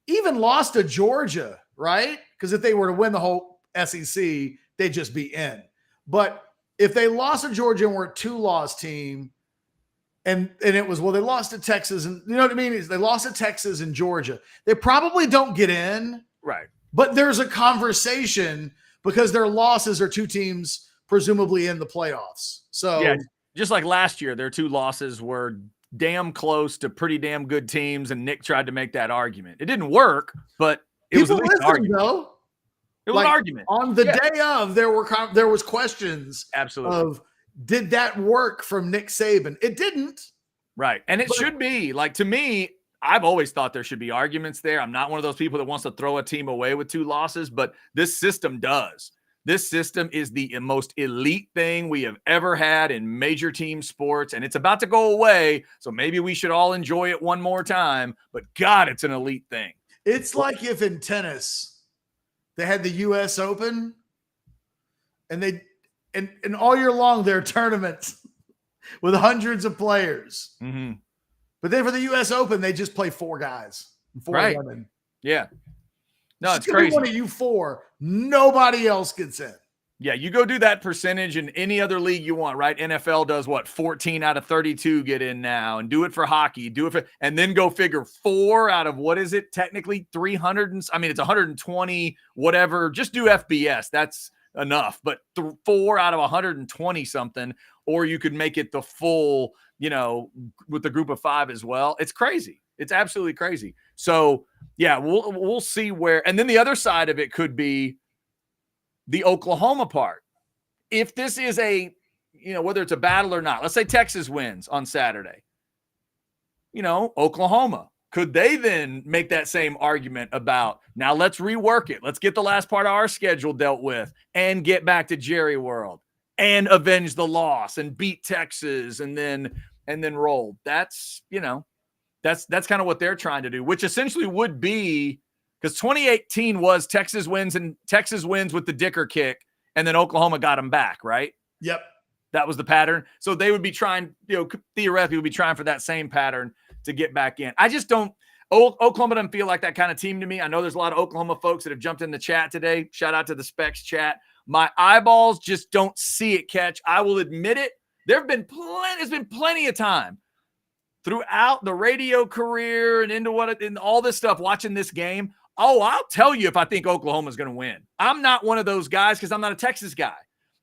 even lost to Georgia, right? Because if they were to win the whole SEC, they'd just be in. But if they lost to Georgia and were a 2-loss team, and it was, well, they lost to Texas, and you know what I mean? They lost to Texas and Georgia. They probably don't get in. Right. But there's a conversation because their losses are 2 teams presumably in the playoffs. So yeah, just like last year, their 2 losses were damn close to pretty damn good teams, and Nick tried to make that argument. It didn't work, but it was at least an argument. Though. It was an argument. On the day of, there was questions of, did that work from Nick Saban? It didn't. Right. And it should be. Like, to me, I've always thought there should be arguments there. I'm not one of those people that wants to throw a team away with 2 losses, but this system does. This system is the most elite thing we have ever had in major team sports, and it's about to go away. So maybe we should all enjoy it one more time. But God, it's an elite thing. It's like if in tennis they had the U.S. Open, and they and all year long there are tournaments with hundreds of players. Mm-hmm. But then for the U.S. Open, they just play 4 guys, 4 women. Yeah. No, it's gonna be crazy. One of you 4, nobody else gets in. Yeah, you go do that percentage in any other league you want, right? NFL does what? 14 out of 32 get in now, and do it for hockey. Do it for, and then go figure 4 out of what is it? Technically 300. I mean, it's 120, whatever. Just do FBS. That's enough. But 4 out of 120 something, or you could make it the full, with the group of 5 as well. It's crazy. It's absolutely crazy. So yeah, we'll see where, and then the other side of it could be the Oklahoma part. If this is a, whether it's a battle or not, let's say Texas wins on Saturday, Oklahoma, could they then make that same argument about, now let's rework it. Let's get the last part of our schedule dealt with and get back to Jerry World and avenge the loss and beat Texas and then roll. That's, that's kind of what they're trying to do, which essentially would be, because 2018 was Texas wins with the Dicker kick, and then Oklahoma got them back, right? Yep. That was the pattern. So they would be trying, theoretically would be trying for that same pattern to get back in. I just don't, Oklahoma doesn't feel like that kind of team to me. I know there's a lot of Oklahoma folks that have jumped in the chat today. Shout out to the Specs chat. My eyeballs just don't see it, Ketch. I will admit it. There's been plenty of time throughout the radio career and into all this stuff, watching this game. Oh, I'll tell you if I think Oklahoma's going to win. I'm not one of those guys because I'm not a Texas guy.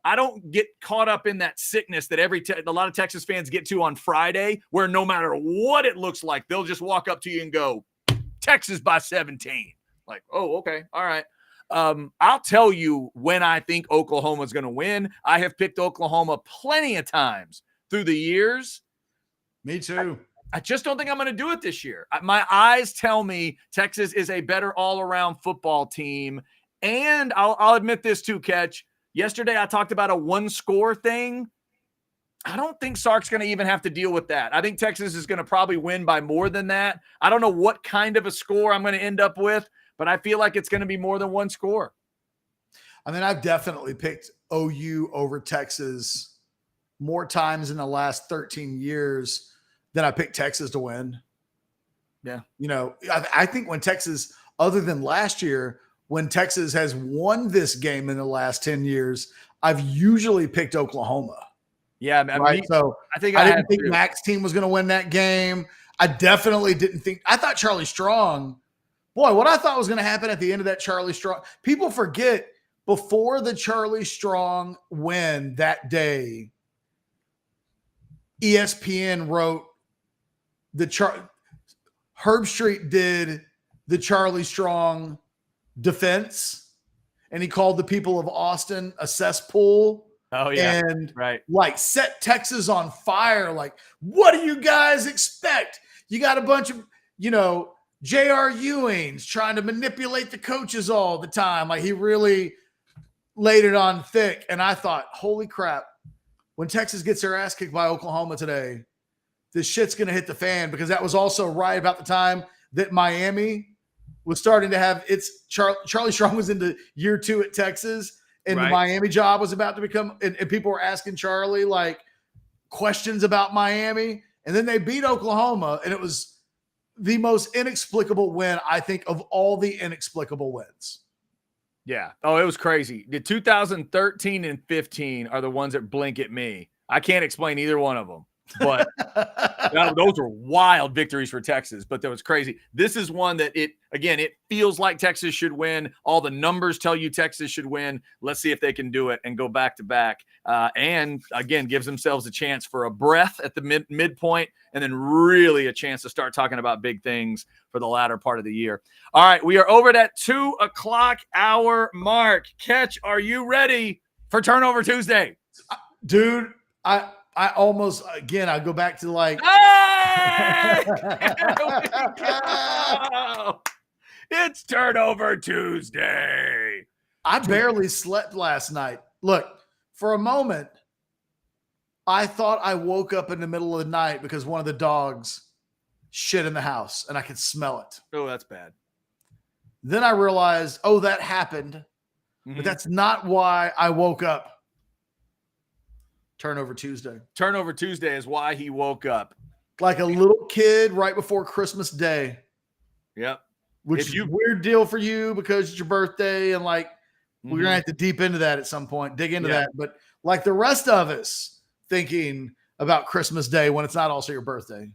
I don't get caught up in that sickness that a lot of Texas fans get to on Friday, where no matter what it looks like, they'll just walk up to you and go, Texas by 17. Like, oh, okay. All right. I'll tell you when I think Oklahoma's going to win. I have picked Oklahoma plenty of times through the years. Me too. I just don't think I'm going to do it this year. My eyes tell me Texas is a better all-around football team. And I'll admit this too, Ketch. Yesterday I talked about a 1-score thing. I don't think Sark's going to even have to deal with that. I think Texas is going to probably win by more than that. I don't know what kind of a score I'm going to end up with, but I feel like it's going to be more than 1 score. I mean, I've definitely picked OU over Texas more times in the last 13 years than I picked Texas to win. Yeah. I think when Texas, other than last year, when Texas has won this game in the last 10 years, I've usually picked Oklahoma. Yeah. Right. So I didn't think Mac's team was going to win that game. I definitely didn't think, I thought Charlie Strong, what I thought was going to happen at the end of that Charlie Strong, people forget before the Charlie Strong win that day, ESPN wrote Herb Street did the Charlie Strong defense, and he called the people of Austin a cesspool. Oh yeah. And right. Like set Texas on fire. Like, what do you guys expect? You got a bunch of, J.R. Ewings trying to manipulate the coaches all the time. Like, he really laid it on thick. And I thought, holy crap, when Texas gets their ass kicked by Oklahoma today, this shit's going to hit the fan, because that was also right about the time that Miami was starting to have its Charlie Strong was into year 2 at Texas, and the Miami job was about to become, and people were asking Charlie like questions about Miami, and then they beat Oklahoma, and it was the most inexplicable win, I think, of all the inexplicable wins. Yeah. Oh, it was crazy. The 2013 and 15 are the ones that blink at me. I can't explain either one of them, but those were wild victories for Texas, but that was crazy. This is one that it feels like Texas should win. All the numbers tell you Texas should win. Let's see if they can do it and go back to back. And again, gives themselves a chance for a breath at the midpoint, and then really a chance to start talking about big things for the latter part of the year. All right. We are over that 2:00 hour mark. Ketch, are you ready for Turnover Tuesday? Dude, I almost, again, I go back to like, hey! It's Turnover Tuesday. I barely slept last night. Look, for a moment, I thought I woke up in the middle of the night because one of the dogs shit in the house and I could smell it. Oh, that's bad. Then I realized, oh, that happened, but that's not why I woke up. Turnover Tuesday. Turnover Tuesday is why he woke up. Like a little kid right before Christmas Day. Yep. Which is a weird deal for you because it's your birthday and like we're going to have to deep into that at some point, dig into that. But like the rest of us thinking about Christmas Day when it's not also your birthday.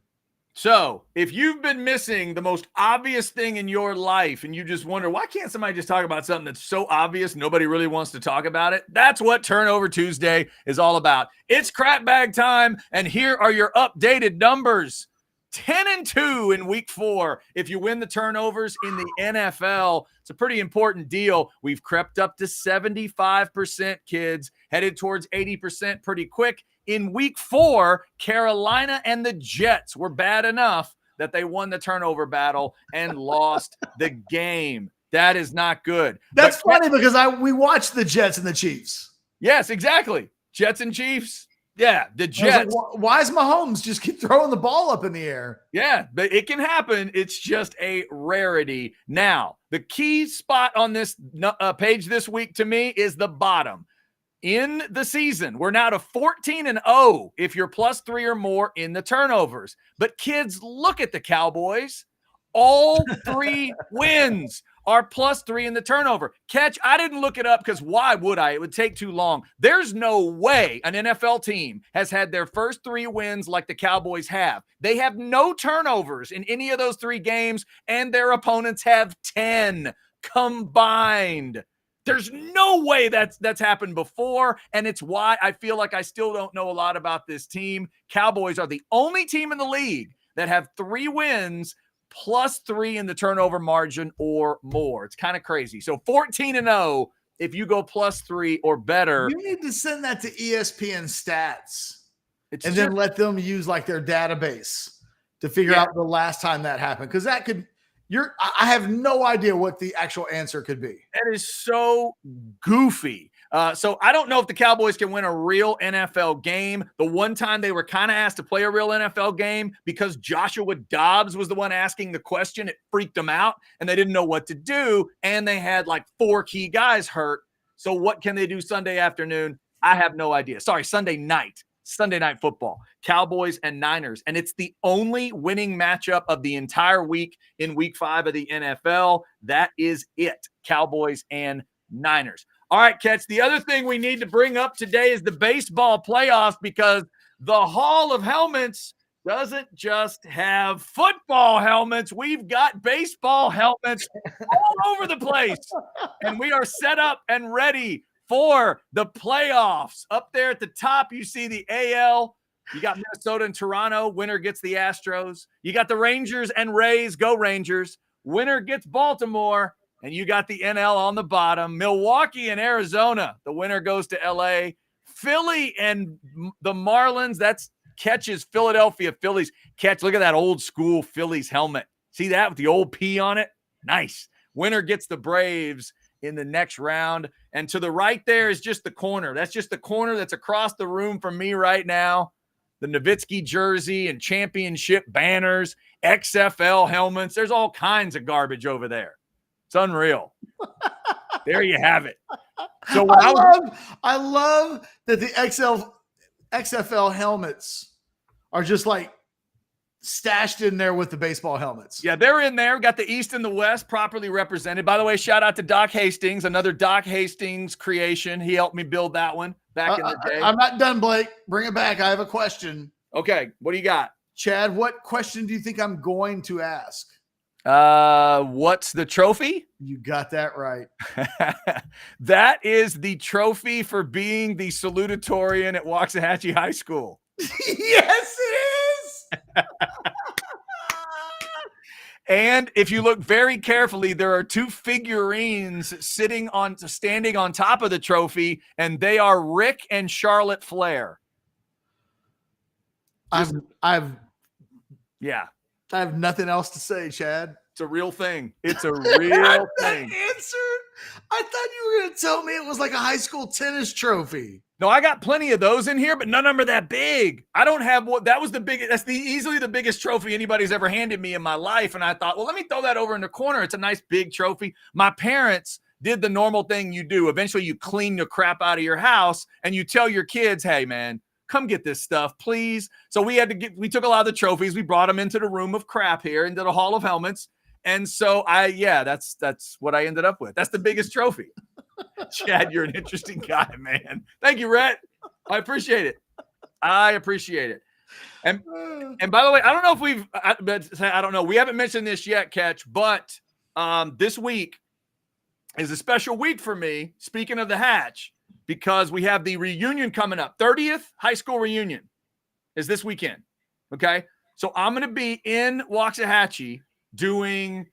So if you've been missing the most obvious thing in your life and you just wonder, why can't somebody just talk about something that's so obvious nobody really wants to talk about it? That's what Turnover Tuesday is all about. It's crap bag time, and here are your updated numbers. 10-2 in week 4. If you win the turnovers in the NFL, it's a pretty important deal. We've crept up to 75%, kids, headed towards 80% pretty quick. In week 4, Carolina and the Jets were bad enough that they won the turnover battle and lost the game. That is not good. That's funny because we watched the Jets and the Chiefs. Yes, exactly. Jets and Chiefs. Yeah, the Jets. Like, why is Mahomes just keep throwing the ball up in the air? Yeah, but it can happen. It's just a rarity. Now, the key spot on this page this week to me is the bottom. In the season, we're now to 14-0 if you're +3 or more in the turnovers. But kids, look at the Cowboys. All 3 wins are +3 in the turnover. Ketch, I didn't look it up because why would I? It would take too long. There's no way an NFL team has had their first 3 wins like the Cowboys have. They have no turnovers in any of those 3 games, and their opponents have 10 combined. There's no way that's happened before, and it's why I feel like I still don't know a lot about this team. Cowboys are the only team in the league that have 3 wins +3 in the turnover margin or more. It's kind of crazy. So 14-0 if you go +3 or better. You need to send that to ESPN Stats and then let them use like their database to figure out the last time that happened. Because that could – I have no idea what the actual answer could be. That is so goofy. So I don't know if the Cowboys can win a real NFL game. The one time they were kind of asked to play a real NFL game because Joshua Dobbs was the one asking the question, it freaked them out and they didn't know what to do. And they had like 4 key guys hurt. So what can they do Sunday afternoon? I have no idea. Sorry, Sunday night football, Cowboys and Niners. And it's the only winning matchup of the entire week in week 5 of the NFL. That is it. Cowboys and Niners. All right, Ketch, the other thing we need to bring up today is the baseball playoffs because the Hall of Helmets doesn't just have football helmets. We've got baseball helmets all over the place. And we are set up and ready for the playoffs. Up there at the top, you see the AL. You got Minnesota and Toronto. Winner gets the Astros. You got the Rangers and Rays. Go Rangers. Winner gets Baltimore. And you got the NL on the bottom. Milwaukee and Arizona. The winner goes to LA. Philly and the Marlins. That's Ketch's Philadelphia Phillies. Ketch, look at that old school Phillies helmet. See that with the old P on it? Nice. Winner gets the Braves in the next round. And to the right there is just the corner. That's just the corner that's across the room from me right now. The Nowitzki jersey and championship banners, XFL helmets. There's all kinds of garbage over there. It's unreal. There you have it. So I love that the XFL helmets are just like stashed in there with the baseball helmets. Yeah, they're in there. Got the East and the West properly represented. By the way, shout out to Doc Hastings, another Doc Hastings creation. He helped me build that one back in the day. I'm not done, Blake. Bring it back. I have a question. Okay, what do you got? Chad, what question do you think I'm going to ask? What's the trophy? You got that right. That is the trophy for being the salutatorian at Waxahachie High School. Yes, it is. And if you look very carefully, there are 2 figurines standing on top of the trophy, and they are Rick and Charlotte Flair. I have Yeah. I have nothing else to say, Chad. It's a real thing. It's a real thing. Answer I thought you were going to tell me it was like a high school tennis trophy. No, I got plenty of those in here, but none of them are that big. I don't have what that was the biggest. That's easily the biggest trophy anybody's ever handed me in my life. And I thought, well, let me throw that over in the corner. It's a nice big trophy. My parents did the normal thing you do. Eventually, you clean the crap out of your house and you tell your kids, hey, man, come get this stuff, please. So we took a lot of the trophies. We brought them into the room of crap here, into the Hall of Helmets. And so that's what I ended up with. That's the biggest trophy. Chad, you're an interesting guy, man. Thank you, Rhett. I appreciate it. And by the way, I don't know. We haven't mentioned this yet, Ketch, but this week is a special week for me. Speaking of the Hatch, because we have the reunion coming up. 30th high school reunion is this weekend. Okay. So I'm going to be in Waxahachie doing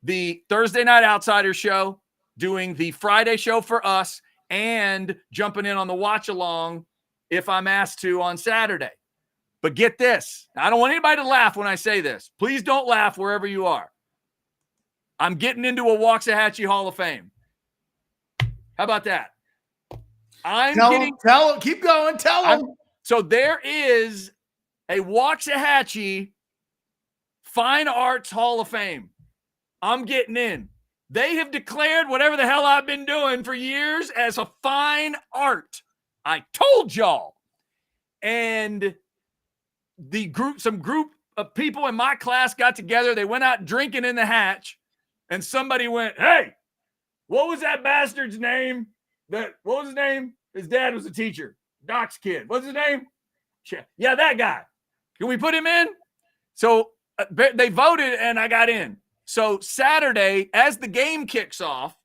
the Thursday night Outsiders show, doing the Friday show for us, and jumping in on the watch along if I'm asked to on Saturday. But get this. I don't want anybody to laugh when I say this. Please don't laugh wherever you are. I'm getting into a Waxahachie Hall of Fame. How about that? Keep going. Tell them. So there is a Waxahachie Fine Arts Hall of Fame. I'm getting in. They have declared whatever the hell I've been doing for years as a fine art. I told y'all. And some group of people in my class got together. They went out drinking in the Hatch, and somebody went, hey, what was that bastard's name? What was his name? His dad was a teacher. Doc's kid. What's his name? Yeah, that guy. Can we put him in? So they voted, and I got in. So Saturday, as the game kicks off,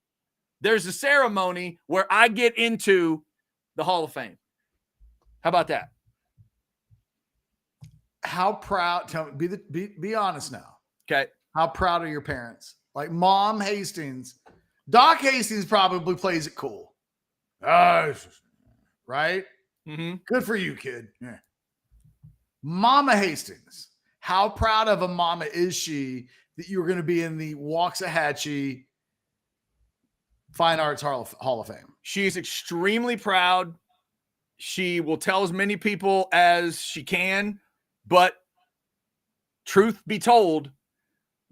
there's a ceremony where I get into the Hall of Fame. How about that? How proud? Tell me. Be honest now. Okay. How proud are your parents? Like Mom Hastings, Doc Hastings probably plays it cool. Right? Mm-hmm. Good for you, kid. Yeah. Mama Hastings, how proud of a mama is she that you were going to be in the Waxahachie Fine Arts Hall of Fame? She's extremely proud. She will tell as many people as she can, but truth be told,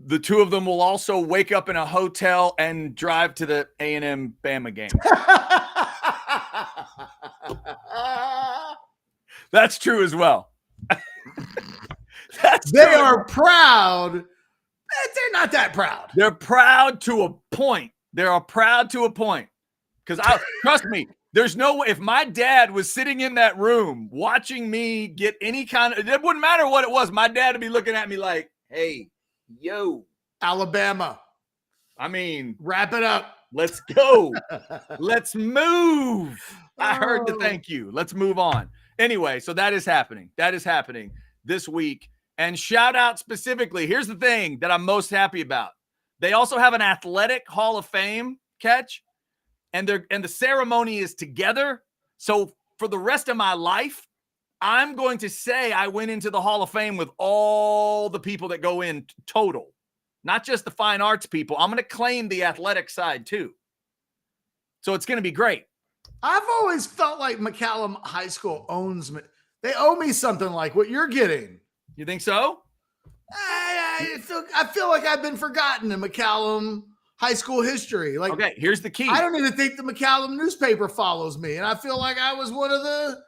the two of them will also wake up in a hotel and drive to the A&M Bama game. That's true as well. They are proud. They're not that proud. They're proud to a point. Because trust me, there's no way. If my dad was sitting in that room watching me get any kind of, it wouldn't matter what it was. My dad would be looking at me like, hey, yo. Alabama. I mean, wrap it up. Let's go. Let's move. I heard the thank you. Let's move on. Anyway, so that is happening. That is happening this week. And shout out specifically, here's the thing that I'm most happy about. They also have an athletic Hall of Fame, Ketch, and the ceremony is together. So for the rest of my life, I'm going to say I went into the Hall of Fame with all the people that go in total, not just the fine arts people. I'm going to claim the athletic side too. So it's going to be great. I've always felt like McCallum High School owns me. They owe me something like what you're getting. You think so? I feel like I've been forgotten in McCallum High School history. Like, okay, here's the key. I don't even think the McCallum newspaper follows me, and I feel like I was one of the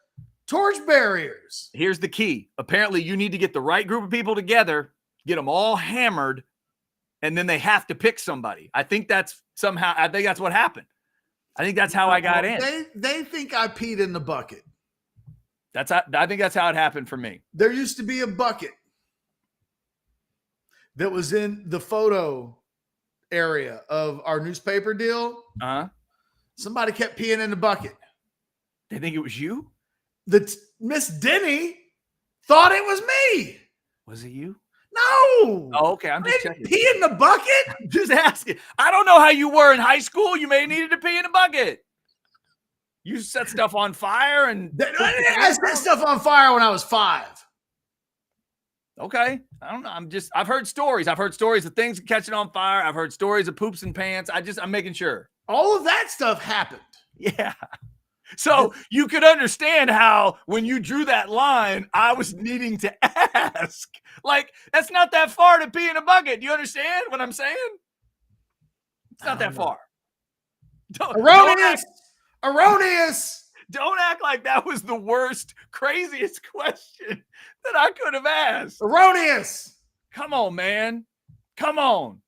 torch barriers. Here's the key. Apparently, you need to get the right group of people together, get them all hammered, and then they have to pick somebody. I think that's what happened. I think that's how I got in. They think I peed in the bucket. I think that's how it happened for me. There used to be a bucket that was in the photo area of our newspaper deal. Uh-huh. Somebody kept peeing in the bucket. They think it was you? Miss Denny thought it was me. Was it you? No. Oh, okay. I'm just checking. Pee in the bucket? Just asking. I don't know how you were in high school. You may have needed to pee in a bucket. You set stuff on fire I set stuff on fire when I was 5. Okay. I don't know. I've heard stories. I've heard stories of things catching on fire. I've heard stories of poops and pants. I'm making sure. All of that stuff happened. Yeah. So you could understand how when you drew that line, I was needing to ask. Like, that's not that far to pee in a bucket. Do you understand what I'm saying? It's not that far. Erroneous. Don't act like that was the worst, craziest question that I could have asked. Erroneous. Come on, man. Come on.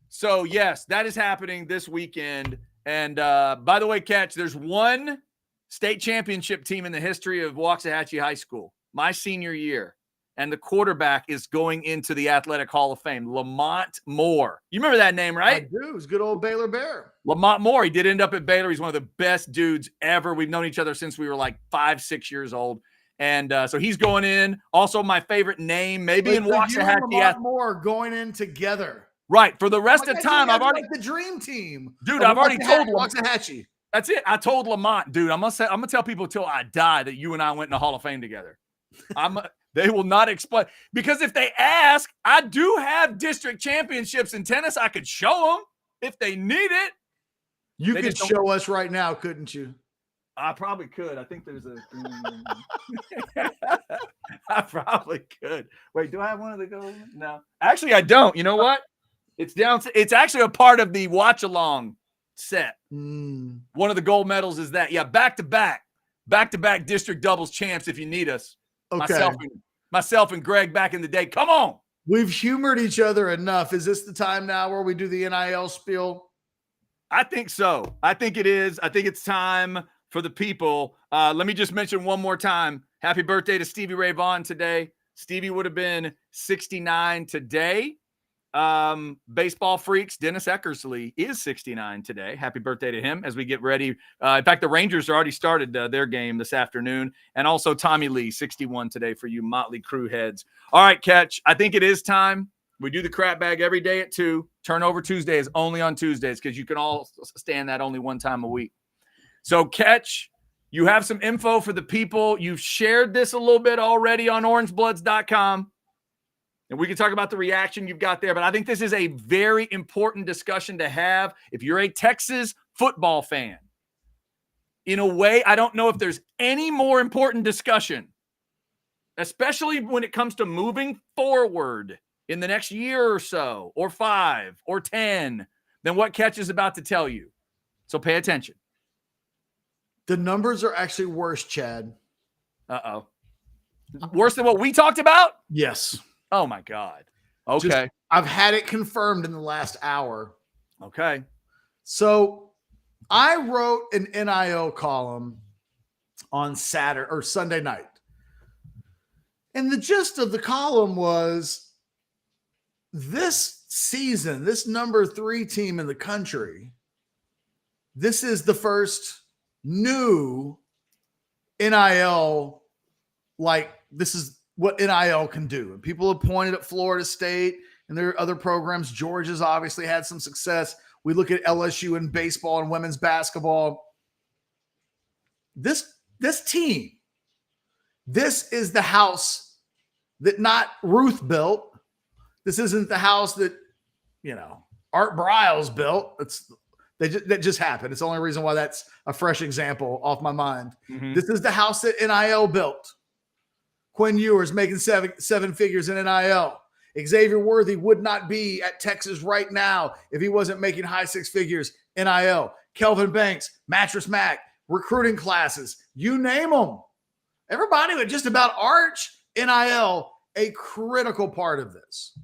So, yes, that is happening this weekend. And by the way, Ketch, there's one state championship team in the history of Waxahachie High School, my senior year. And the quarterback is going into the Athletic Hall of Fame, Lamont Moore. You remember that name, right? I do. It's good old Baylor Bear. Lamont Moore. He did end up at Baylor. He's one of the best dudes ever. We've known each other since we were like 5-6 years old. And so he's going in. Also, my favorite name, maybe in Waxahachie. Lamont Moore going in together. Right. For the rest of time, I've already. Like the dream team. Dude, I've already told Waxahachie. That's it. I told Lamont, dude, I'm gonna tell people till I die that you and I went in the Hall of Fame together. They will not explain, because if they ask, I do have district championships in tennis. I could show them if they need it. You could show us right now, couldn't you? I probably could. I think there's a. I probably could. Wait, do I have one of the gold? No, actually, I don't. You know what? It's down. It's actually a part of the watch along set. One of the gold medals is that. Yeah, back to back district doubles champs. If you need us, okay. Myself and Greg back in the day. Come on. We've humored each other enough. Is this the time now where we do the NIL spiel? I think so. I think it is. I think it's time for the people. Let me just mention one more time. Happy birthday to Stevie Ray Vaughan today. Stevie would have been 69 today. Baseball freaks, Dennis Eckersley is 69 today. Happy birthday to him as we get ready. In fact, the Rangers already started their game this afternoon. And also Tommy Lee, 61 today for you Motley Crue heads. All right, Ketch, I think it is time. We do the crap bag every day at 2. Turnover Tuesday is only on Tuesdays because you can all stand that only one time a week. So, Ketch, you have some info for the people. You've shared this a little bit already on orangebloods.com. And we can talk about the reaction you've got there. But I think this is a very important discussion to have if you're a Texas football fan. In a way, I don't know if there's any more important discussion, especially when it comes to moving forward in the next year or so, or 5 or 10, than what Ketch is about to tell you. So pay attention. The numbers are actually worse, Chad. Uh-oh. Worse than what we talked about? Yes. Oh, my God. Okay. I've had it confirmed in the last hour. Okay. So I wrote an NIL column on Saturday or Sunday night. And the gist of the column was this season, this number 3 team in the country, this is the first new NIL, like this is what NIL can do. And people have pointed at Florida State and there are other programs. Georgia's obviously had some success. We look at LSU in baseball and women's basketball. This team, this is the house that not Ruth built. This isn't the house that, Art Briles built. That just happened. It's the only reason why that's a fresh example off my mind. Mm-hmm. This is the house that NIL built. Quinn Ewers making seven figures in NIL. Xavier Worthy would not be at Texas right now if he wasn't making high 6 figures NIL. Kelvin Banks, Mattress Mac, recruiting classes, you name them. Everybody would just about arch NIL, a critical part of this.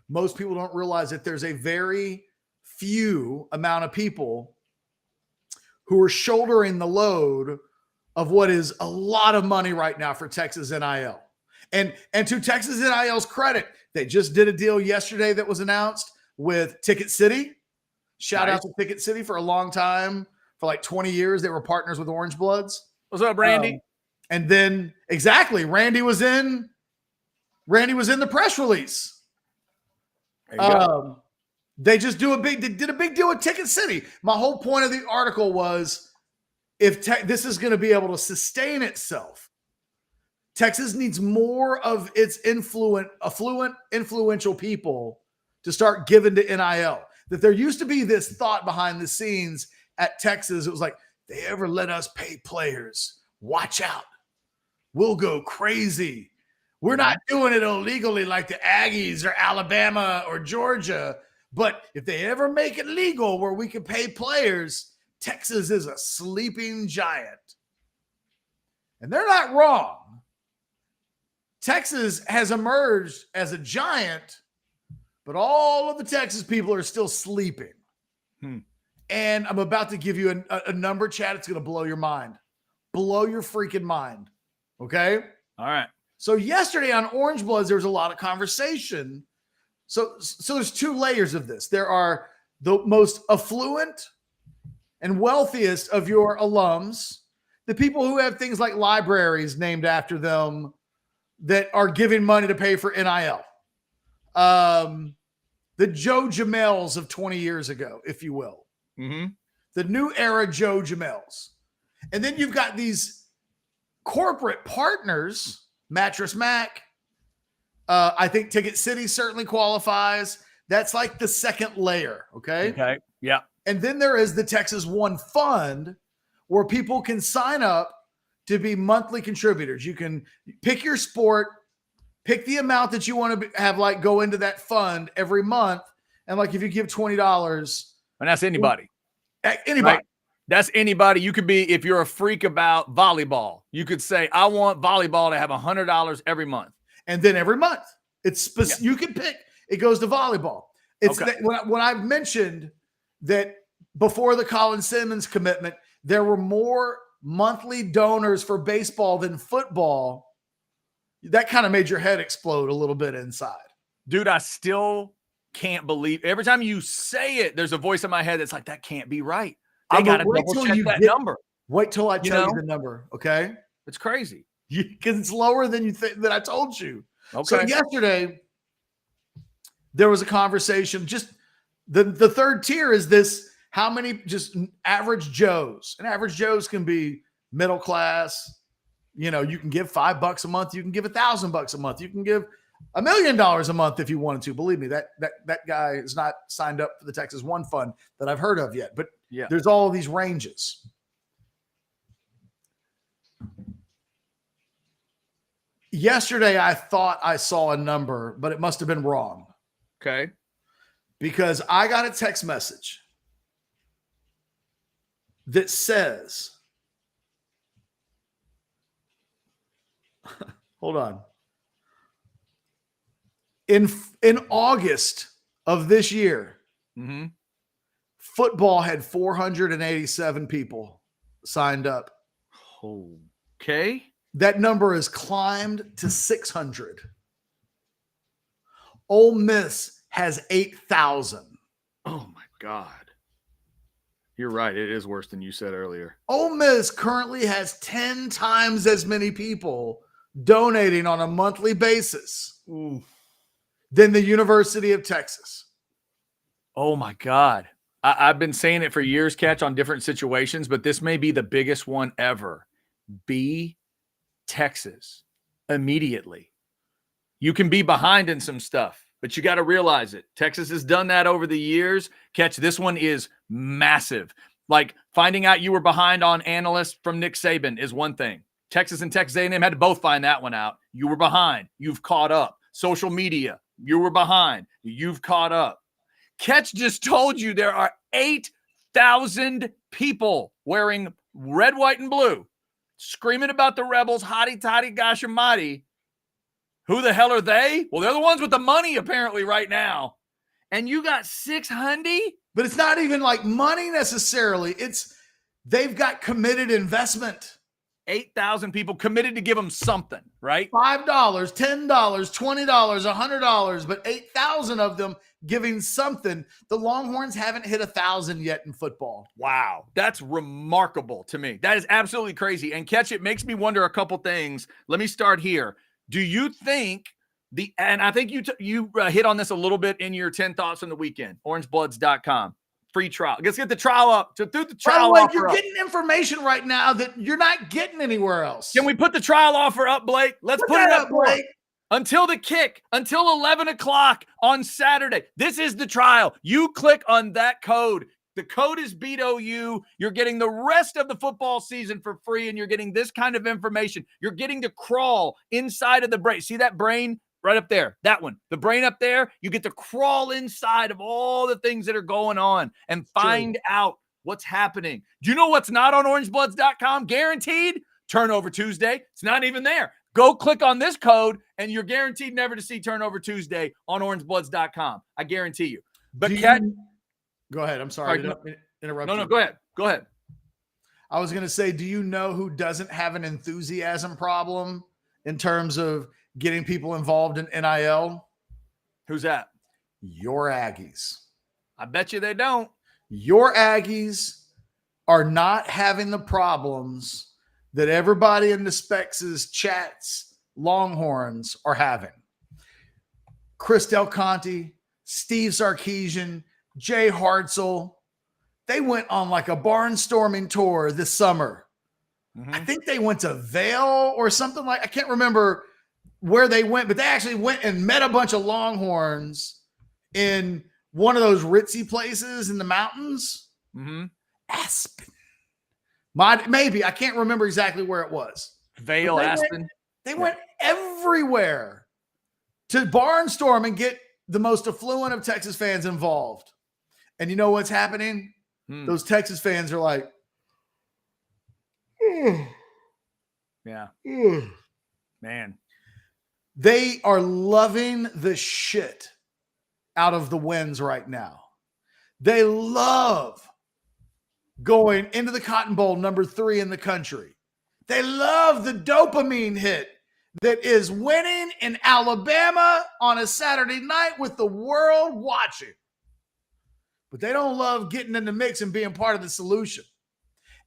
Most people don't realize that there's a very few amount of people who are shouldering the load of what is a lot of money right now for Texas NIL. And to Texas NIL's credit, they just did a deal yesterday that was announced with Ticket City. Shout out to Ticket City for a long time. For like 20 years, they were partners with Orange Bloods. What's up, Randy? And then exactly, Randy was in the press release. There you go. They did a big deal with Ticket City. My whole point of the article was if this is going to be able to sustain itself, Texas needs more of its influential people to start giving to NIL. that there used to be this thought behind the scenes at Texas. It was like, if they ever let us pay players, watch out. We'll go crazy. We're not doing it illegally like the Aggies or Alabama or Georgia. But if they ever make it legal where we can pay players, Texas is a sleeping giant. And they're not wrong. Texas has emerged as a giant, but all of the Texas people are still sleeping. And I'm about to give you a number, Chad. It's going to blow your mind. Blow your freaking mind. Okay? All right. So yesterday on Orange Bloods, there was a lot of conversation. So there's two layers of this. There are the most affluent and wealthiest of your alums, the people who have things like libraries named after them that are giving money to pay for NIL. The Joe Jamels of 20 years ago, if you will. The new era Joe Jamels. And then you've got these corporate partners, Mattress Mac. I think Ticket City certainly qualifies. That's like the second layer, okay? Okay, yeah. And then there is the Texas One Fund, where people can sign up to be monthly contributors. You can pick your sport, pick the amount that you want to have like go into that fund every month. And like if you give $20. And that's anybody. Anybody. Right? That's anybody. You could be, if you're a freak about volleyball, you could say, I want volleyball to have $100 every month. And then every month, it's you can pick. It goes to volleyball. It's Okay. when I've mentioned that before the Colin Simmons commitment, there were more monthly donors for baseball than football. That kind of made your head explode a little bit inside. Dude, I still can't believe every time you say it, there's a voice in my head that's like, that can't be right. They got to double check that number. Wait till I tell you the number, okay? It's crazy. Because it's lower than you think that I told you. Okay. So yesterday, there was a conversation. Just the third tier is this: how many just average Joes? And average Joes can be middle class. You know, you can give $5 a month. You can give $1,000 a month. You can give $1 million a month if you wanted to. Believe me, that guy is not signed up for the Texas One Fund that I've heard of yet. But yeah, there's all of these ranges. Yesterday, I thought I saw a number, but it must have been wrong. Okay. Because I got a text message that says, hold on. In August of this year, football had 487 people signed up. Okay. That number has climbed to 600. Ole Miss has 8,000. Oh my God. You're right. It is worse than you said earlier. Ole Miss currently has 10 times as many people donating on a monthly basis than the University of Texas. Oh my God. I've been saying it for years, Ketch, on different situations, but this may be the biggest one ever. Be Texas immediately. You can be behind in some stuff, but you got to realize it. Texas has done that over the years. Ketch, this one is massive. Like finding out you were behind on analysts from Nick Saban is one thing. Texas and Texas A&M had to both find that one out. You were behind. You've caught up. Social media, you were behind. You've caught up. Ketch just told you there are 8,000 people wearing red, white, and blue, screaming about the Rebels, hotty toddy, gosh almighty. Who the hell are they? Well, they're the ones with the money apparently right now. And you got 600? But it's not even like money necessarily. It's they've got committed investment. 8,000 people committed to give them something, right? $5, $10, $20, $100, but 8,000 of them giving something. The Longhorns haven't hit 1,000 yet in football. Wow. That's remarkable to me. That is absolutely crazy. And Ketch, it makes me wonder a couple things. Let me start here. Do you think and I think you hit on this a little bit in your 10 thoughts from the weekend, orangebloods.com. Free trial. Let's get the trial up. So through the trial By the way, offer you're up. getting information right now that you're not getting anywhere else. Can we put the trial offer up, Blake? Let's put it up, Blake. until the kick, until 11 o'clock on Saturday. This is the trial. You click on that code. The code is BEATOU. You're getting the rest of the football season for free, and you're getting this kind of information. You're getting to crawl inside of the brain. See that brain right up there? That one. The brain up there. You get to crawl inside of all the things that are going on and find out what's happening. Do you know what's not on orangebloods.com? Guaranteed? Turnover Tuesday. It's not even there. Go click on this code, and you're guaranteed never to see Turnover Tuesday on orangebloods.com. I guarantee you. But go ahead. I'm sorry to interrupt you. No, go ahead. Go ahead. I was going to say, do you know who doesn't have an enthusiasm problem in terms of getting people involved in NIL? Who's that? Your Aggies. I bet you they don't. Your Aggies are not having the problems that everybody in the Specs' chats, Longhorns, are having. Chris Del Conte, Steve Sarkisian, Jay Hartzell, they went on like a barnstorming tour this summer. I think they went to Vail or something I can't remember where they went, but they actually went and met a bunch of Longhorns in one of those ritzy places in the mountains. Aspen. Maybe. I can't remember exactly where it was. Vail, Aspen. They went everywhere to barnstorm and get the most affluent of Texas fans involved. And you know what's happening? Those Texas fans are like, yeah. Man. They are loving the shit out of the wins right now. They love going into the Cotton Bowl, number 3 in the country. They love the dopamine hit that is winning in Alabama on a Saturday night with the world watching. But they don't love getting in the mix and being part of the solution.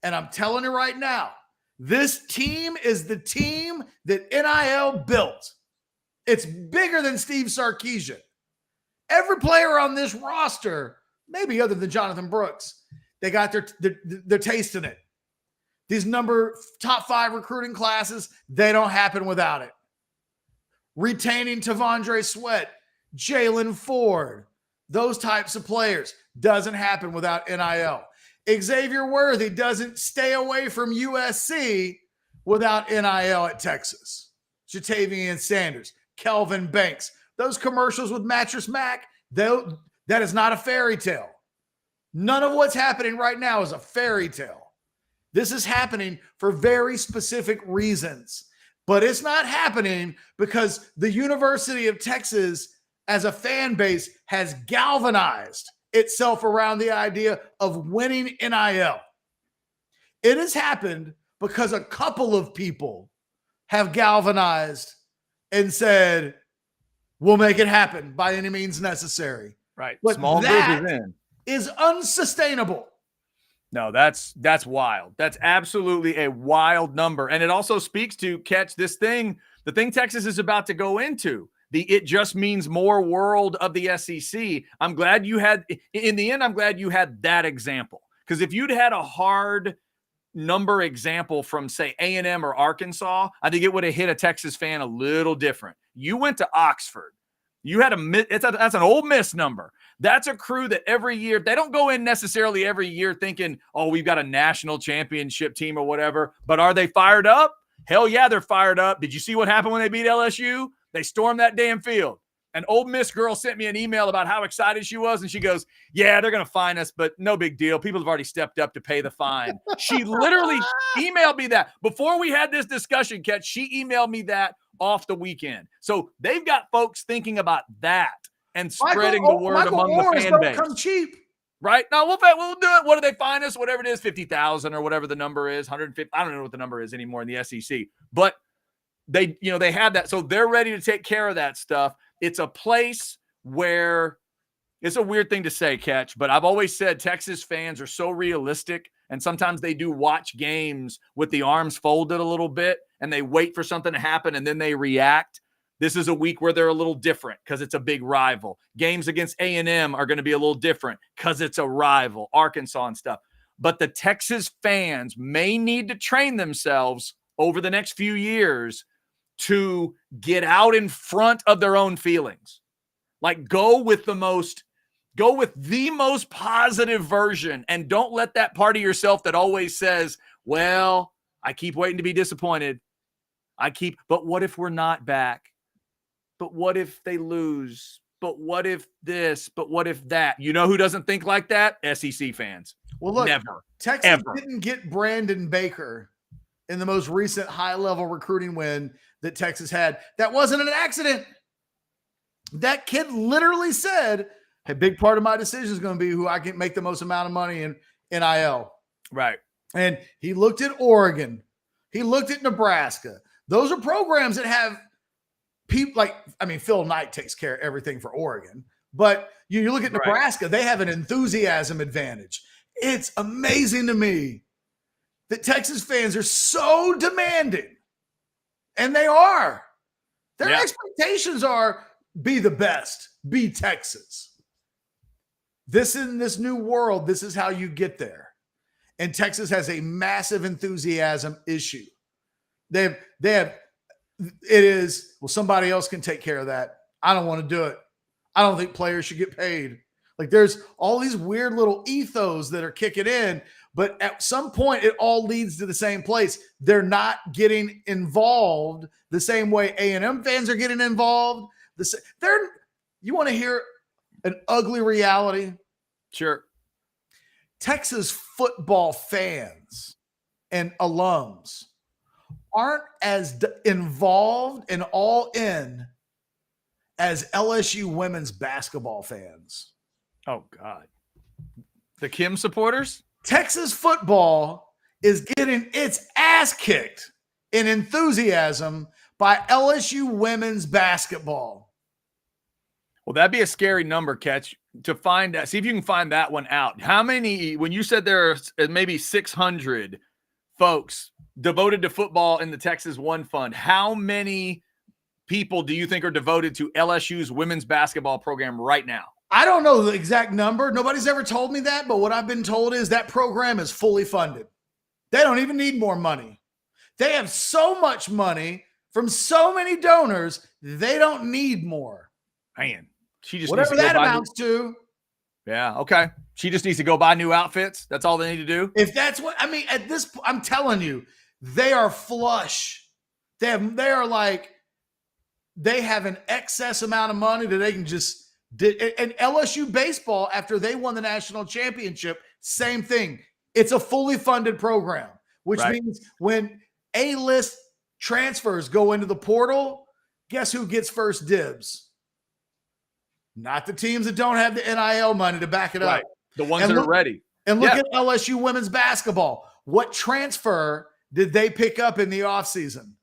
And I'm telling you right now, this team is the team that NIL built. It's bigger than Steve Sarkisian. Every player on this roster, maybe other than Jonathan Brooks, they got their taste in it. These top 5 recruiting classes, they don't happen without it. Retaining Tavondre Sweat, Jalen Ford, those types of players doesn't happen without NIL. Xavier Worthy doesn't stay away from USC without NIL at Texas. Jatavian Sanders, Kelvin Banks, those commercials with Mattress Mac, that is not a fairy tale. None of what's happening right now is a fairy tale. This is happening for very specific reasons, but it's not happening because the University of Texas as a fan base has galvanized itself around the idea of winning NIL. It has happened because a couple of people have galvanized and said, we'll make it happen by any means necessary. Right. But small that group is in. Is unsustainable. No, that's wild. That's absolutely a wild number. And it also speaks to, Ketch, the thing Texas is about to go into. It just means more world of the SEC. I'm glad you had that example. Because if you'd had a hard number example from, say, A&M or Arkansas, I think it would have hit a Texas fan a little different. You went to Oxford. You had that's an Ole Miss number. That's a crew that every year, they don't go in necessarily every year thinking, oh, we've got a national championship team or whatever. But are they fired up? Hell yeah, they're fired up. Did you see what happened when they beat LSU? They stormed that damn field. An Ole Miss girl sent me an email about how excited she was, and she goes, yeah, they're going to fine us, but no big deal. People have already stepped up to pay the fine. She literally emailed me that. Before we had this discussion, Ketch, she emailed me that off the weekend. So they've got folks thinking about that and spreading the word among the fan base. Come cheap. Right? No, we'll do it. What do they fine us? Whatever it is, 50,000 or whatever the number is, 150. I don't know what the number is anymore in the SEC. But they have that. So they're ready to take care of that stuff. It's a place where it's a weird thing to say, Ketch, but I've always said Texas fans are so realistic, and sometimes they do watch games with the arms folded a little bit, and they wait for something to happen, and then they react. This is a week where they're a little different because it's a big rival. Games against A&M are going to be a little different because it's a rival, Arkansas and stuff. But the Texas fans may need to train themselves over the next few years to get out in front of their own feelings. Like go with the most positive version, and don't let that part of yourself that always says, well, I keep waiting to be disappointed. But what if we're not back? But what if they lose? But what if this? But what if that? You know who doesn't think like that? SEC fans. Well, look, never. Texas didn't get Brandon Baker in the most recent high-level recruiting win that Texas had. That wasn't an accident. That kid literally said, a big part of my decision is going to be who I can make the most amount of money in NIL. Right. And he looked at Oregon. He looked at Nebraska. Those are programs that have people like, Phil Knight takes care of everything for Oregon. But you look at Nebraska, they have an enthusiasm advantage. It's amazing to me that Texas fans are so demanding. And they are. Their expectations are be the best, be Texas. In this new world, this is how you get there. And Texas has a massive enthusiasm issue. Somebody else can take care of that. I don't want to do it. I don't think players should get paid. Like there's all these weird little ethos that are kicking in, but at some point it all leads to the same place. They're not getting involved the same way A&M fans are getting involved. You want to hear an ugly reality? Sure. Texas football fans and alums aren't as involved and all in as LSU women's basketball fans. Oh, God. The Kim supporters? Texas football is getting its ass kicked in enthusiasm by LSU women's basketball. Well, that'd be a scary number, Ketch, to find out. See if you can find that one out. How many, when you said there are maybe 600 folks devoted to football in the Texas One Fund, how many people do you think are devoted to LSU's women's basketball program right now? I don't know the exact number. Nobody's ever told me that, but what I've been told is that program is fully funded. They don't even need more money. They have so much money from so many donors, they don't need more. Man, she just whatever needs to that amounts to. Yeah, okay. She just needs to go buy new outfits. That's all they need to do. If that's what at this point, I'm telling you, they are flush. They have an excess amount of money that they can just. And LSU baseball, after they won the national championship, same thing. It's a fully funded program, which means when A-list transfers go into the portal, guess who gets first dibs? Not the teams that don't have the NIL money to back it up. The ones that are ready. And look at LSU women's basketball. What transfer did they pick up in the offseason?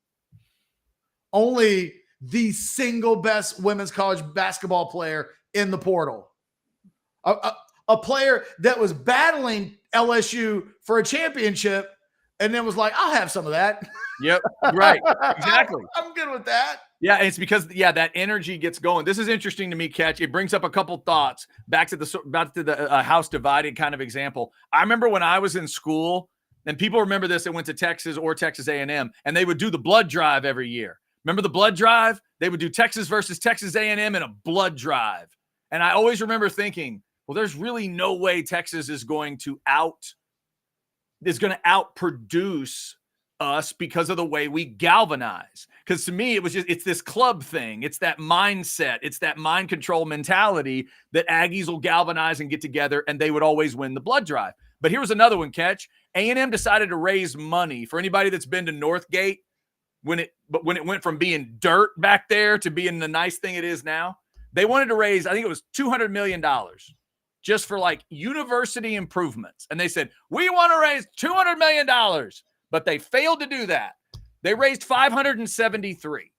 Only the single best women's college basketball player in the portal. A player that was battling LSU for a championship and then was like, I'll have some of that. Yep, right. Exactly. I'm good with that. Yeah, and it's because, that energy gets going. This is interesting to me, Ketch. It brings up a couple thoughts back to the house divided kind of example. I remember when I was in school, and people remember this that went to Texas or Texas A&M, and they would do the blood drive every year. Remember the blood drive? They would do Texas versus Texas A&M in a blood drive. And I always remember thinking, well, there's really no way Texas is going to outproduce us because of the way we galvanize. Because to me, it's this club thing. It's that mindset. It's that mind control mentality that Aggies will galvanize and get together, and they would always win the blood drive. But here was another one, Ketch. A&M decided to raise money. For anybody that's been to Northgate, when it went from being dirt back there to being the nice thing it is now, they wanted to raise, I think it was $200 million just for like university improvements. And they said, we want to raise $200 million, but they failed to do that. They raised 573.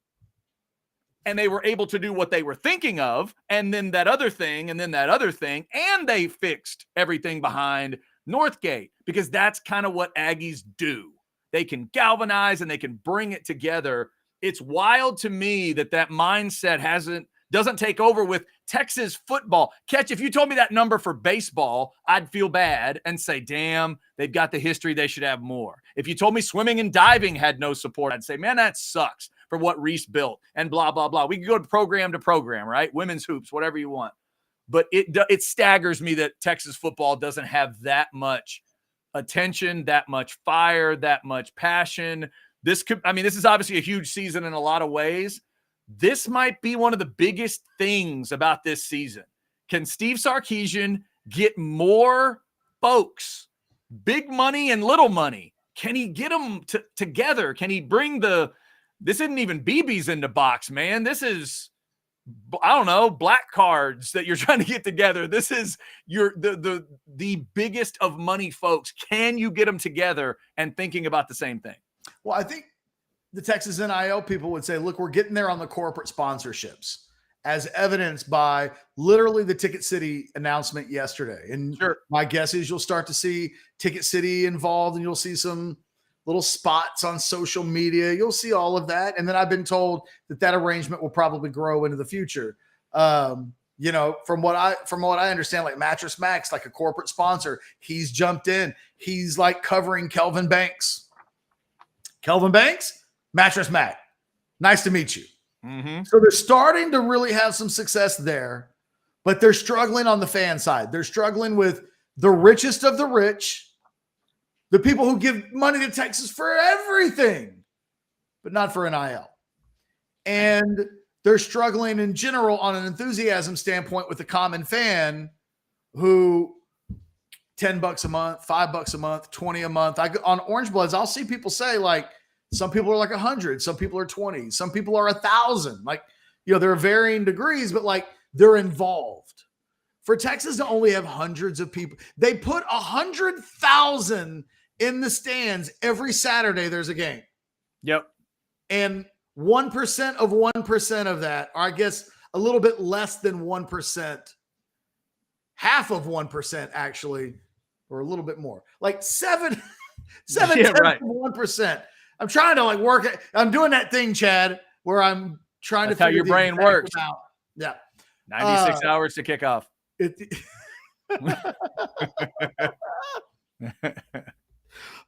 And they were able to do what they were thinking of, and then that other thing, and then that other thing, and they fixed everything behind Northgate, because that's kind of what Aggies do. They can galvanize and they can bring it together. It's wild to me that mindset doesn't take over with Texas football. Ketch, if you told me that number for baseball, I'd feel bad and say, damn, they've got the history. They should have more. If you told me swimming and diving had no support, I'd say, man, that sucks. for what Reese built and blah, blah, blah. We can go to program, right? Women's hoops, whatever you want. But it staggers me that Texas football doesn't have that much attention, that much fire, that much passion. This is obviously a huge season in a lot of ways. This might be one of the biggest things about this season. Can Steve Sarkisian get more folks, big money and little money? Can he get them together? Can he bring this isn't even BBs in the box, man. This is, I don't know, black cards that you're trying to get together. This is the biggest of money folks. Can you get them together and thinking about the same thing? Well, I think the Texas NIL people would say, look, we're getting there on the corporate sponsorships, as evidenced by literally the Ticket City announcement yesterday. And sure, my guess is you'll start to see Ticket City involved, and you'll see some little spots on social media. You'll see all of that. And then I've been told that arrangement will probably grow into the future. From what I understand, like Mattress Max, like a corporate sponsor, he's jumped in. He's like covering Kelvin Banks. Kelvin Banks, Mattress Mac. Nice to meet you. Mm-hmm. So they're starting to really have some success there, but they're struggling on the fan side. They're struggling with the richest of the rich, the people who give money to Texas for everything, but not for NIL. And they're struggling in general on an enthusiasm standpoint with the common fan who $10 a month, $5 a month, 20 a month. On Orange Bloods, I'll see people say like, some people are like 100, some people are 20, some people are 1,000. Like, there are varying degrees, but like they're involved. For Texas to only have hundreds of people, they put 100,000 in the stands every Saturday there's a game. Yep. And 1% of 1% of that, or I guess a little bit less than 1%, half of 1% actually, or a little bit more, like 7 right. 1%. I'm trying to like work it. I'm doing that thing, Chad, where I'm trying That's to figure how your brain works. out. Yeah. 96 hours to kick off.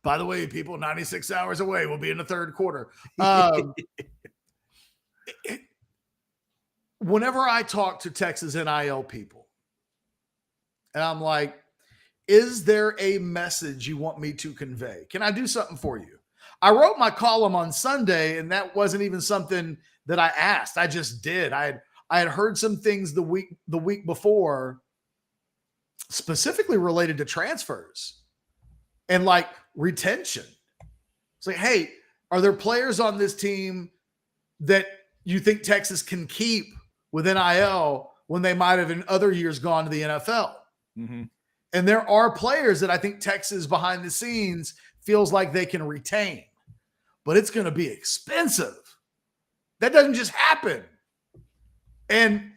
By the way, people, 96 hours away. We'll be in the third quarter. Whenever I talk to Texas NIL people, and I'm like, is there a message you want me to convey? Can I do something for you? I wrote my column on Sunday, and that wasn't even something that I asked. I just did. I had heard some things the week before, specifically related to transfers and like retention. It's like, hey, are there players on this team that you think Texas can keep with NIL when they might have in other years gone to the NFL? Mm-hmm. And there are players that I think Texas behind the scenes feels like they can retain, but it's going to be expensive. That doesn't just happen. And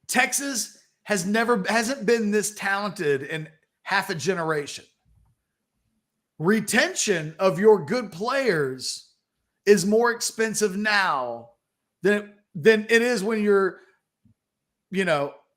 Texas hasn't been this talented in half a generation. Retention of your good players is more expensive now than it is when you're,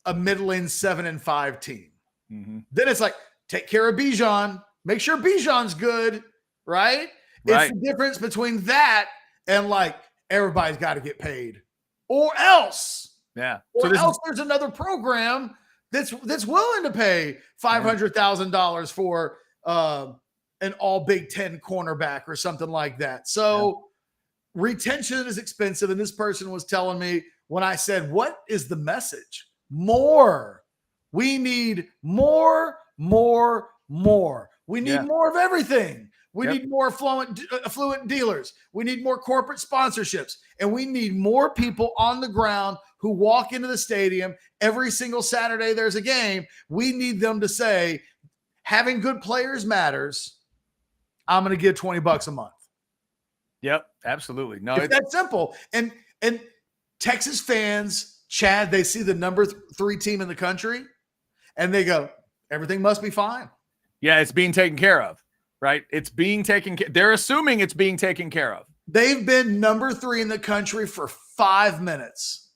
a middling 7-5 team. Mm-hmm. Then it's like, take care of Bijan. Make sure Bijan's good, right? It's the difference between that and like everybody's got to get paid, or else. Yeah. Or else there's another program that's willing to pay $500,000 for an all Big Ten cornerback or something like that. So retention is expensive. And this person was telling me when I said, what is the message? More. We need more. We need more of everything. We need more affluent dealers. We need more corporate sponsorships. And we need more people on the ground who walk into the stadium every single Saturday there's a game. We need them to say, having good players matters. I'm going to give $20 a month. Yep, absolutely. No, it's that simple. And Texas fans, Chad, they see the number 3 team in the country and they go, everything must be fine. Yeah, it's being taken care of, right? It's being taken care. They're assuming it's being taken care of. They've been number 3 in the country for 5 minutes,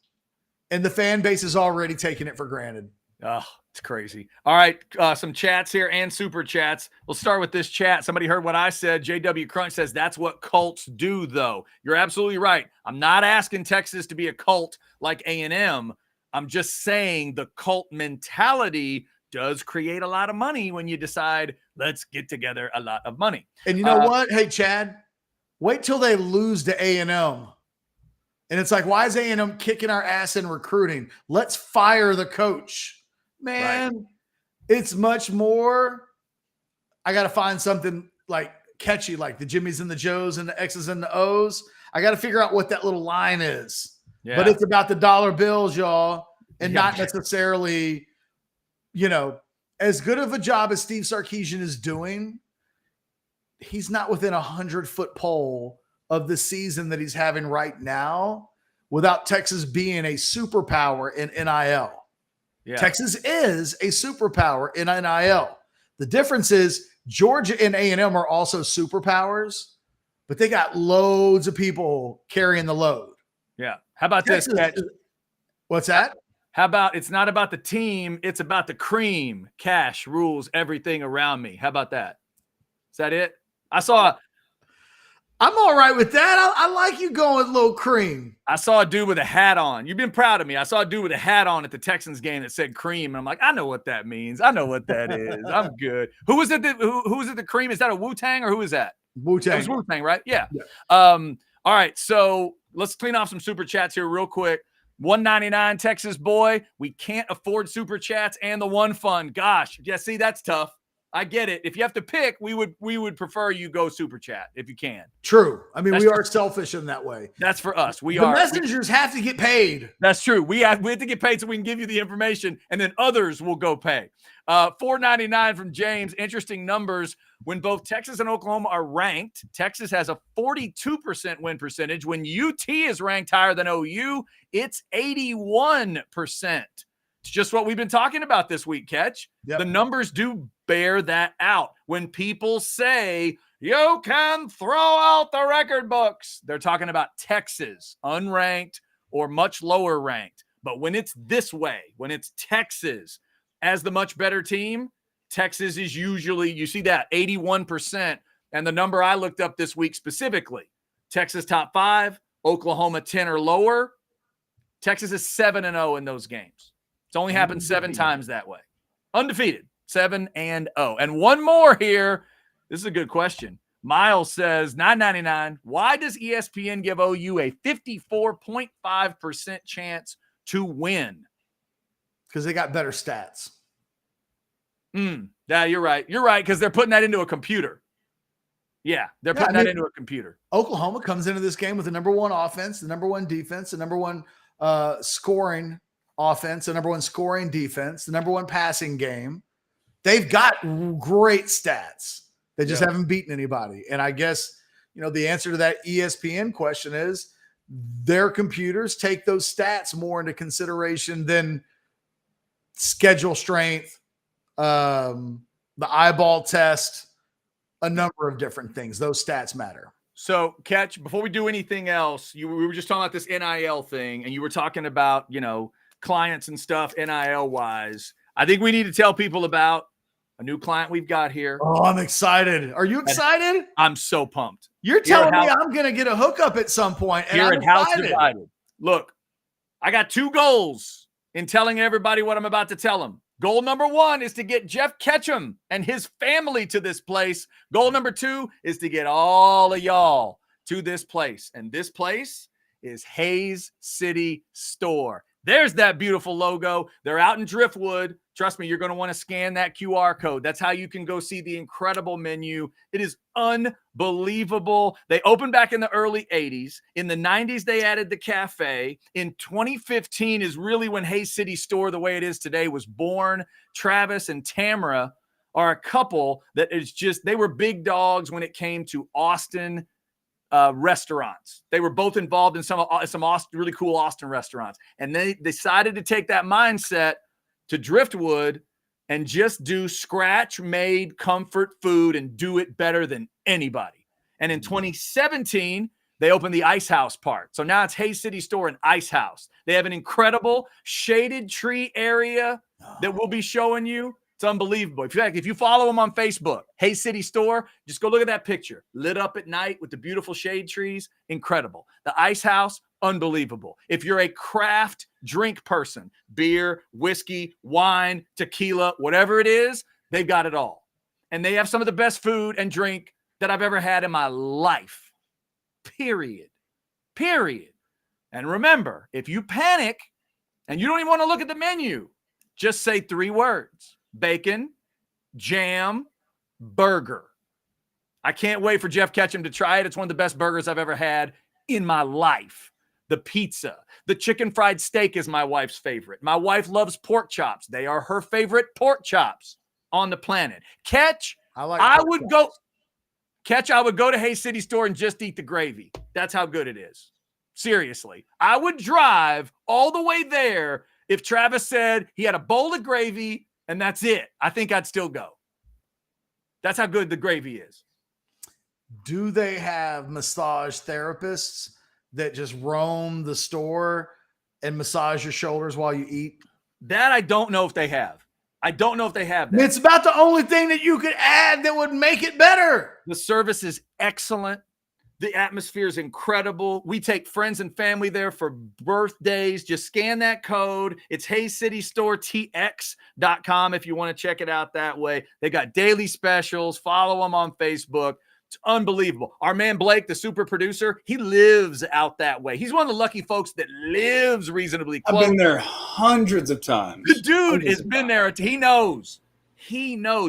and the fan base is already taking it for granted. Oh, It's crazy. All right, some chats here and super chats. We'll start with this chat. Somebody heard what I said. JW Crunch says that's what cults do, though. You're absolutely right. I'm not asking Texas to be a cult like A&M. I'm just saying the cult mentality does create a lot of money when you decide, let's get together a lot of money. And you know what? Hey, Chad, wait till they lose to A&M. And it's like, why is A&M kicking our ass in recruiting? Let's fire the coach. Man, It's much more. I got to find something like catchy, like the Jimmies and the Joes and the X's and the O's. I got to figure out what that little line is. Yeah. But it's about the dollar bills, y'all, and not necessarily, as good of a job as Steve Sarkisian is doing, he's not within 100-foot pole of the season that he's having right now without Texas being a superpower in NIL. Yeah. Texas is a superpower in NIL. The difference is Georgia and A&M are also superpowers, but they got loads of people carrying the load. Yeah. How about Texas, this? What's that? How about it's not about the team, it's about the cream. Cash rules everything around me. How about that? Is that it? I'm all right with that. I like you going little cream. I saw a dude with a hat on. You've been proud of me. I saw a dude with a hat on at the Texans game that said cream. And I'm like, I know what that means. I know what that is. I'm good. Who was it? Who was it? The cream? Is that a Wu-Tang or who is that? Wu-Tang. It was Wu-Tang, right? Yeah. All right. So let's clean off some super chats here real quick. $1.99 Texas boy. We can't afford super chats and the one fund. Gosh. Yeah. See, that's tough. I get it. If you have to pick, we would prefer you go super chat if you can. True. I mean, we are selfish in that way. That's for us. The messengers have to get paid. That's true. We have to get paid so we can give you the information, and then others will go pay. $4.99 from James. Interesting numbers. When both Texas and Oklahoma are ranked, Texas has a 42% win percentage. When UT is ranked higher than OU, it's 81%. It's just what we've been talking about this week, Ketch. Yep. The numbers do bear that out. When people say, you can throw out the record books, they're talking about Texas, unranked or much lower ranked. But when it's this way, when it's Texas as the much better team, Texas is usually, you see that, 81%. And the number I looked up this week specifically, Texas top 5, Oklahoma 10 or lower. Texas is 7-0 in those games. It's only happened 7 times that way. Undefeated, 7-0. And one more here. This is a good question. Miles says, $9.99. Why does ESPN give OU a 54.5% chance to win? Because they got better stats. Yeah, you're right. You're right, because they're putting that into a computer. Yeah, they're putting that into a computer. Oklahoma comes into this game with the number 1 offense, the number 1 defense, the number 1 scoring offense, the number 1 scoring defense, the number 1 passing game. They've got great stats. They just haven't beaten anybody. And I guess, the answer to that ESPN question is their computers take those stats more into consideration than schedule strength, the eyeball test, a number of different things. Those stats matter. So, Ketch, before we do anything else, we were just talking about this NIL thing, and you were talking about, clients and stuff NIL-wise. I think we need to tell people about a new client we've got here. Oh, I'm excited. Are you excited? I'm so pumped. You're telling me I'm going to get a hookup at some point, and I'm excited. Look, I got 2 goals in telling everybody what I'm about to tell them. Goal number 1 is to get Jeff Ketchum and his family to this place. Goal number 2 is to get all of y'all to this place. And this place is Hayes City Store. There's that beautiful logo. They're out in Driftwood. Trust me, you're going to want to scan that QR code. That's how you can go see the incredible menu. It is unbelievable. They opened back in the early 80s. In the 90s, they added the cafe. In 2015 is really when Hayes City Store, the way it is today, was born. Travis and Tamara are a couple that is just, they were big dogs when it came to Austin restaurants. They were both involved in some Austin, really cool Austin restaurants. And they decided to take that mindset to Driftwood and just do scratch-made comfort food and do it better than anybody. And in 2017, they opened the Ice House part. So now it's Hayes City Store and Ice House. They have an incredible shaded tree area that we'll be showing you. It's unbelievable. In fact, if you follow them on Facebook, Hey City Store, just go look at that picture. Lit up at night with the beautiful shade trees. Incredible. The Ice House, unbelievable. If you're a craft drink person, beer, whiskey, wine, tequila, whatever it is, they've got it all. And they have some of the best food and drink that I've ever had in my life. Period. And remember, if you panic and you don't even want to look at the menu, just say 3 words: bacon, jam, burger. I can't wait for Jeff Ketchum to try it. It's one of the best burgers I've ever had in my life. The pizza, the chicken fried steak is my wife's favorite. My wife loves pork chops. They are her favorite pork chops on the planet. Ketch, I would go to Hay City Store and just eat the gravy. That's how good it is. Seriously. I would drive all the way there if Travis said he had a bowl of gravy and that's it. I think I'd still go. That's how good the gravy is. Do they have massage therapists that just roam the store and massage your shoulders while you eat? That I don't know if they have. That. It's about the only thing that you could add that would make it better. The service is excellent. The atmosphere is incredible. We take friends and family there for birthdays. Just scan that code. It's HeyCityStoreTX.com if you want to check it out that way. They got daily specials. Follow them on Facebook. It's unbelievable. Our man Blake, the super producer, he lives out that way. He's one of the lucky folks that lives reasonably close. I've been there hundreds of times. The dude has been there. He knows.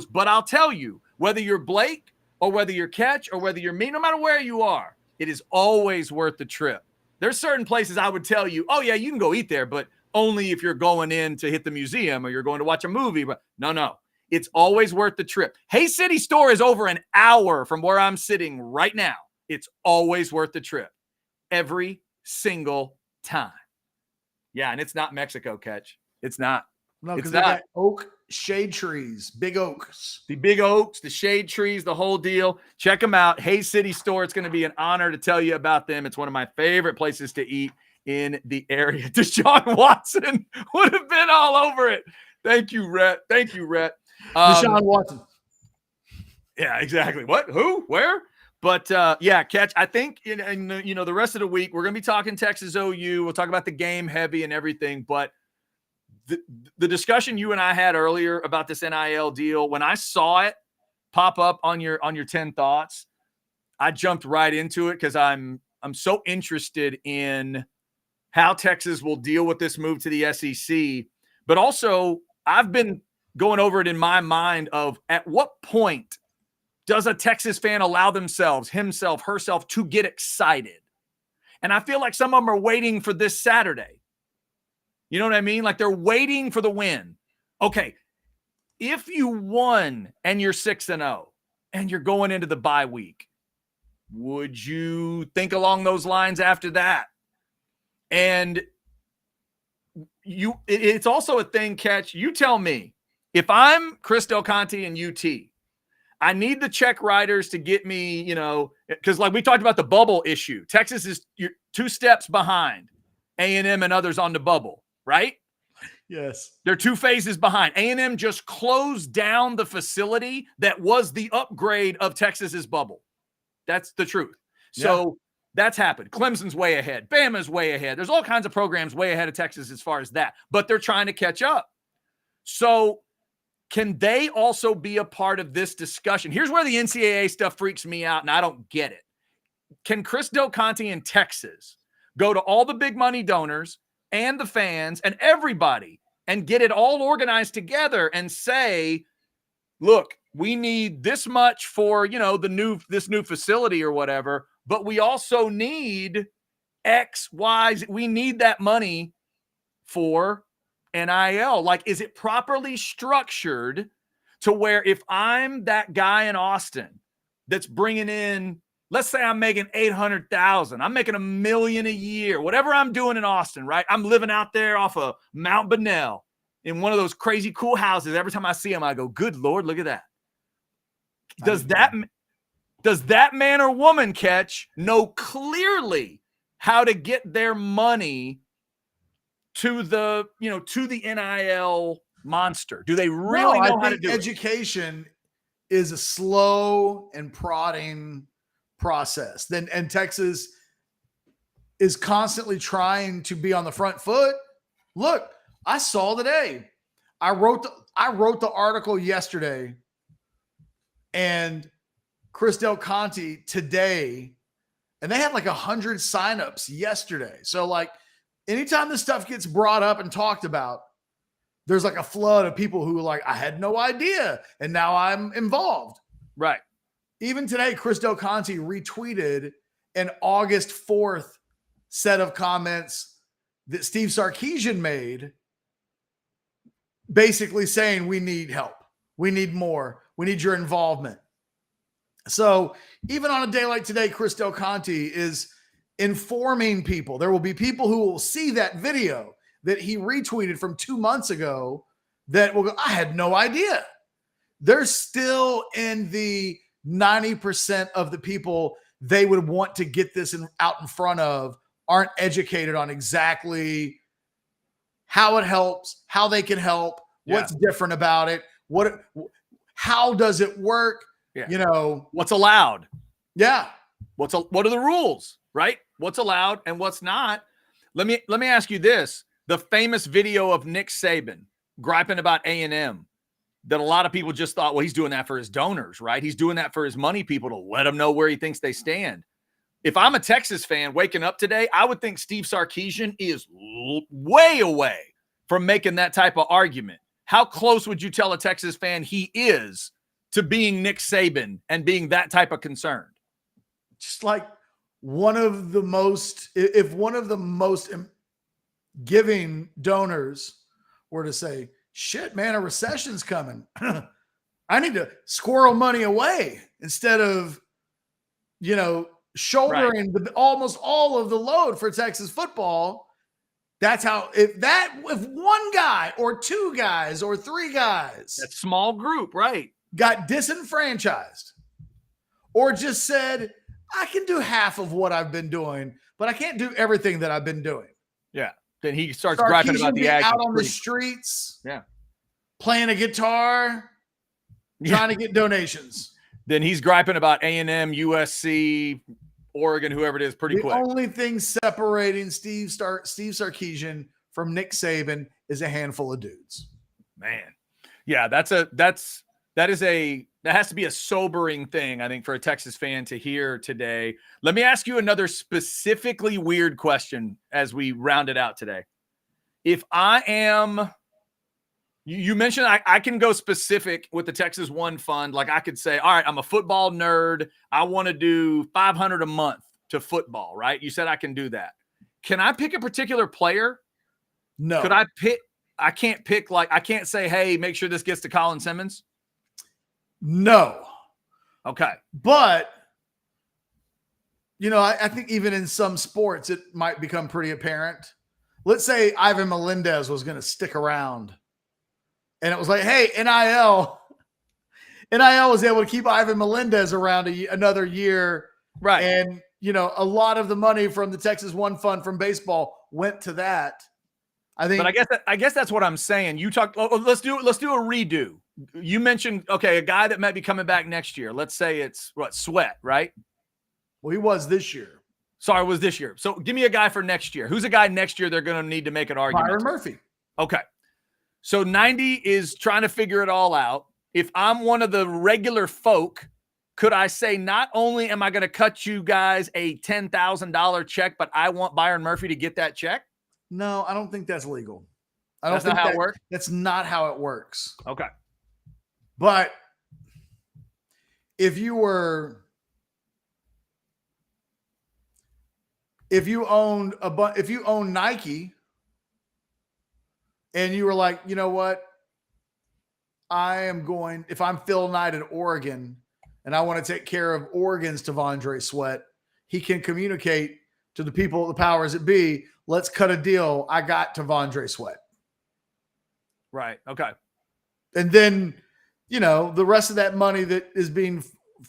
But I'll tell you, whether you're Blake or whether you're Ketch or whether you're me, no matter where you are, it is always worth the trip. There's certain places I would tell you, oh, yeah, you can go eat there, but only if you're going in to hit the museum or you're going to watch a movie. But no. It's always worth the trip. Hay City Store is over an hour from where I'm sitting right now. It's always worth the trip. Every single time. Yeah, and it's not Mexico, Ketch. It's not. No, because they got oak shade trees, big oaks. The big oaks, the shade trees, the whole deal. Check them out. Hay City Store. It's going to be an honor to tell you about them. It's one of my favorite places to eat in the area. Deshaun Watson would have been all over it. Thank you, Rhett. Deshaun Watson. Yeah, exactly. What? Who? Where? But Ketch, I think in the rest of the week, we're going to be talking Texas OU. We'll talk about the game heavy and everything. But the discussion you and I had earlier about this NIL deal, when I saw it pop up on your 10 thoughts, I jumped right into it because I'm so interested in how Texas will deal with this move to the SEC. But also, I've been going over it in my mind of at what point does a Texas fan allow themselves, himself, herself, to get excited? And I feel like some of them are waiting for this Saturday. You know what I mean? Like they're waiting for the win. Okay, if you won and you're 6-0 and you're going into the bye week, would you think along those lines after that? And it's also a thing, Ketch. You tell me. If I'm Chris Del Conte and UT, I need the check writers to get me, because like we talked about the bubble issue. Texas is 2 steps behind A&M and others on the bubble, right? Yes. They're 2 phases behind. A&M just closed down the facility that was the upgrade of Texas's bubble. That's the truth. So that's happened. Clemson's way ahead. Bama's way ahead. There's all kinds of programs way ahead of Texas as far as that, but they're trying to catch up. So can they also be a part of this discussion? Here's where the NCAA stuff freaks me out, and I don't get it. Can Chris Del Conte in Texas go to all the big money donors and the fans and everybody and get it all organized together and say, look, we need this much for, this new facility or whatever, but we also need X, Y, Z. We need that money for NIL. Like, is it properly structured to where if I'm that guy in Austin that's bringing in, let's say I'm making $800,000, I'm making $1 million a year, whatever I'm doing in Austin, right? I'm living out there off of Mount Bunnell in one of those crazy cool houses. Every time I see them, I go, good Lord, look at that. Does that man or woman, Ketch, know clearly how to get their money to the NIL monster? Do they really know how to do education is a slow and prodding process. And Texas is constantly trying to be on the front foot. Look, I saw today. I wrote the article yesterday, and Chris Del Conte today, and they had like 100 signups yesterday. So like anytime this stuff gets brought up and talked about, there's like a flood of people who are like, I had no idea, and now I'm involved. Right. Even today, Chris Del Conte retweeted an August 4th set of comments that Steve Sarkisian made, basically saying we need help. We need more. We need your involvement. So even on a day like today, Chris Del Conte is informing people. There will be people who will see that video that he retweeted from 2 months ago that will go, I had no idea. They're still in the 90% of the people they would want to get this out in front of aren't educated on exactly how it helps, how they can help, what's different about it, how does it work? Yeah. You know, what's allowed. Yeah. What are the rules, right? What's allowed and what's not. Let me ask you this. The famous video of Nick Saban griping about A&M that a lot of people just thought, well, he's doing that for his donors, right? He's doing that for his money people to let them know where he thinks they stand. If I'm a Texas fan waking up today, I would think Steve Sarkisian is way away from making that type of argument. How close would you tell a Texas fan he is to being Nick Saban and being that type of concerned? Just like one of the most giving donors were to say, shit, man, a recession's coming. I need to squirrel money away instead of, shouldering almost all of the load for Texas football. That's how, if one guy or two guys or three guys, that small group, right, got disenfranchised or just said, I can do half of what I've been doing, but I can't do everything that I've been doing. Yeah. Then he starts griping about the out on the streets. Yeah. Playing a guitar, trying to get donations. Then he's griping about A&M, USC, Oregon, whoever it is, pretty quick. The only thing separating Steve Sarkisian from Nick Saban is a handful of dudes. Man. Yeah, that has to be a sobering thing, I think, for a Texas fan to hear today. Let me ask you another specifically weird question as we round it out today. If I am, you mentioned I can go specific with the Texas One Fund. Like I could say, all right, I'm a football nerd. I want to do $500 a month to football, right? You said I can do that. Can I pick a particular player? No. Could I pick? I can't pick, I can't say, hey, make sure this gets to Colin Simmons. No. Okay. But, I think even in some sports, it might become pretty apparent. Let's say Ivan Melendez was going to stick around. And it was like, hey, NIL was able to keep Ivan Melendez around another year. Right. And, a lot of the money from the Texas One Fund from baseball went to that. I think. But I guess that's what I'm saying. You talked, let's do a redo. You mentioned, okay, a guy that might be coming back next year. Let's say it's Sweat, right? Well, he was this year. Sorry, it was this year. So give me a guy for next year. Who's a guy next year they're going to need to make an argument? Byron Murphy. Okay. So 90 is trying to figure it all out. If I'm one of the regular folk, could I say not only am I going to cut you guys a $10,000 check, but I want Byron Murphy to get that check? No, I don't think that's legal. That's not how it works? That's not how it works. Okay. But if you own Nike and you were like, you know what? if I'm Phil Knight at Oregon and I want to take care of Oregon's T'Vondre Sweat, he can communicate to the people, the powers that be, let's cut a deal. I got T'Vondre Sweat. Right. Okay. And then, the rest of that money that is being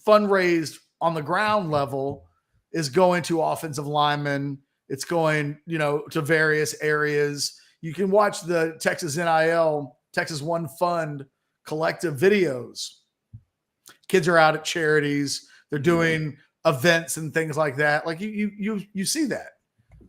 fundraised on the ground level is going to offensive linemen. It's going, to various areas. You can watch the Texas NIL Texas One Fund collective videos. Kids are out at charities. They're doing events and things like that. Like you see that.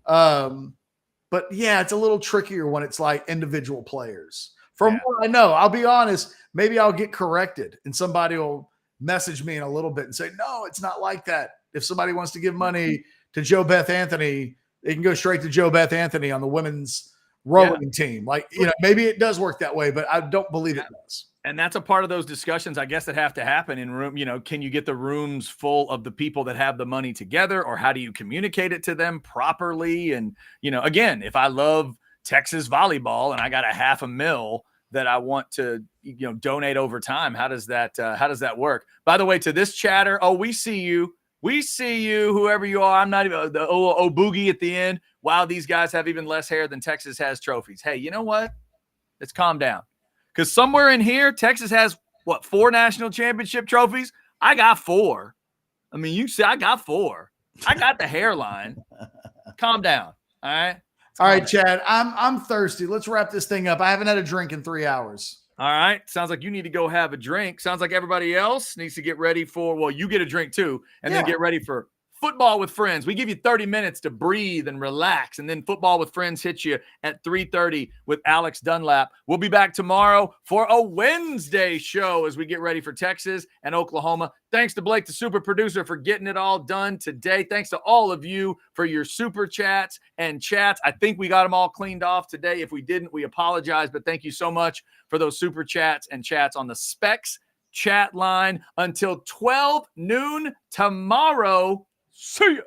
But yeah, it's a little trickier when it's like individual players. From what I know, I'll be honest, maybe I'll get corrected and somebody will message me in a little bit and say, no, it's not like that. If somebody wants to give money to Joe Beth Anthony, they can go straight to Joe Beth Anthony on the women's rowing team. Like, maybe it does work that way, but I don't believe it does. And that's a part of those discussions, I guess, that have to happen in room. Can you get the rooms full of the people that have the money together, or how do you communicate it to them properly? And, again, if I love Texas volleyball and I got $500,000 that I want to, donate over time, how does that work? By the way, to this chatter, we see you. We see you, whoever you are. I'm not even the boogie at the end. Wow, these guys have even less hair than Texas has trophies. Hey, you know what? Let's calm down. Because somewhere in here, Texas has, 4 national championship trophies? I got 4. I mean, you say I got 4. I got the hairline. Calm down. All right? All right, Chad. I'm thirsty. Let's wrap this thing up. I haven't had a drink in 3 hours. All right. Sounds like you need to go have a drink. Sounds like everybody else needs to get ready for, you get a drink too, and then get ready for Football with Friends. We give you 30 minutes to breathe and relax, and then Football with Friends hits you at 3:30 with Alex Dunlap. We'll be back tomorrow for a Wednesday show as we get ready for Texas and Oklahoma. Thanks to Blake, the super producer, for getting it all done today. Thanks to all of you for your super chats and chats. I think we got them all cleaned off today. If we didn't, we apologize, but thank you so much for those super chats and chats on the Specs chat line. Until 12 noon tomorrow. See ya.